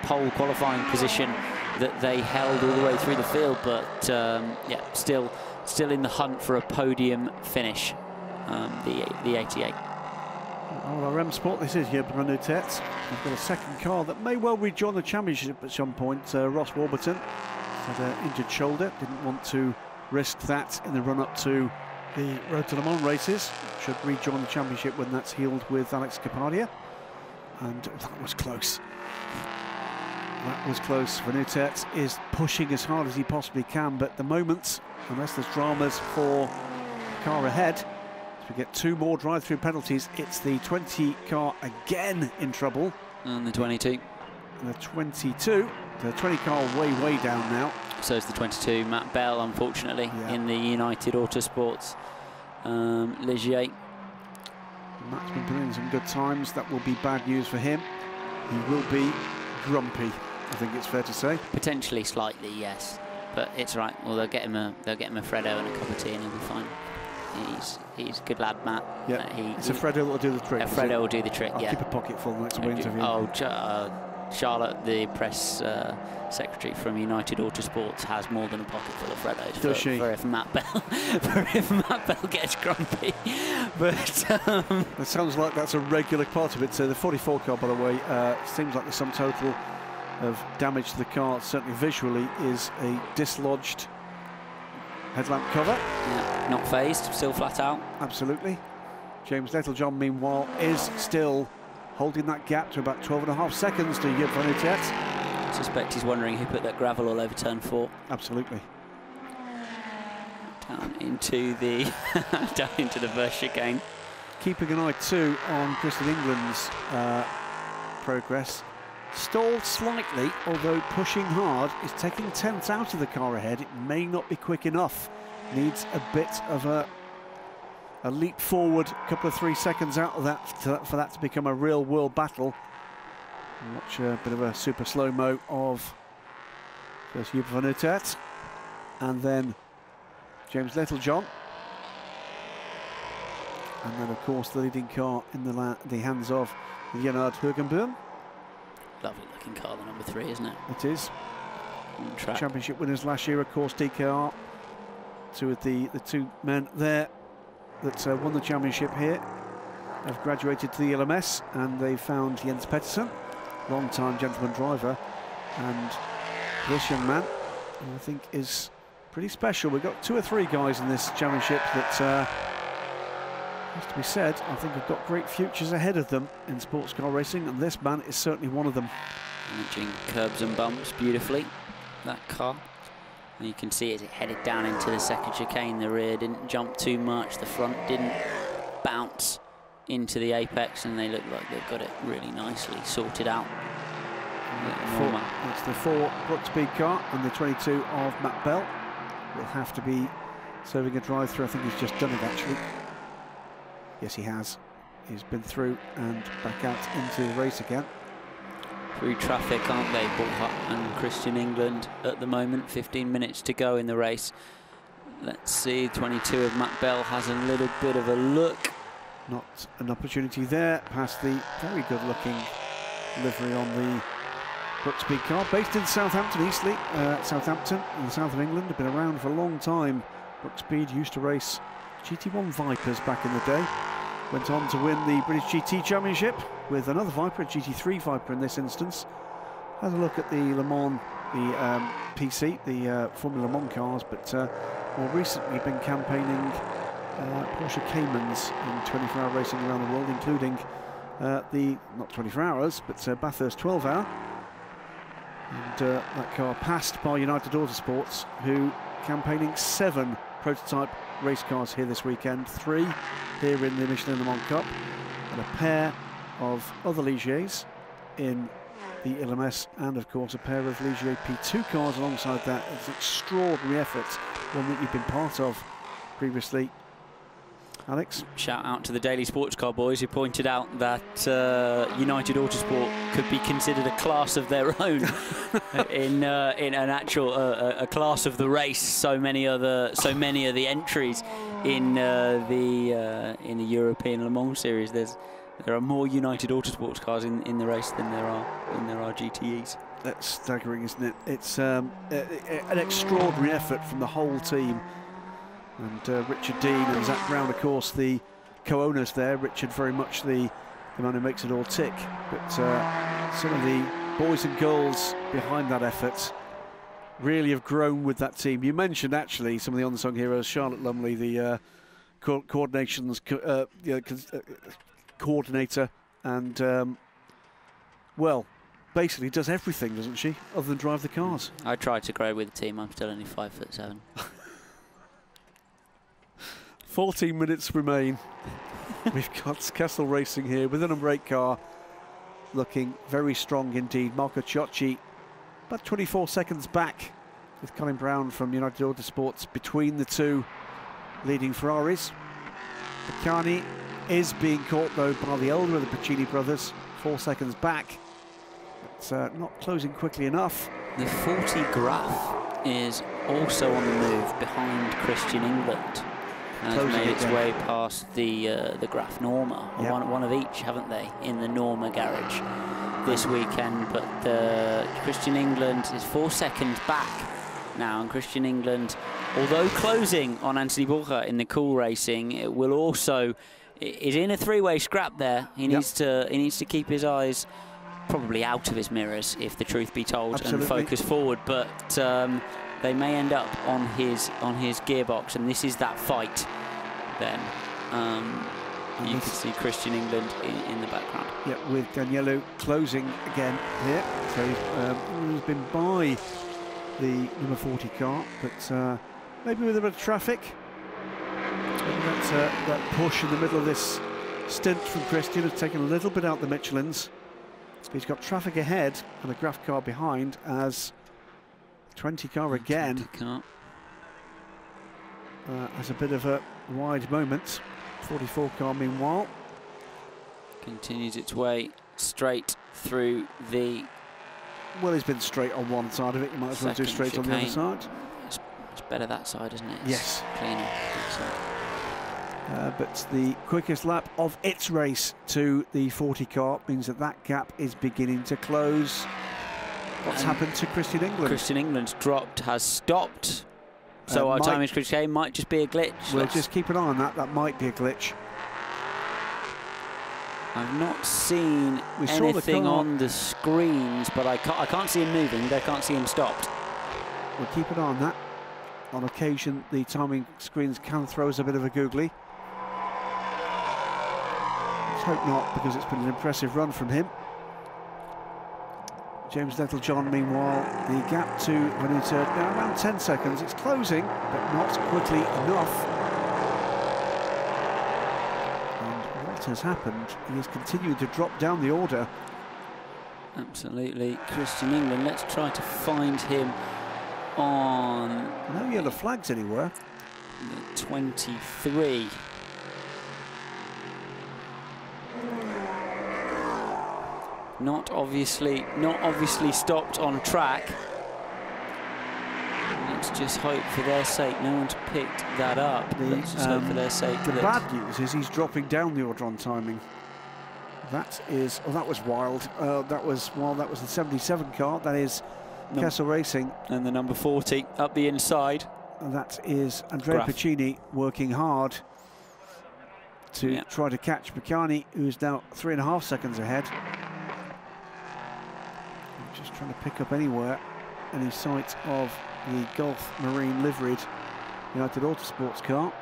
pole qualifying position that they held all the way through the field, but yeah, still in the hunt for a podium finish, the 88. Oh, RM Sport, this is Joop van Uitert. We've got a second car that may well rejoin the championship at some point. Ross Warburton had an injured shoulder, didn't want to risk that in the run-up to the Road to Le Mans races. Should rejoin the championship when that's healed with Alex Capadia. And that was close. That was close. Van Uitert is pushing as hard as he possibly can, but at the moment, unless there's dramas for the car ahead, we get 2 more drive-through penalties. It's the 20 car again in trouble. And the 22. And the 22. The 20 car way down now. So is the 22. Matt Bell, unfortunately, in the United Autosports Ligier. Matt's been putting in some good times. That will be bad news for him. He will be grumpy, I think it's fair to say. Potentially slightly, yes. But it's right. Well, they'll get him a Freddo and a cup of tea and he'll be fine. He's a good lad, Matt. Yeah, it's a Freddo that will do the trick. A Freddo will do the trick, I'll keep a pocket full next interview. Oh, Charlotte, the press secretary from United Autosports, has more than a pocket full of Freddos. Does she? For if Matt Bell gets grumpy. But it sounds like that's a regular part of it. So the 44 car, by the way, seems like the sum total of damage to the car, certainly visually, is a dislodged headlamp cover. Yeah, not phased, still flat out. Absolutely. James Littlejohn, meanwhile, is still holding that gap to about 12.5 seconds to Joop van Uitert. I suspect he's wondering who put that gravel all over turn 4. Absolutely. Down into the down into the first chicane. Keeping an eye too on Christian England's progress. Stalled slightly, although pushing hard, is taking 10th out of the car ahead. It may not be quick enough. Needs a bit of a leap forward, a couple of 3 seconds out of that for that to become a real world battle. Watch a bit of a super slow-mo of first Joop van Uitert and then James Littlejohn. And then, of course, the leading car in the hands of Jenard Hugenboom. Lovely looking car, the number 3, isn't it? It is. Championship winners last year, of course, DKR. Two of the 2 men there that won the championship here have graduated to the LMS, and they found Jens Pettersson, long-time gentleman driver, and this young man, who I think is pretty special. We've got 2 or 3 guys in this championship that has to be said, I think have got great futures ahead of them in sports car racing, and this man is certainly one of them. Managing curbs and bumps beautifully, that car. And you can see it headed down into the second chicane. The rear didn't jump too much, the front didn't bounce into the apex, and they look like they've got it really nicely sorted out. It's the 4 Brook Speed car and the 22 of Matt Bell. Will have to be serving a drive-through. I think he's just done it, actually. Yes, he has. He's been through and back out into the race again. Through traffic, aren't they, Bullhut and Christian England at the moment? 15 minutes to go in the race. Let's see, 22 of Matt Bell has a little bit of a look. Not an opportunity there, past the very good-looking livery on the Brook Speed car. Based in Southampton, Eastleigh, Southampton, in the south of England. Have been around for a long time. Brook Speed used to race GT1 Vipers back in the day. Went on to win the British GT Championship with another Viper, a GT3 Viper in this instance. Had a look at the Le Mans, the PC, the Formula Le Mans cars, but more recently been campaigning Porsche Caymans in 24-hour racing around the world, including the, not 24 hours, but Bathurst 12-hour. And that car passed by United Autosports, who campaigning 7 prototype race cars here this weekend, 3 here in the Michelin Le Mans Cup, and a pair of other Ligiers in the LMS, and of course a pair of Ligier P2 cars alongside that. It's an extraordinary effort, one that you've been part of previously, Alex. Shout out to the Daily Sports Car boys who pointed out that United Autosport could be considered a class of their own in an actual a class of the race. So many of the entries in the European Le Mans series. There are more United Autosports cars in the race than there are GTEs. That's staggering, isn't it? It's an extraordinary effort from the whole team. And Richard Dean and Zach Brown, of course, the co-owners there. Richard very much the man who makes it all tick. But some of the boys and girls behind that effort really have grown with that team. You mentioned, actually, some of the unsung heroes. Charlotte Lumley, the coordinator, and, well, basically does everything, doesn't she, other than drive the cars. I tried to grow with the team. I'm still only 5'7". 14 minutes remain. We've got Kessel Racing here with an unbrake car, looking very strong indeed. Marco Ciocci about 24 seconds back, with Colin Brown from United Autosports between the 2 leading Ferraris. Bacani is being caught though by the elder of the Pacini brothers, 4 seconds back. It's not closing quickly enough. The 40 Graf is also on the move behind Christian England. Has made its way past the Graf Norma. Yep. One of each, haven't they, in the Norma garage this weekend? But Christian England is 4 seconds back now, and Christian England, although closing on Anthony Borja in the Cool Racing, it will also is in a 3-way scrap there. He needs to keep his eyes probably out of his mirrors, if the truth be told. Absolutely. And focus forward. But they may end up on his gearbox, and this is that fight then. You can see Christian England in the background. Yeah, with Daniello closing again here. So he's been by the number 40 car, but maybe with a bit of traffic. That push in the middle of this stint from Christian has taken a little bit out the Michelins. He's got traffic ahead and a Graf car behind, as 20 car again 20 car. Has a bit of a wide moment. 44 car meanwhile continues its way straight through the... Well, he's been straight on one side of it. You might as well do straight chicane. On the other side. It's better that side, isn't it? It's yes. Cleaner. But the quickest lap of its race to the 40 car means that gap is beginning to close. What's happened to Christian England? Christian England's dropped, has stopped So our timing screen might just be a glitch. We'll just keep an eye on that. That might be a glitch. I've not seen anything on the screens, but I can't see him moving. I can't see him stopped. We'll keep an eye on that. On occasion, the timing screens can throw us a bit of a googly. Let's hope not, because it's been an impressive run from him. James Littlejohn, meanwhile, the gap to Vanuta now around 10 seconds. It's closing, but not quickly enough. And what has happened? He has continued to drop down the order. Absolutely. Christian England, let's try to find him on... No yellow flags anywhere. 23. Not obviously stopped on track. Let's just hope for their sake no one's picked that up. Let's just hope for their sake. The bad news is he's dropping down the order on timing. That is, oh, that was wild. That was the 77 car. That is Kessel Racing. And the number 40 up the inside. And that is Andrea Piccini working hard to try to catch Bacani, who's now 3.5 seconds ahead. Just trying to pick up any sight of the Gulf Marine liveried United Autosports car.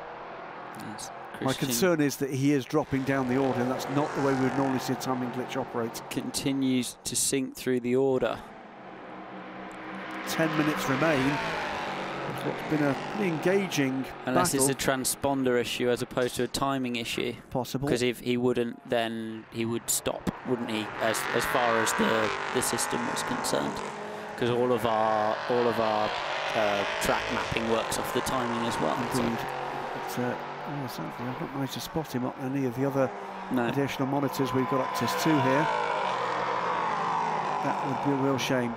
Yes, my concern is that he is dropping down the order, and that's not the way we would normally see a timing glitch operate. Continues to sink through the order. 10 minutes remain. It's been a pretty engaging Unless battle. it's a transponder issue as opposed to a timing issue. Possible. Because if he wouldn't, then he would stop, wouldn't he? As far as the system was concerned, because all of our track mapping works off the timing as well. Indeed. But, sadly, I've not managed to spot him on any of the other additional monitors we've got access to here. That would be a real shame.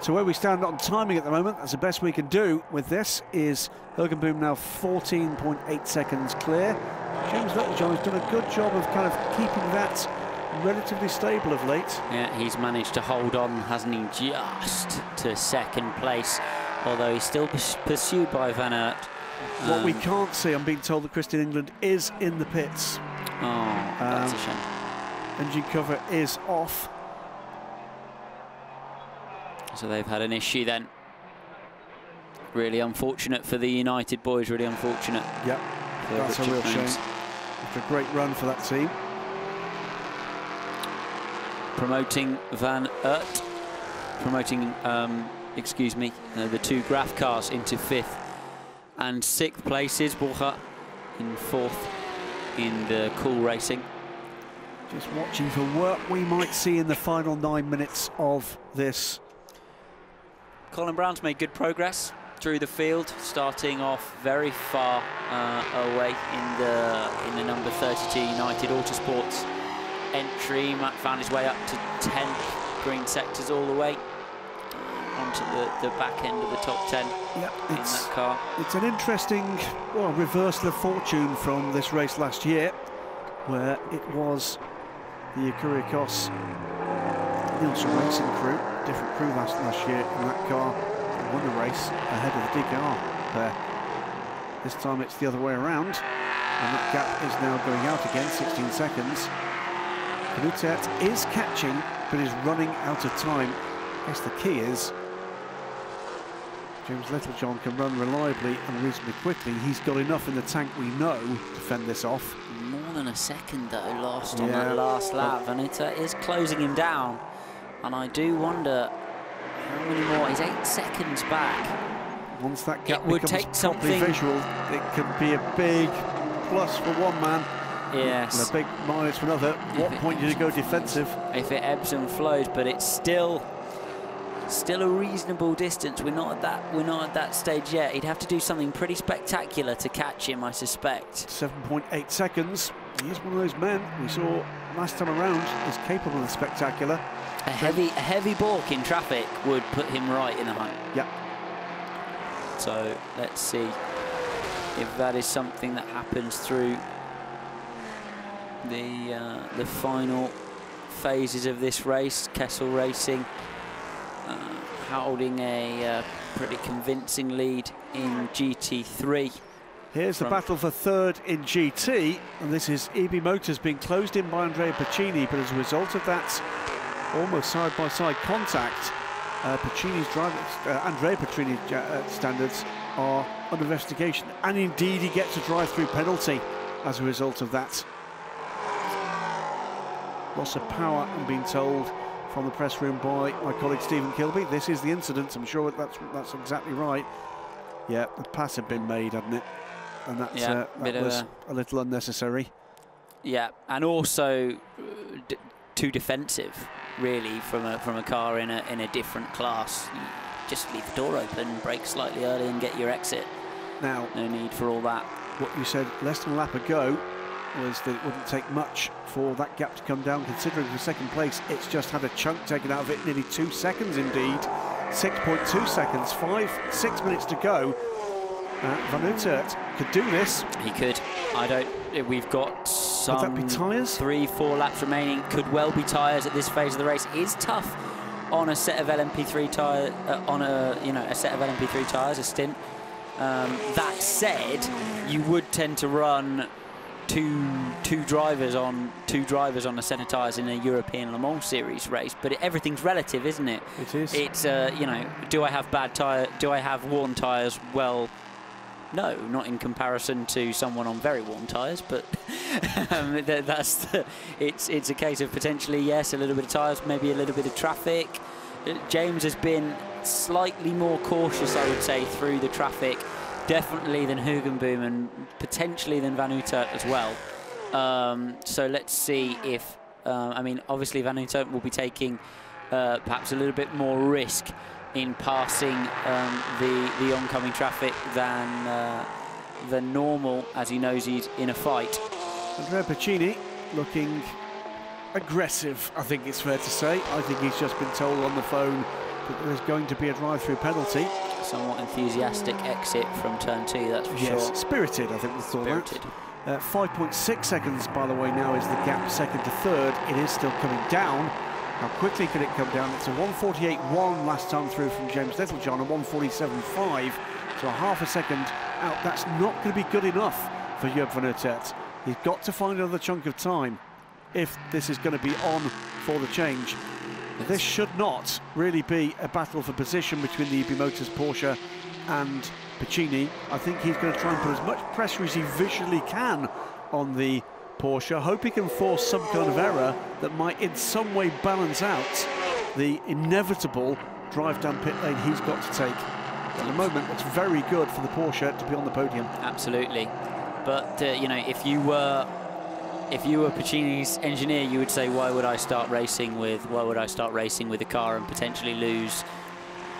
So where we stand on timing at the moment, that's the best we can do with this, is Hergenboom now 14.8 seconds clear. James Littlejohn has done a good job of kind of keeping that relatively stable of late. Yeah, he's managed to hold on, hasn't he, just to second place, although he's still pursued by Van Aert. What we can't see, I'm being told that Christian England is in the pits. Oh, that's a shame. Engine cover is off. So they've had an issue then. Really unfortunate for the United boys, really unfortunate. Yep, that's a real shame. After a great run for that team. Promoting Van Aert, excuse me, the two Graf cars into 5th and 6th places. Borja in 4th in the Cool Racing. Just watching for what we might see in the final 9 minutes of this. Colin Brown's made good progress through the field, starting off very far away in the number 32 United Autosports entry. Found his way up to 10th, green sectors all the way onto the back end of the top 10 in that car. It's an interesting reversal of fortune from this race last year, where it was the Kyrgios Nielsen Racing crew, different crew last year in that car, won the race ahead of the DKR there. This time it's the other way around, and that gap is now going out again, 16 seconds. Vanuta is catching, but is running out of time. I guess the key is James Littlejohn can run reliably and reasonably quickly. He's got enough in the tank, we know, to fend this off. More than a second, though, lost on that last lap. Vanuta is closing him down. And I do wonder how many more. He's 8 seconds back. Once that gap becomes properly visual, it can be a big plus for one man. Yes. And a big minus for another. What point do you go defensive? If it ebbs and flows, but it's still a reasonable distance. We're not at that stage yet. He'd have to do something pretty spectacular to catch him, I suspect. 7.8 seconds. He is one of those men we saw last time around is capable of the spectacular. A heavy balk in traffic would put him right in the hunt. Yep. So let's see if that is something that happens through the final phases of this race. Kessel Racing holding a Pretty convincing lead in GT3. Here's the battle for third in GT, and this is EB Motors being closed in by Andrea Piccini, but as a result of that almost side-by-side contact, Piccini's Andrea Piccini standards are under investigation, and indeed he gets a drive-through penalty as a result of that. Loss of power, I'm being told from the press room by my colleague Stephen Kilby. This is the incident, I'm sure that's exactly right. Yeah, the pass had been made, hadn't it? And that's, that was a little unnecessary. Yeah, and also too defensive, really, from a car in a different class. You just leave the door open, brake slightly early, and get your exit. Now, no need for all that. What you said less than a lap ago was that it wouldn't take much for that gap to come down. Considering for second place, it's just had a chunk taken out of it, nearly 2 seconds indeed. 6.2 seconds, 6 minutes to go. Van Uitert could do this. He could. We've got some. Could that be tyres? 3-4 laps remaining. Could well be tyres at this phase of the race. It is tough on a set of LMP3 tyres. A set of LMP3 tyres, a stint. That said, you would tend to run two drivers on a set of tyres in a European Le Mans Series race, but everything's relative, isn't it? It is. It's do I have bad tyre? Do I have worn tyres? Well, no, not in comparison to someone on very worn tyres, but it's a case of potentially, yes, a little bit of tyres, maybe a little bit of traffic. James has been slightly more cautious, I would say, through the traffic, definitely than Hugenboom and potentially than Van Uitert as well. So let's see if, obviously Van Uitert will be taking perhaps a little bit more risk in passing the oncoming traffic than normal, as he knows he's in a fight. Andrea Piccini looking aggressive, I think it's fair to say. I think he's just been told on the phone that there's going to be a drive-through penalty. Somewhat enthusiastic exit from turn 2, that's for sure. Yes, spirited, I think we thought spirited. That. 5.6 seconds, by the way, now is the gap second to third. It is still coming down. How quickly can it come down? It's a 1:48.1 last time through from James Littlejohn, and 1:47.5, so a half a second out. That's not going to be good enough for Joop van Uitert. He's got to find another chunk of time if this is going to be on for the change. This should not really be a battle for position between the EB Motors Porsche and Piccini. I think he's going to try and put as much pressure as he visually can on the Porsche. Hope he can force some kind of error that might in some way balance out the inevitable drive down pit lane he's got to take. At the moment, it's very good for the Porsche to be on the podium. Absolutely. But, if you were Piccini's engineer, you would say, why would I start racing with the car and potentially lose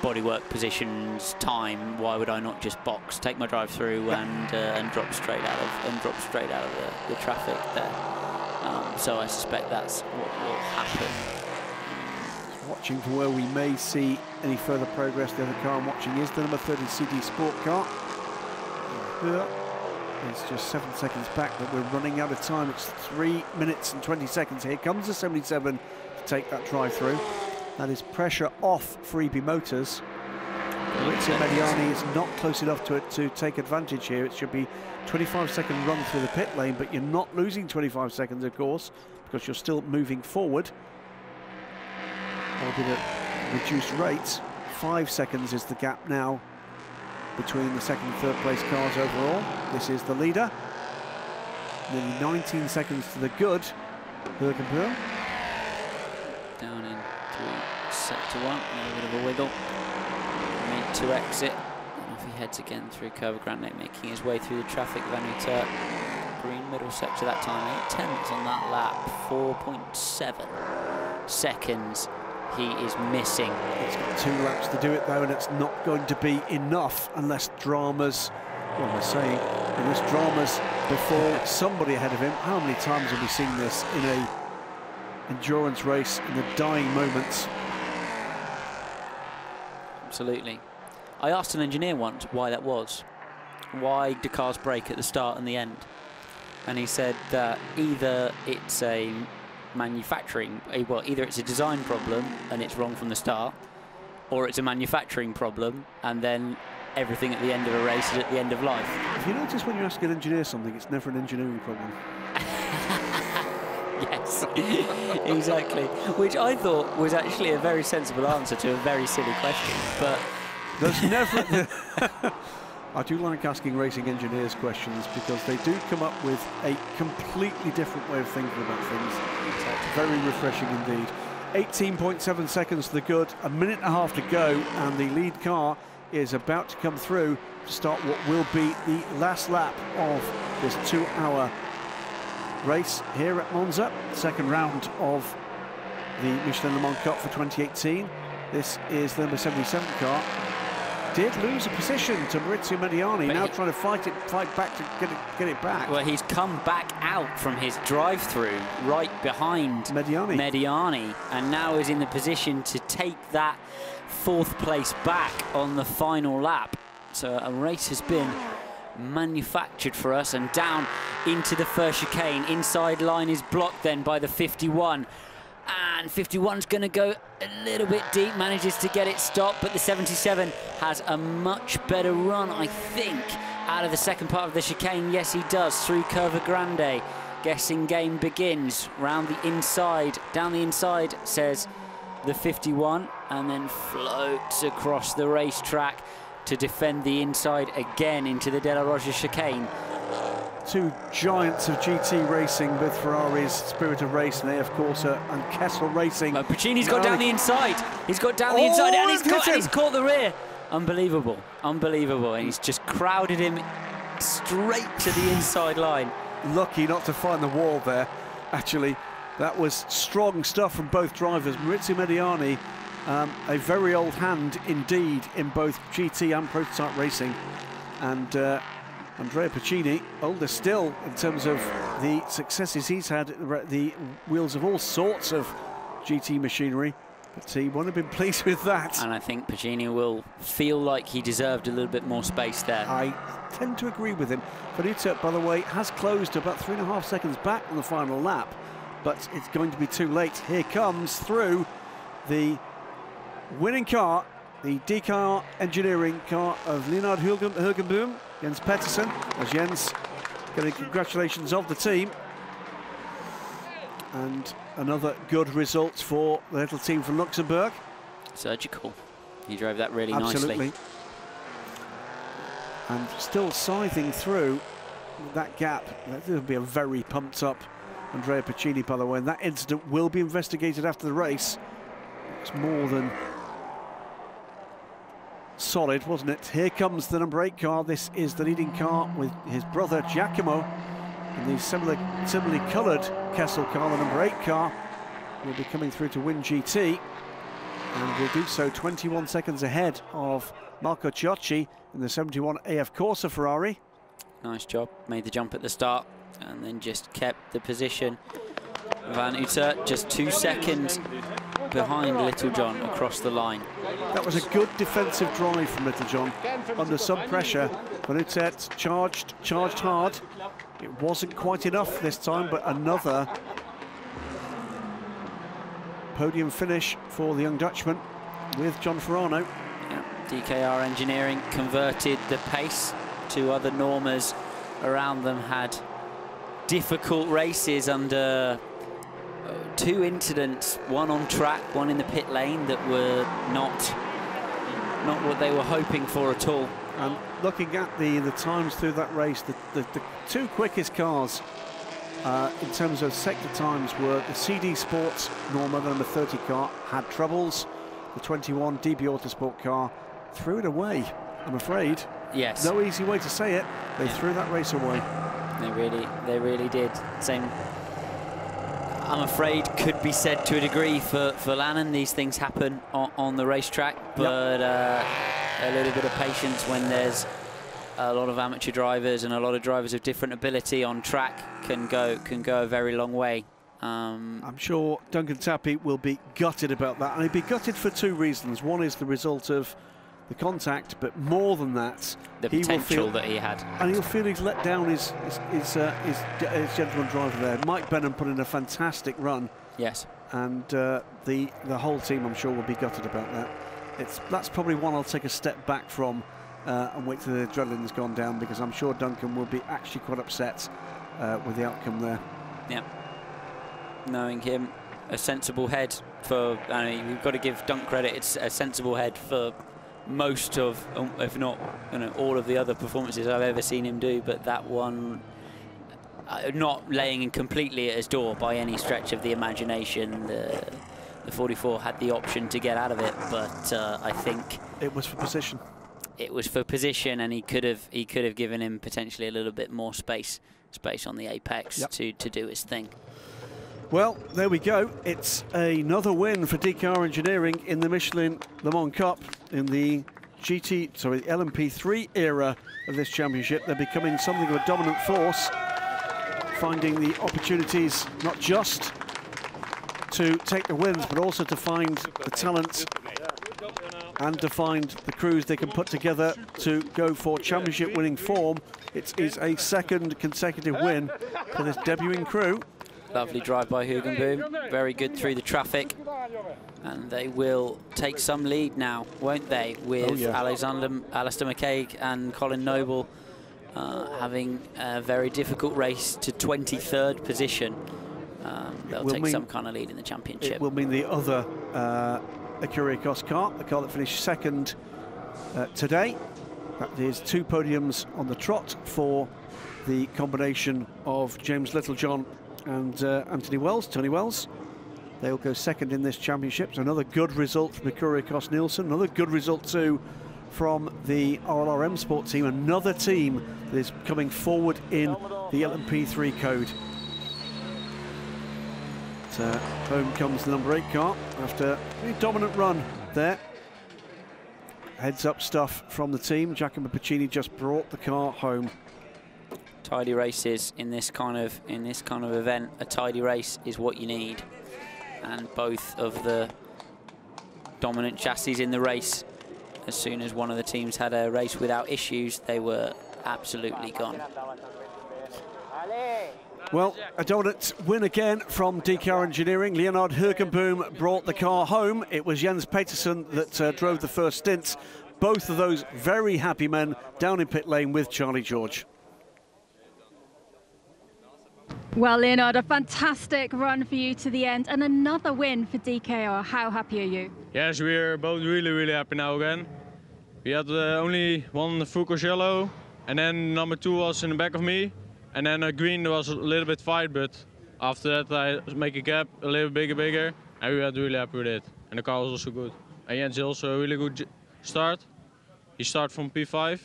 bodywork positions, time? Why would I not just box, take my drive through, and drop straight out of the traffic there? So I suspect that's what will happen. Watching for where we may see any further progress. The other car I'm watching is the number 30 CD Sport car. It's just 7 seconds back, but we're running out of time. It's 3 minutes and 20 seconds. Here comes the 77 to take that drive through. That is pressure off for EB Motors. Maurizio Mediani is not close enough to it to take advantage here. It should be 25-second run through the pit lane, but you're not losing 25 seconds, of course, because you're still moving forward. Albeit at reduced rates. 5 seconds is the gap now between the second and third place cars overall. This is the leader. Nearly 19 seconds to the good. Hugenboom. Down in sector 1, a bit of a wiggle. Made to exit. And off he heads again through Curva Grande, making his way through the traffic. Van Uitert, green middle sector that time. 8/10 on that lap. 4.7 seconds. He is missing. He's got 2 laps to do it though, and it's not going to be enough unless dramas, what am I saying, unless dramas before somebody ahead of him. How many times have we seen this in a endurance race in the dying moments? Absolutely. I asked an engineer once why that was. Why do cars brake at the start and the end? And he said that either it's a either it's a design problem and it's wrong from the start, or it's a manufacturing problem, and then everything at the end of a race is at the end of life. If you notice when you ask an engineer something, it's never an engineering problem. Yes, exactly. Which I thought was actually a very sensible answer to a very silly question, but there's never. I do like asking racing engineers questions because they do come up with a completely different way of thinking about things. Very refreshing indeed. 18.7 seconds to the good, a minute and a half to go, and the lead car is about to come through to start what will be the last lap of this 2-hour race here at Monza. Second round of the Michelin Le Mans Cup for 2018. This is the number 77 car. Did lose a position to Maurizio Mediani, now trying to fight back to get it back. Well, he's come back out from his drive-through right behind Mediani, and now is in the position to take that 4th place back on the final lap. So a race has been manufactured for us, and down into the first chicane. Inside line is blocked then by the 51. And 51's going to go a little bit deep, manages to get it stopped, but the 77 has a much better run, I think, out of the second part of the chicane. Yes, he does, through Curva Grande. Guessing game begins. Round the inside, down the inside, says the 51, and then floats across the racetrack to defend the inside again into the De La Roja chicane. Two giants of GT racing with Ferrari's Spirit of Race and AF Corsa and Kessel Racing. But Puccini's got down the inside. He's got down the inside, and he's caught the rear. Unbelievable, unbelievable. And he's just crowded him straight to the inside line. Lucky not to find the wall there. Actually, that was strong stuff from both drivers. Maurizio Mediani, a very old hand indeed in both GT and prototype racing. And Andrea Puccini, older still in terms of the successes he's had at the wheels of all sorts of GT machinery, but he won't have been pleased with that. And I think Puccini will feel like he deserved a little bit more space there. I tend to agree with him. Vanutta, by the way, has closed about 3.5 seconds back on the final lap, but it's going to be too late. Here comes through the winning car, the DKR engineering car of Leonard Hugenboom, Jens Pettersson, as Jens getting congratulations of the team. And another good result for the little team from Luxembourg. Surgical. He drove that really Absolutely. nicely. And still scything through that gap. That will be a very pumped up Andrea Puccini, by the way, and that incident will be investigated after the race. It's more than solid, wasn't it? Here comes the number 8 car. This is the leading car with his brother Giacomo, and the similarly coloured Kessel car, the number 8 car, will be coming through to win GT, and will do so 21 seconds ahead of Marco Ciocci in the 71 AF Corsa Ferrari. Nice job, made the jump at the start and then just kept the position. Vanutta just 2 seconds behind Little John across the line. That was a good defensive drive from Little John. Under some pressure, Vanutta charged hard. It wasn't quite enough this time, but another podium finish for the young Dutchman with John Farano. Yeah, DKR Engineering converted the pace. 2 other Normas around them had difficult races under 2 incidents, one on track, one in the pit lane, that were not what they were hoping for at all. And looking at the times through that race, the 2 quickest cars in terms of sector times were the CD Sports Norma, the number 30 car, had troubles. The 21 DB Autosport car threw it away, I'm afraid. Yes. No easy way to say it. They threw that race away. They really did. Same, I'm afraid, could be said to a degree for Lannon. These things happen on the racetrack, but a little bit of patience when there's a lot of amateur drivers and a lot of drivers of different ability on track can go a very long way. I'm sure Duncan Tappy will be gutted about that, and he'll be gutted for 2 reasons. One is the result of the contact, but more than that, the potential that he had, and he'll feel he's let down his gentleman driver there. Mike Benham put in a fantastic run. Yes, and the whole team, I'm sure, will be gutted about that. that's probably one I'll take a step back from and wait till the adrenaline's gone down, because I'm sure Duncan will be actually quite upset with the outcome there. Yeah. Knowing him, a sensible head for, I mean, we've got to give Dunk credit, it's a sensible head for most of, if not all of the other performances I've ever seen him do, but that one, not laying in completely at his door by any stretch of the imagination. The 44 had the option to get out of it, but I think it was for position. It was for position, and he could have given him potentially a little bit more space on the apex. Yep. to do his thing. Well, there we go. It's another win for DKR Engineering in the Michelin Le Mans Cup in the LMP3 era of this championship. They're becoming something of a dominant force, finding the opportunities not just to take the wins, but also to find the talent and to find the crews they can put together to go for championship winning form. It is a second consecutive win for this debuting crew. Lovely drive by Hugenboom, very good through the traffic, and they will take some lead now, won't they, with Alistair McCaig and Colin Noble having a very difficult race to 23rd position. They'll take some kind of lead in the championship. It will mean the other Kyrgios car, the car that finished second today. That is 2 podiums on the trot for the combination of James Littlejohn and Tony Wells. They'll go second in this championship. So another good result from Kyrgios Nielsen. Another good result too from the RLRM Sport team. Another team that is coming forward in the LMP3 code. Home comes the number 8 car after a very dominant run there. Heads up stuff from the team. Giacomo Piccini just brought the car home. Tidy races in this kind of event. A tidy race is what you need, and both of the dominant chassis in the race, as soon as one of the teams had a race without issues, they were absolutely gone. Well, a dominant win again from DKR Engineering. Leonard Hugenboom brought the car home. It was Jens Petersen that drove the first stint. Both of those very happy men down in pit lane with Charlie George. Well, Leonard, a fantastic run for you to the end and another win for DKR. How happy are you? Yes, we're both really happy now again. We had only one Foucault yellow, and then number 2 was in the back of me, and then green was a little bit fight, but after that I make a gap a little bigger, and we were really happy with it. And the car was also good. And Jens also a really good start. He started from P5,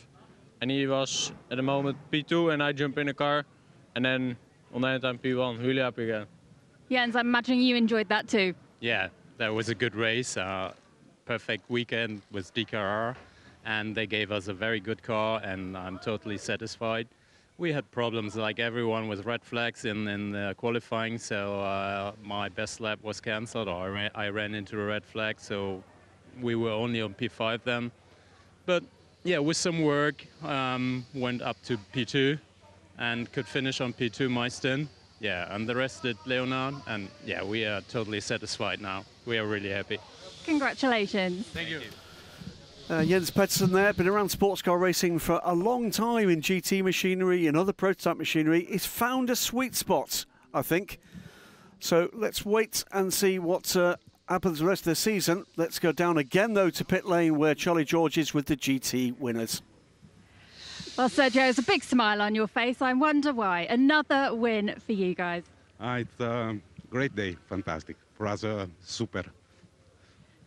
and he was at the moment P2, and I jumped in the car, and then on the end I'm P1, really happy again. Jens, I'm imagining you enjoyed that too. Yeah, that was a good race, perfect weekend with DKR, and they gave us a very good car, and I'm totally satisfied. We had problems like everyone with red flags in the qualifying, so my best lap was cancelled, or I ran into a red flag, so we were only on P5 then. But yeah, with some work, went up to P2 and could finish on P2 my stint. Yeah, and the rest did Leonard, and yeah, we are totally satisfied now. We are really happy. Congratulations. Thank you. Jens Petersen there, been around sports car racing for a long time in GT machinery and other prototype machinery. He's found a sweet spot, I think. So let's wait and see what happens the rest of the season. Let's go down again, though, to pit lane where Charlie George is with the GT winners. Well, Sergio, there's a big smile on your face. I wonder why. Another win for you guys. It's a great day, fantastic. For us, super.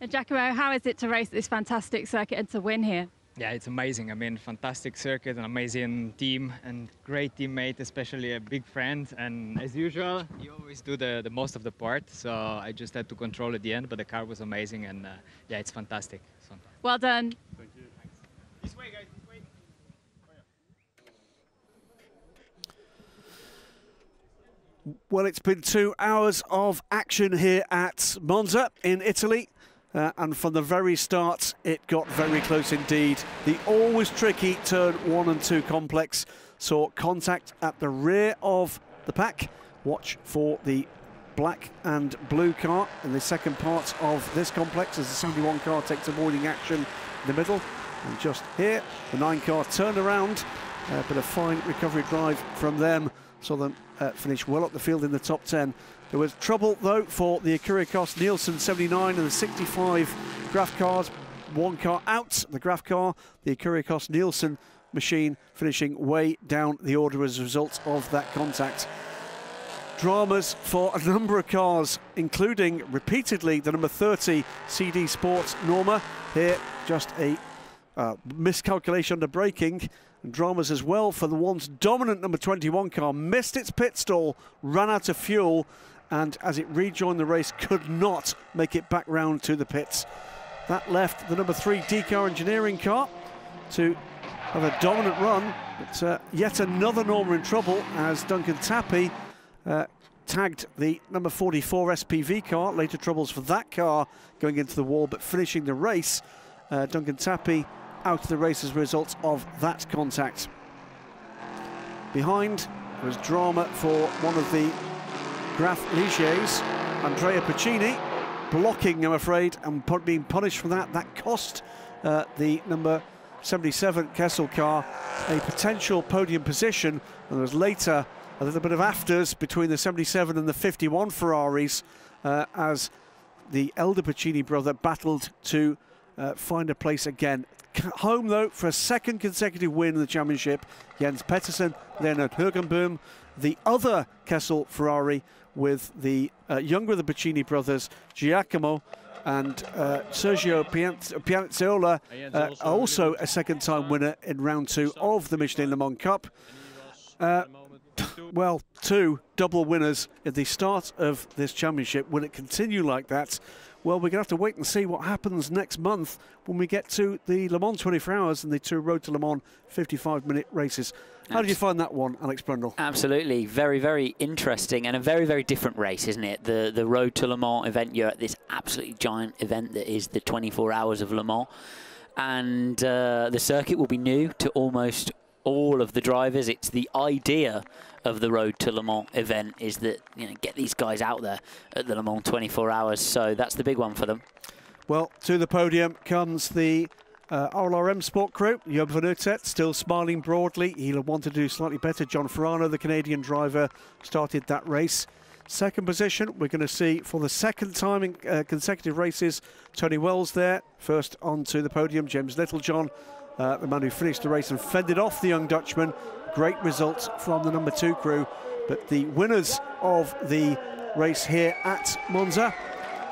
And Giacomo, how is it to race this fantastic circuit and to win here? Yeah, it's amazing. I mean, fantastic circuit, an amazing team, and great teammate, especially a big friend. And as usual, you always do the most of the part. So I just had to control at the end, but the car was amazing, and yeah, it's fantastic. Well done. Thank you. This way, guys. This way. Well, it's been 2 hours of action here at Monza in Italy. And from the very start, it got very close indeed. The always tricky turn 1 and 2 complex saw contact at the rear of the pack. Watch for the black and blue car in the second part of this complex as the 71 car takes avoiding action in the middle. And just here, the 9 car turned around, but a fine recovery drive from them saw them finish well up the field in the top 10. There was trouble though for the Kyrgios Nielsen 79 and the 65 Graf cars. 1 car out, the Graf car, the Kyrgios Nielsen machine finishing way down the order as a result of that contact. Dramas for a number of cars, including repeatedly the number 30 CD Sports Norma. Here, just a miscalculation under braking. And dramas as well for the once dominant number 21 car. Missed its pit stall, ran out of fuel, and as it rejoined the race, could not make it back round to the pits. That left the number 3 D-Car Engineering car to have a dominant run, but yet another Norma in trouble as Duncan Tappy tagged the number 44 SPV car. Later troubles for that car going into the wall, but finishing the race. Duncan Tappy out of the race as a result of that contact. Behind was drama for one of the Graf Ligiers, Andrea Piccini, blocking, I'm afraid, and being punished for that. That cost the number 77 Kessel car a potential podium position, and there was later a little bit of afters between the 77 and the 51 Ferraris as the elder Piccini brother battled to find a place again. Home though for a second consecutive win in the championship, Jens Pettersson, Leonard Hugenboom, the other Kessel Ferrari with the younger of the Piccini brothers, Giacomo, and Sergio Pianezzola, also a second-time winner in round 2 of the Michelin Le Mans Cup. Well, 2 double winners at the start of this championship. Will it continue like that? Well, we're going to have to wait and see what happens next month when we get to the Le Mans 24 Hours and the 2 Road to Le Mans 55-minute races. How did you find that one, Alex Brundle? Absolutely. Very, very interesting and a very, very different race, isn't it? The Road to Le Mans event, you're at this absolutely giant event that is the 24 Hours of Le Mans. And the circuit will be new to almost all of the drivers. It's the idea of the Road to Le Mans event is that, you know, get these guys out there at the Le Mans 24 Hours. So that's the big one for them. Well, to the podium comes the RLRM Sport crew. Joop van Uitert still smiling broadly. He'll want to do slightly better. John Ferrano, the Canadian driver, started that race. Second position, we're going to see for the second time in consecutive races, Tony Wells there. First onto the podium, James Littlejohn, the man who finished the race and fended off the young Dutchman. Great results from the number 2 crew. But the winners of the race here at Monza,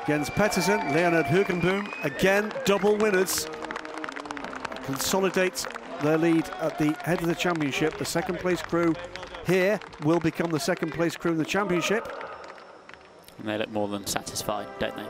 Jens Pettersson, Leonard Hugenboom, again double winners, consolidate their lead at the head of the championship. The second place crew here will become the second place crew in the championship. And they look more than satisfied, don't they?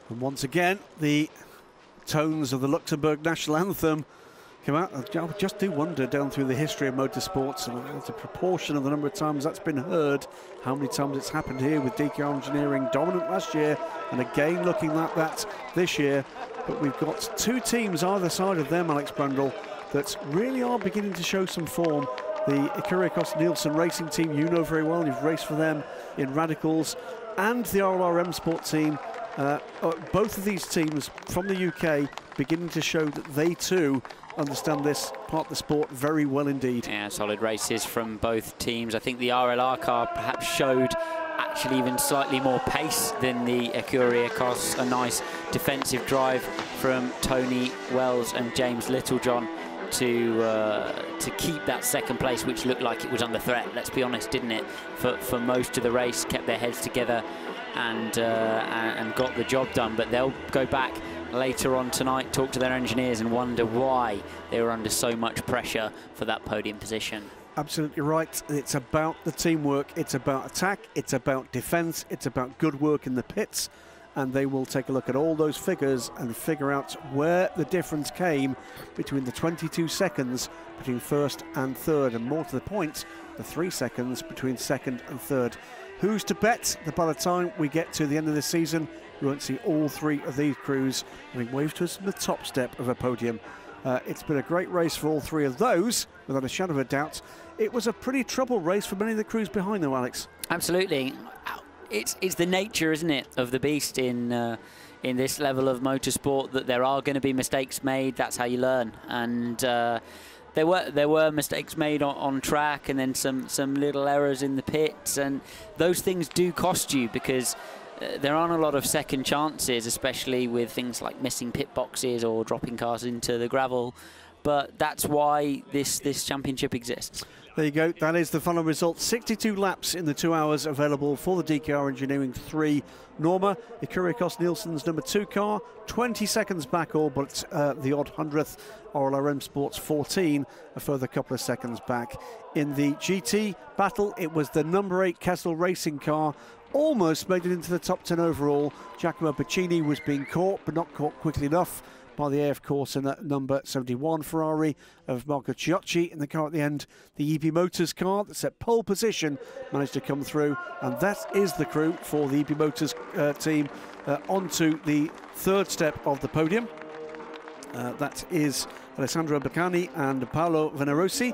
And once again, the tones of the Luxembourg national anthem come out. I just do wonder down through the history of motorsports, and the proportion of the number of times that's been heard, how many times it's happened here with D-Car Engineering dominant last year, and again looking like that this year. But we've got 2 teams either side of them, Alex Brundle, that really are beginning to show some form. The Kyrgios Nielsen racing team, you know very well, you've raced for them in Radicals, and the RLRM Sport team. Both of these teams from the UK beginning to show that they too understand this part of the sport very well indeed. Yeah, solid races from both teams. I think the RLR car perhaps showed actually even slightly more pace than the Kyrgios. A nice defensive drive from Tony Wells and James Littlejohn to keep that second place, which looked like it was under threat. Let's be honest, didn't it? For most of the race, kept their heads together and got the job done. But they'll go back later on tonight, talk to their engineers and wonder why they were under so much pressure for that podium position. Absolutely right. It's about the teamwork, it's about attack, it's about defence, it's about good work in the pits, and they will take a look at all those figures and figure out where the difference came between the 22 seconds between first and third, and more to the point, the 3 seconds between second and third. Who's to bet that by the time we get to the end of the season, we won't see all 3 of these crews having waved to us from the top step of a podium. It's been a great race for all 3 of those, without a shadow of a doubt. It was a pretty troubled race for many of the crews behind them, Alex. Absolutely. It's the nature, isn't it, of the beast in this level of motorsport, that there are going to be mistakes made. That's how you learn. And there were mistakes made on track, and then some little errors in the pits, and those things do cost you, because there aren't a lot of second chances, especially with things like missing pit boxes or dropping cars into the gravel. But that's why this championship exists. There you go. That is the final result. 62 laps in the 2 hours available for the DKR Engineering 3 Norma. Ikuriakos Nielsen's number 2 car, 20 seconds back all but the odd 100th. RLRM Sports 14, a further couple of seconds back. In the GT battle, it was the number 8 Kessel Racing car. Almost made it into the top 10 overall. Giacomo Piccini was being caught, but not caught quickly enough by the AF Corsa number 71 Ferrari of Marco Ciocci in the car at the end. The EB Motors car that set pole position managed to come through, and that is the crew for the EB Motors team onto the third step of the podium. That is Alessandro Baccani and Paolo Venerosi.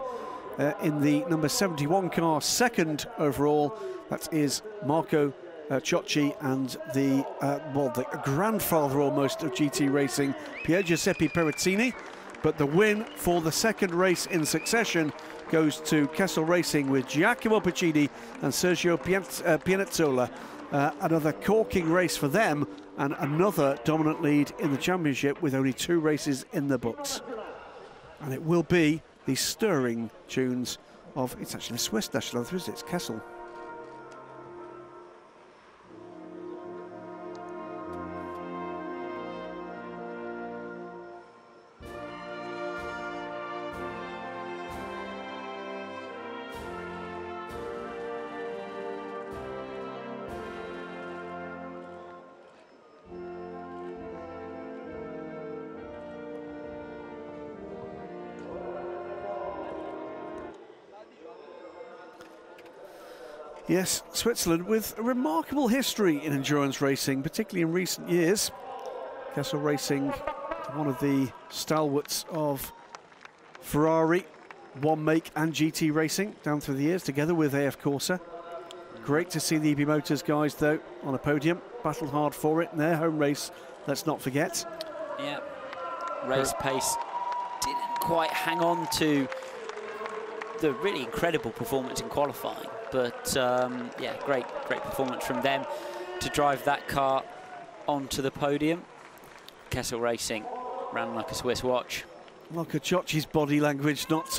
In the number 71 car, second overall, that is Marco Ciocci and the grandfather almost of GT racing, Pier Giuseppe Perezzini. But the win for the second race in succession goes to Kessel Racing with Giacomo Piccini and Sergio Pianezzola. Another corking race for them, and another dominant lead in the championship with only 2 races in the books. And it will be the stirring tunes of, it's actually a Swiss national anthem, isn't it? It's Kessel. Yes, Switzerland with a remarkable history in endurance racing, particularly in recent years. Kessel Racing, one of the stalwarts of Ferrari, one make and GT racing down through the years, together with AF Corsa. Great to see the EB Motors guys, though, on a podium. Battled hard for it in their home race, let's not forget. Yeah, race pace didn't quite hang on to the really incredible performance in qualifying. But yeah, great performance from them to drive that car onto the podium. Kessel Racing ran like a Swiss watch. Marco Ciocci's body language not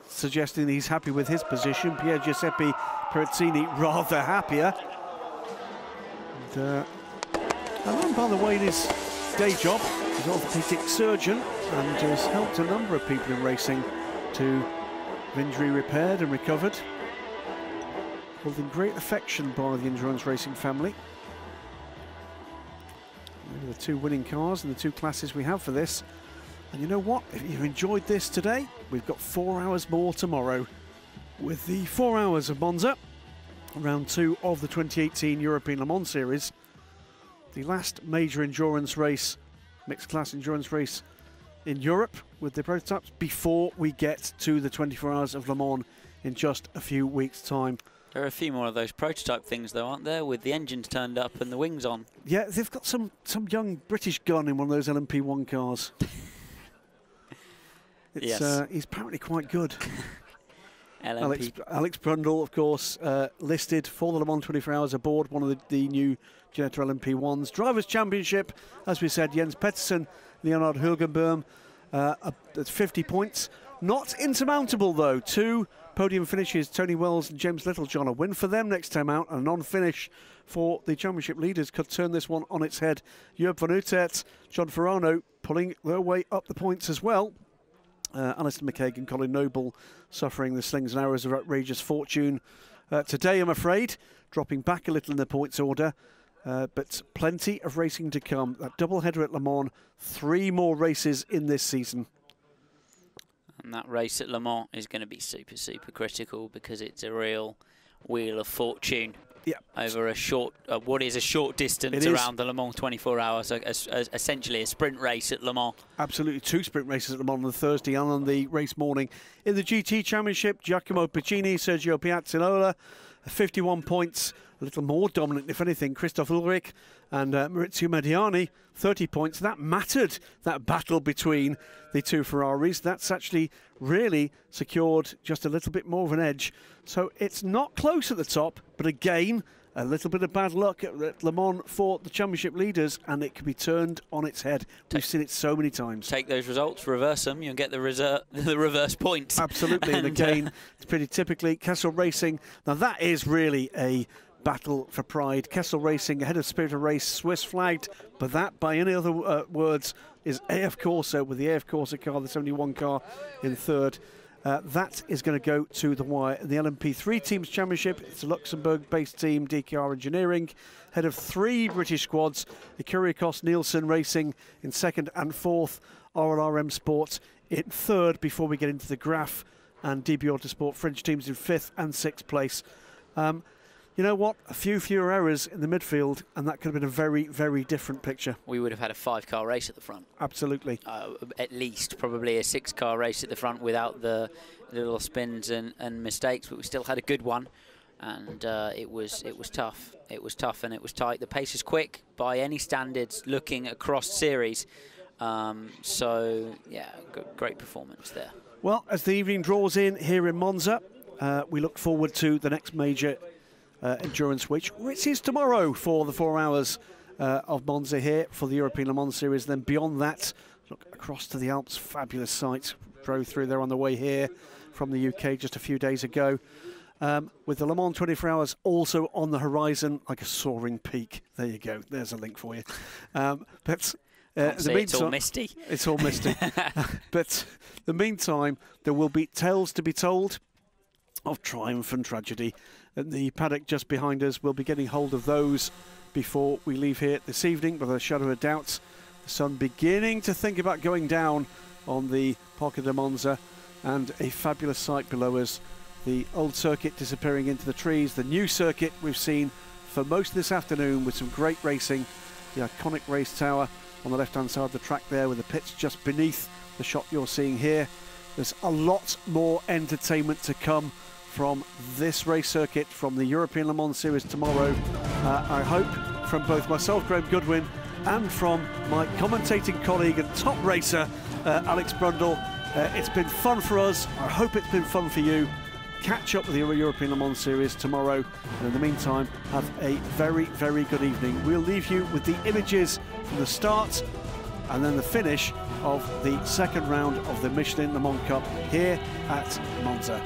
suggesting he's happy with his position. Pier Giuseppe Perezzini rather happier. And Alan, by the way, in his day job, he's an orthopedic surgeon and has helped a number of people in racing to have injury repaired and recovered. Held in great affection by the endurance racing family. The 2 winning cars and the 2 classes we have for this. And you know what? If you've enjoyed this today, we've got 4 hours more tomorrow with the 4 hours of Monza, round 2 of the 2018 European Le Mans Series. The last major endurance race, mixed class endurance race in Europe with the prototypes before we get to the 24 Hours of Le Mans in just a few weeks' time. There are a few more of those prototype things, though, aren't there, with the engines turned up and the wings on? Yeah, they've got some young British gun in one of those LMP1 cars. Yes. He's apparently quite good. LMP. Alex Brundle, of course, listed for the Le Mans 24 Hours aboard one of the new Generator LMP1s. Drivers' Championship, as we said, Jens Pettersson, Leonard Hülkenberg, at 50 points. Not insurmountable, though. 2 podium finishes, Tony Wells and James Littlejohn. A win for them next time out, and a non-finish for the championship leaders could turn this one on its head. Joop van Uitert, John Ferrano pulling their way up the points as well. Alistair McCaig and Colin Noble suffering the slings and arrows of outrageous fortune today, I'm afraid, dropping back a little in the points order. But plenty of racing to come. That double header at Le Mans, 3 more races in this season. And that race at Le Mans is going to be super, super critical because it's a real wheel of fortune. Yeah. Over a short, what is a short distance around the Le Mans 24 hours, so essentially a sprint race at Le Mans. Absolutely, 2 sprint races at Le Mans on the Thursday and on the race morning. In the GT Championship, Giacomo Piccini, Sergio Piazzola, 51 points, a little more dominant, if anything, Christoph Ulrich and Maurizio Mediani, 30 points. That mattered, that battle between the 2 Ferraris. That's actually really secured just a little bit more of an edge. So it's not close at the top, but again, a little bit of bad luck at Le Mans for the championship leaders, and it can be turned on its head. We've seen it so many times. Take those results, reverse them, you'll get the reverse points. Absolutely, and again, it's pretty typically Kessel Racing. Now that is really a battle for pride. Kessel Racing ahead of Spirit of Race, Swiss flagged, but that, by any other words, is AF Corsa with the AF Corsa car, the 71 car, in 3rd. That is going to go to the wire. In the LMP3 Teams Championship, it's a Luxembourg-based team, DKR Engineering, head of 3 British squads, the Kyriakos Nielsen Racing in 2nd and 4th, RLRM Sports in 3rd, before we get into the Graph and DB Autosport French teams in 5th and 6th place. You know what? A few fewer errors in the midfield, and that could have been a very, very different picture. We would have had a 5-car race at the front. Absolutely. At least, probably a 6-car race at the front without the little spins and mistakes, but we still had a good one, and it was tough. It was tough and it was tight. The pace is quick by any standards looking across series. So, yeah, great performance there. Well, as the evening draws in here in Monza, we look forward to the next major endurance, which is tomorrow for the 4 hours of Monza here for the European Le Mans Series. Then beyond that, look across to the Alps, fabulous sight. Drove through there on the way here from the UK just a few days ago. With the Le Mans 24 hours also on the horizon, like a soaring peak. There you go, there's a link for you. But it's all misty. It's all misty. But in the meantime, there will be tales to be told of triumph and tragedy. And the paddock just behind us, we'll be getting hold of those before we leave here this evening, without a shadow of doubt. The sun beginning to think about going down on the Parco di Monza, and a fabulous sight below us. The old circuit disappearing into the trees, the new circuit we've seen for most of this afternoon with some great racing. The iconic race tower on the left-hand side of the track there, with the pits just beneath the shot you're seeing here. There's a lot more entertainment to come from this race circuit, from the European Le Mans Series tomorrow. I hope from both myself, Graham Goodwin, and from my commentating colleague and top racer, Alex Brundle. It's been fun for us. I hope it's been fun for you. Catch up with the European Le Mans Series tomorrow. And in the meantime, have a very, very good evening. We'll leave you with the images from the start and then the finish of the 2nd round of the Michelin Le Mans Cup here at Monza.